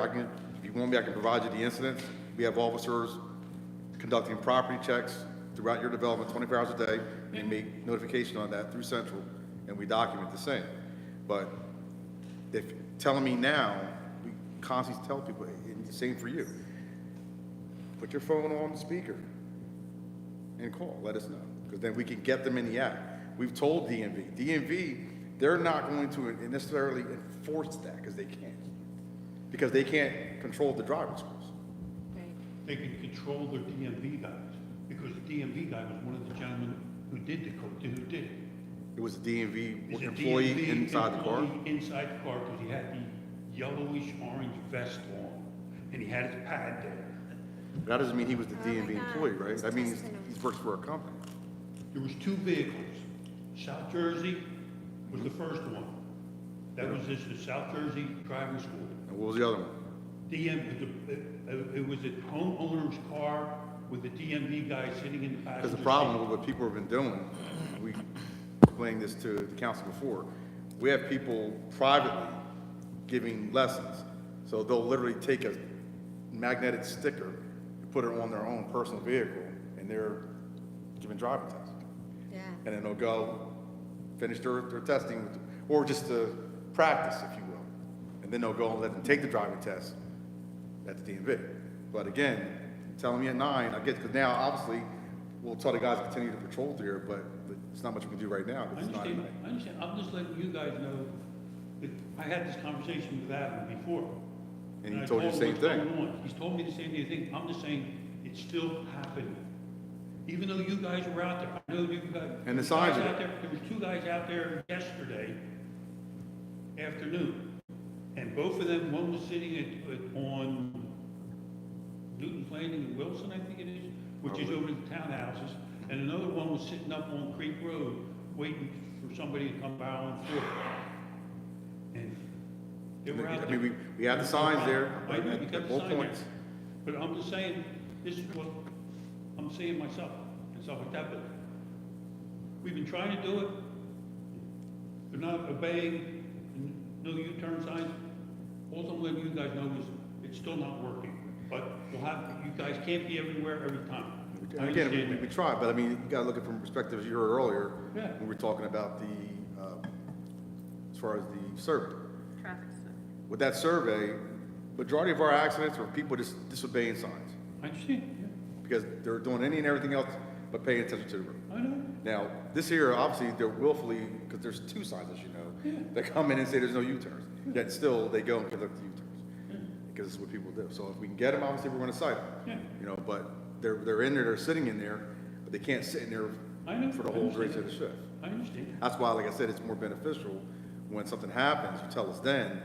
S9: if you want me, I can provide you the incidents. We have officers conducting property checks throughout your development 24 hours a day. We make notification on that through Central, and we document the same. But if telling me now, constantly tell people, and the same for you. Put your phone on the speaker and call, let us know, because then we can get them in the act. We've told DMV, they're not going to necessarily enforce that because they can't control the driving schools.
S7: They can control their DMV guys, because the DMV guy was one of the gentlemen who did the code, who did it.
S9: It was a DMV
S7: He's a
S9: employee
S7: DMV
S9: inside the car?
S7: employee inside the car, because he had the yellowish orange vest on, and he had his pad there.
S9: That doesn't mean he was the
S3: Oh my
S9: DMV
S3: God,
S9: employee, right?
S3: he's
S9: That means
S3: testing him.
S9: he works for a company.
S7: There was 2 vehicles. South Jersey was the first one. That was just the South Jersey driving school.
S9: And what was the other one?
S7: It was a homeowner's car with the DMV guy sitting in the passenger
S9: Because
S7: seat.
S9: the problem with what people have been doing, we explained this to the council before, we have people privately giving lessons. So they'll literally take a magnetic sticker and put it on their own personal vehicle, and they're giving driving tests.
S3: Yeah.
S9: And then they'll go finish their testing, or just to practice, if you will. And then they'll go and let them take the driving test at the DMV. But again, telling me at 9, I get, because now, obviously, we'll tell the guys to continue to patrol through here, but it's not much we can do right now,
S7: I
S9: because it's 9 at
S7: understand,
S9: night.
S7: I understand. I'm just letting you guys know that I had this conversation with Adam before.
S9: And he
S7: I
S9: told you the
S7: him
S9: same
S7: what's
S9: thing.
S7: going on. He's told me the same thing. I'm just saying, it's still happening. Even though you guys were out there, I know you guys.
S9: And the
S7: guys
S9: signs are
S7: out there. There was 2 guys out there yesterday afternoon. And both of them, one was sitting on Newton's Landing in Wilson, I think it is, which is over the townhouses. And another one was sitting up on Creek Road, waiting for somebody to come barreling through. And they were out
S9: I
S7: there.
S9: mean, we have the signs there
S7: I know, you got
S9: at
S7: the
S9: both
S7: sign there.
S9: points.
S7: But I'm just saying, this is what I'm saying myself, and stuff like that, but we've been trying to do it. They're not obeying, no U-turn signs. All I'm letting you guys know is it's still not working, but we'll have, you guys can't be everywhere every time. I
S9: And again,
S7: understand
S9: we
S7: that.
S9: try, but I mean, you gotta look at it from perspective, as you heard earlier,
S7: Yeah.
S9: when we were talking about the, as far as the survey.
S10: Traffic stuff.
S9: With that survey, majority of our accidents are people just disobeying signs,
S7: I understand,
S9: because they're doing any and everything else but paying attention to the road.
S7: yeah, I know.
S9: Now, this here, obviously, they're willfully, because there's 2 signs, as you know,
S7: Yeah.
S9: that come in and say there's no U-turns, yet still, they go and conduct the U-turns, because it's what people do. So if we can get them, obviously, we're gonna cite them.
S7: Yeah.
S9: You know, but they're in there, they're sitting in there, but they can't sit in there
S7: I know,
S9: for the
S7: I
S9: whole duration
S7: understand
S9: of the shift.
S7: I understand.
S9: That's why, like I said, it's more beneficial when something happens, you tell us then,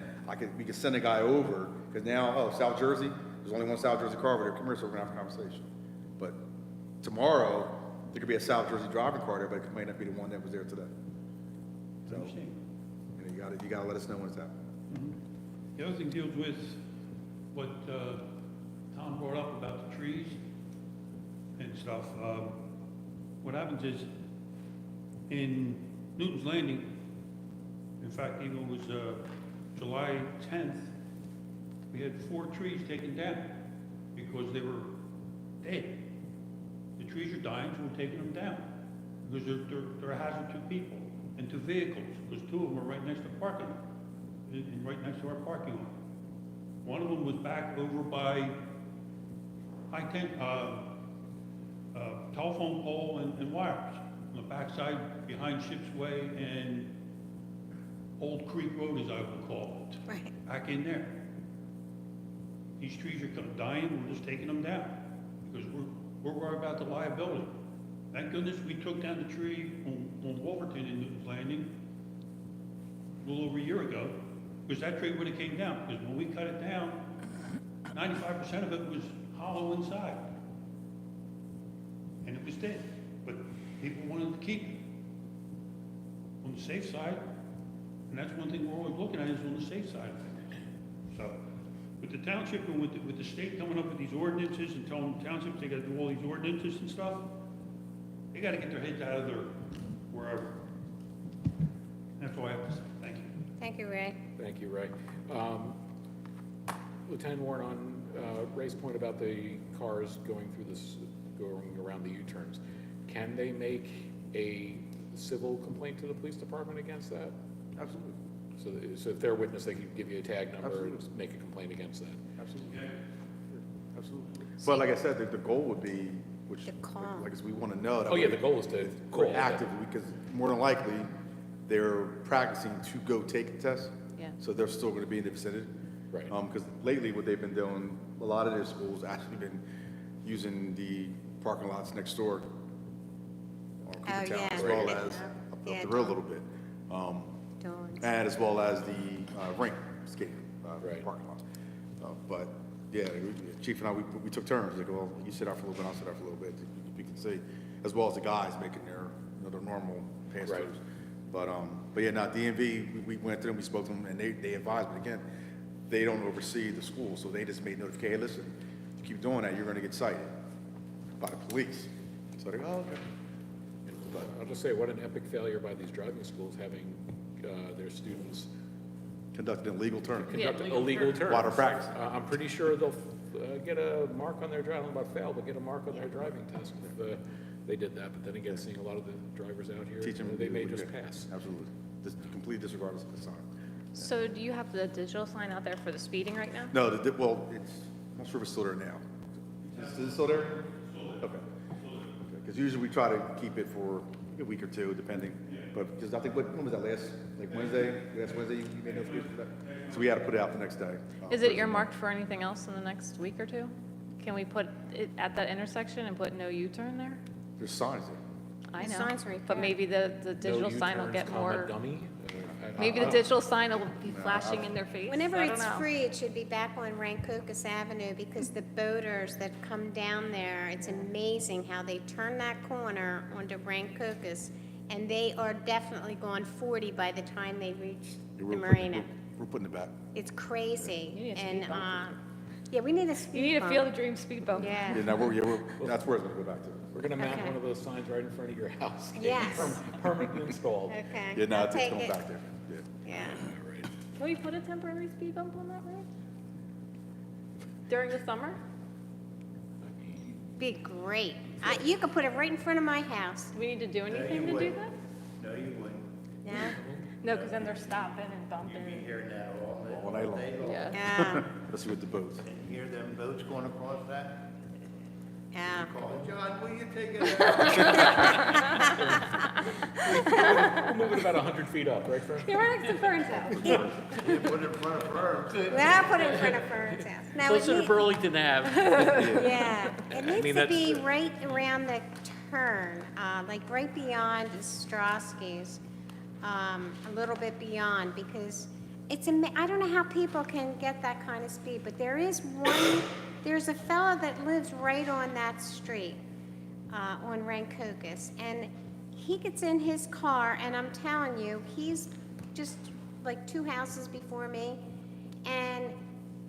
S9: we can send a guy over, because now, oh, South Jersey, there's only one South Jersey car over there, come here, so we're gonna have a conversation. But tomorrow, there could be a South Jersey driving car there, but it may not be the one that was there today.
S7: I
S9: So,
S7: understand.
S9: you gotta let us know when it's happening.
S7: The other thing deals with what Tom brought up about the trees and stuff. What happens is, in Newton's Landing, in fact, even it was July 10th, we had 4 trees taken down because they were dead. The trees are dying, so we're taking them down, because they're a hazard to people and to vehicles, because 2 of them are right next to parking lot, and right next to our parking lot. One of them was back over by telephone pole and wires, on the backside behind Ship's Way and Old Creek Road, as I would call it.
S3: Right.
S7: Back in there. These trees are dying, we're just taking them down, because we're worried about the liability. Thank goodness we took down the tree on Wolverton in Newton's Landing a little over a year ago, because that tree would have came down, because when we cut it down, 95% of it was hollow inside. And it was dead, but people wanted to keep it on the safe side, and that's one thing we're always looking at, is on the safe side of things. So, with the township and with the state coming up with these ordinances and telling the townships they gotta do all these ordinances and stuff, they gotta get their heads out of their wherever. That's all I have to say. Thank you.
S3: Thank you, Ray.
S2: Thank you, Ray. Lieutenant Warren, on Ray's point about the cars going around the U-turns, can they make a civil complaint to the police department against that?
S9: Absolutely.
S2: So if they're a witness, they can give you a tag number and make a complaint against that.
S9: Absolutely. Absolutely. But like I said, the goal would be, which,
S3: The call.
S9: like, we want to know that.
S2: Oh, yeah, the goal is to call
S9: We're
S2: them.
S9: active, because more than likely, they're practicing to go take the test.
S10: Yeah.
S9: So they're still going to be in the vicinity.
S2: Right.
S9: Because lately, what they've been doing, a lot of their schools actually been using the parking lots next door on Cooper Town,
S3: yeah.
S9: as well
S3: Right.
S9: as
S3: Yeah,
S9: up the road a little bit.
S3: Dawn's.
S9: And as well as the rink skating
S2: Right.
S9: parking lot. But, yeah, Chief and I, we took turns, like, well, you sit out for a little bit, I'll sit out for a little bit, you can see, as well as the guys making their, their normal pass
S2: Right.
S9: throughs. But yeah, now DMV, we went to them, we spoke to them, and they advised, but again, they don't oversee the school, so they just made notification, hey, listen, if you keep doing that, you're gonna get cited by the police. So they go, oh, okay.
S2: But I'll just say, what an epic failure by these driving schools having their students
S9: Conducted an illegal turn.
S2: conduct illegal turns.
S9: While they're practicing.
S2: I'm pretty sure they'll get a mark on their driving, I don't know about fail, but get a mark on their driving test if they did that. But then again, seeing a lot of the drivers out here,
S9: Teach them.
S2: they may just pass.
S9: Absolutely. Just complete disregard of the sign.
S10: So do you have the digital sign out there for the speeding right now?
S9: No, well, it's, I'm not sure if it's still there now. Is it still there? Okay. Because usually we try to keep it for a week or two, depending. But, because I think, when was that, last Wednesday? Last Wednesday, you made notification for that? So we had to put it out the next day.
S10: Is it earmarked for anything else in the next week or two? Can we put it at that intersection and put no U-turn there?
S9: There's signs there.
S10: I
S3: The
S10: know,
S3: signs right
S10: but
S3: there.
S10: maybe the digital
S2: No
S10: sign will
S2: U-turns,
S10: get
S2: comma,
S10: more,
S2: dummy.
S10: maybe the digital sign will be flashing in their face.
S3: Whenever
S10: I don't
S3: it's
S10: know.
S3: free, it should be back on Rancocas Avenue, because the boaters that come down there, it's amazing how they turn that corner onto Rancocas, and they are definitely going 40 by the time they reach the marina.
S9: We're putting it back.
S3: It's crazy.
S10: You need a speed
S3: And,
S10: bump.
S3: yeah, we need a
S10: You
S3: speed
S10: need a
S3: bump.
S10: Field of Dreams speed bump.
S3: Yeah.
S9: Yeah, now that's where it's gonna go back to.
S2: We're gonna mount
S3: Okay.
S2: one of those signs right in front of your house.
S3: Yes.
S2: Permanently installed.
S3: Okay.
S9: Yeah, no,
S3: I'll
S9: it's
S3: take
S9: going
S3: it.
S9: back there. Yeah.
S3: Yeah.
S2: All right.
S10: Can we put a temporary speed bump on that road? During the summer?
S3: Be great. You could put it right in front of my house.
S10: Do we need to do anything to do that?
S16: No, you wouldn't.
S3: Yeah?
S10: No, because then they're stopping and
S16: You'd
S10: bumping.
S16: be here now
S9: All night long.
S10: Yeah.
S3: Yeah.
S9: Especially with the boats.
S16: And hear them boats going across that?
S3: Yeah.
S16: Call John, will you take it out?
S2: We'll move it about 100 feet up, right, Fred?
S10: You're right next to Fern's house.
S16: You put it in front of her.
S3: Well, I'll put it in front of Fern's house. Now, it
S8: Closer to
S3: need-
S8: Burlington Ave.
S3: yeah, it
S2: mean,
S3: needs to
S2: that's-
S3: be right around the turn, like right beyond Ostrowski's, a little bit beyond, because I don't know how people can get that kind of speed, but there's a fellow that lives right on that street, on Rancocas, and he gets in his car, and I'm telling you, he's just like 2 houses before me, and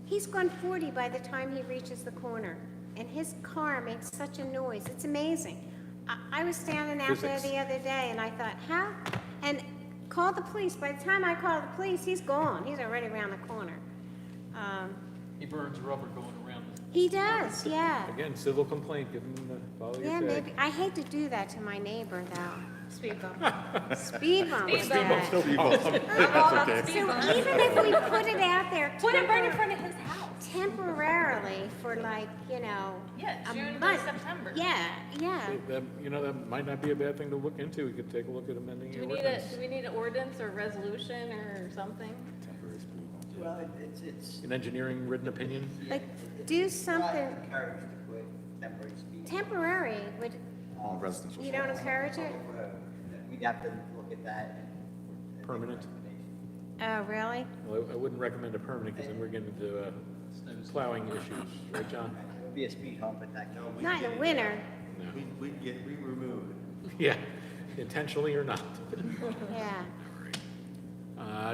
S3: he's gone 40 by the time he reaches the corner, and his car makes such a noise. It's amazing. I was standing out there
S2: Physics.
S3: the other day, and I thought, how? And called the police. By the time I called the police, he's gone. He's already around the corner.
S8: He burns rubber going around.
S3: He does, yeah.
S2: Again, civil complaint, give them follow your
S3: Yeah,
S2: tag.
S3: maybe. I hate to do that to my neighbor, though.
S10: Speed bump.
S3: Speed bump.
S10: Speed
S3: is
S10: bump.
S3: bad.
S9: Speed bump. That's okay.
S3: So even if we put it out there.
S10: Put it right in front of his house.
S3: Temporarily for like,
S10: Yeah,
S3: a
S10: June to
S3: month.
S10: September.
S3: Yeah, yeah.
S2: That might not be a bad thing to look into. We could take a look at amending
S10: Do
S2: your
S10: we need
S2: ordinance.
S10: do we need an ordinance or resolution or something?
S13: Well, it's
S2: An engineering written opinion?
S3: Like, do something
S13: encouraged to put temporary speed.
S3: temporary. Would,
S9: On residential.
S3: you don't encourage it?
S13: We'd have to look at that. and
S2: Permanent?
S3: Oh, really?
S2: Well, I wouldn't recommend a permanent, because then we're getting into plowing issues, right, John?
S13: It would be a speed hump at that time.
S3: Not in the winter.
S2: No.
S16: We remove it.
S2: Yeah, intentionally or not.
S3: Yeah.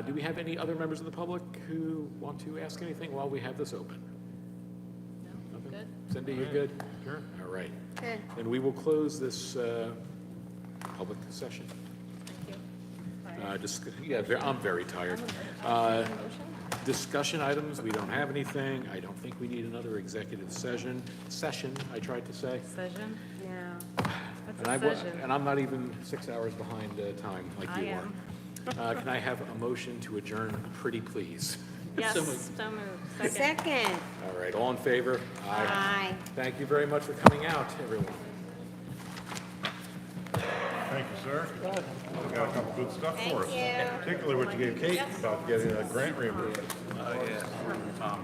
S2: Do we have any other members of the public who want to ask anything while we have this open?
S10: No,
S2: Nothing?
S10: good.
S2: Cindy, you good? Sure. All right.
S3: Good.
S2: Then we will close this public session.
S10: Thank you.
S2: I'm very tired. Discussion items, we don't have anything. I don't think we need another executive session, I tried to say.
S10: Decision?
S3: No.
S10: What's
S2: And
S10: a
S2: I,
S10: decision?
S2: and I'm not even 6 hours behind time like
S10: I
S2: you
S10: am.
S2: are. Can I have a motion to adjourn, pretty please?
S10: Yes,
S8: So moved.
S10: so moved.
S3: Second.
S2: All right, all in favor?
S3: Aye.
S2: Thank you very much for coming out, everyone.
S14: Thank you, sir. You got a couple good stuff for us.
S3: Thank you.
S14: Particularly what you gave Kate about getting a grant reimbursement.
S15: Yeah, Tom.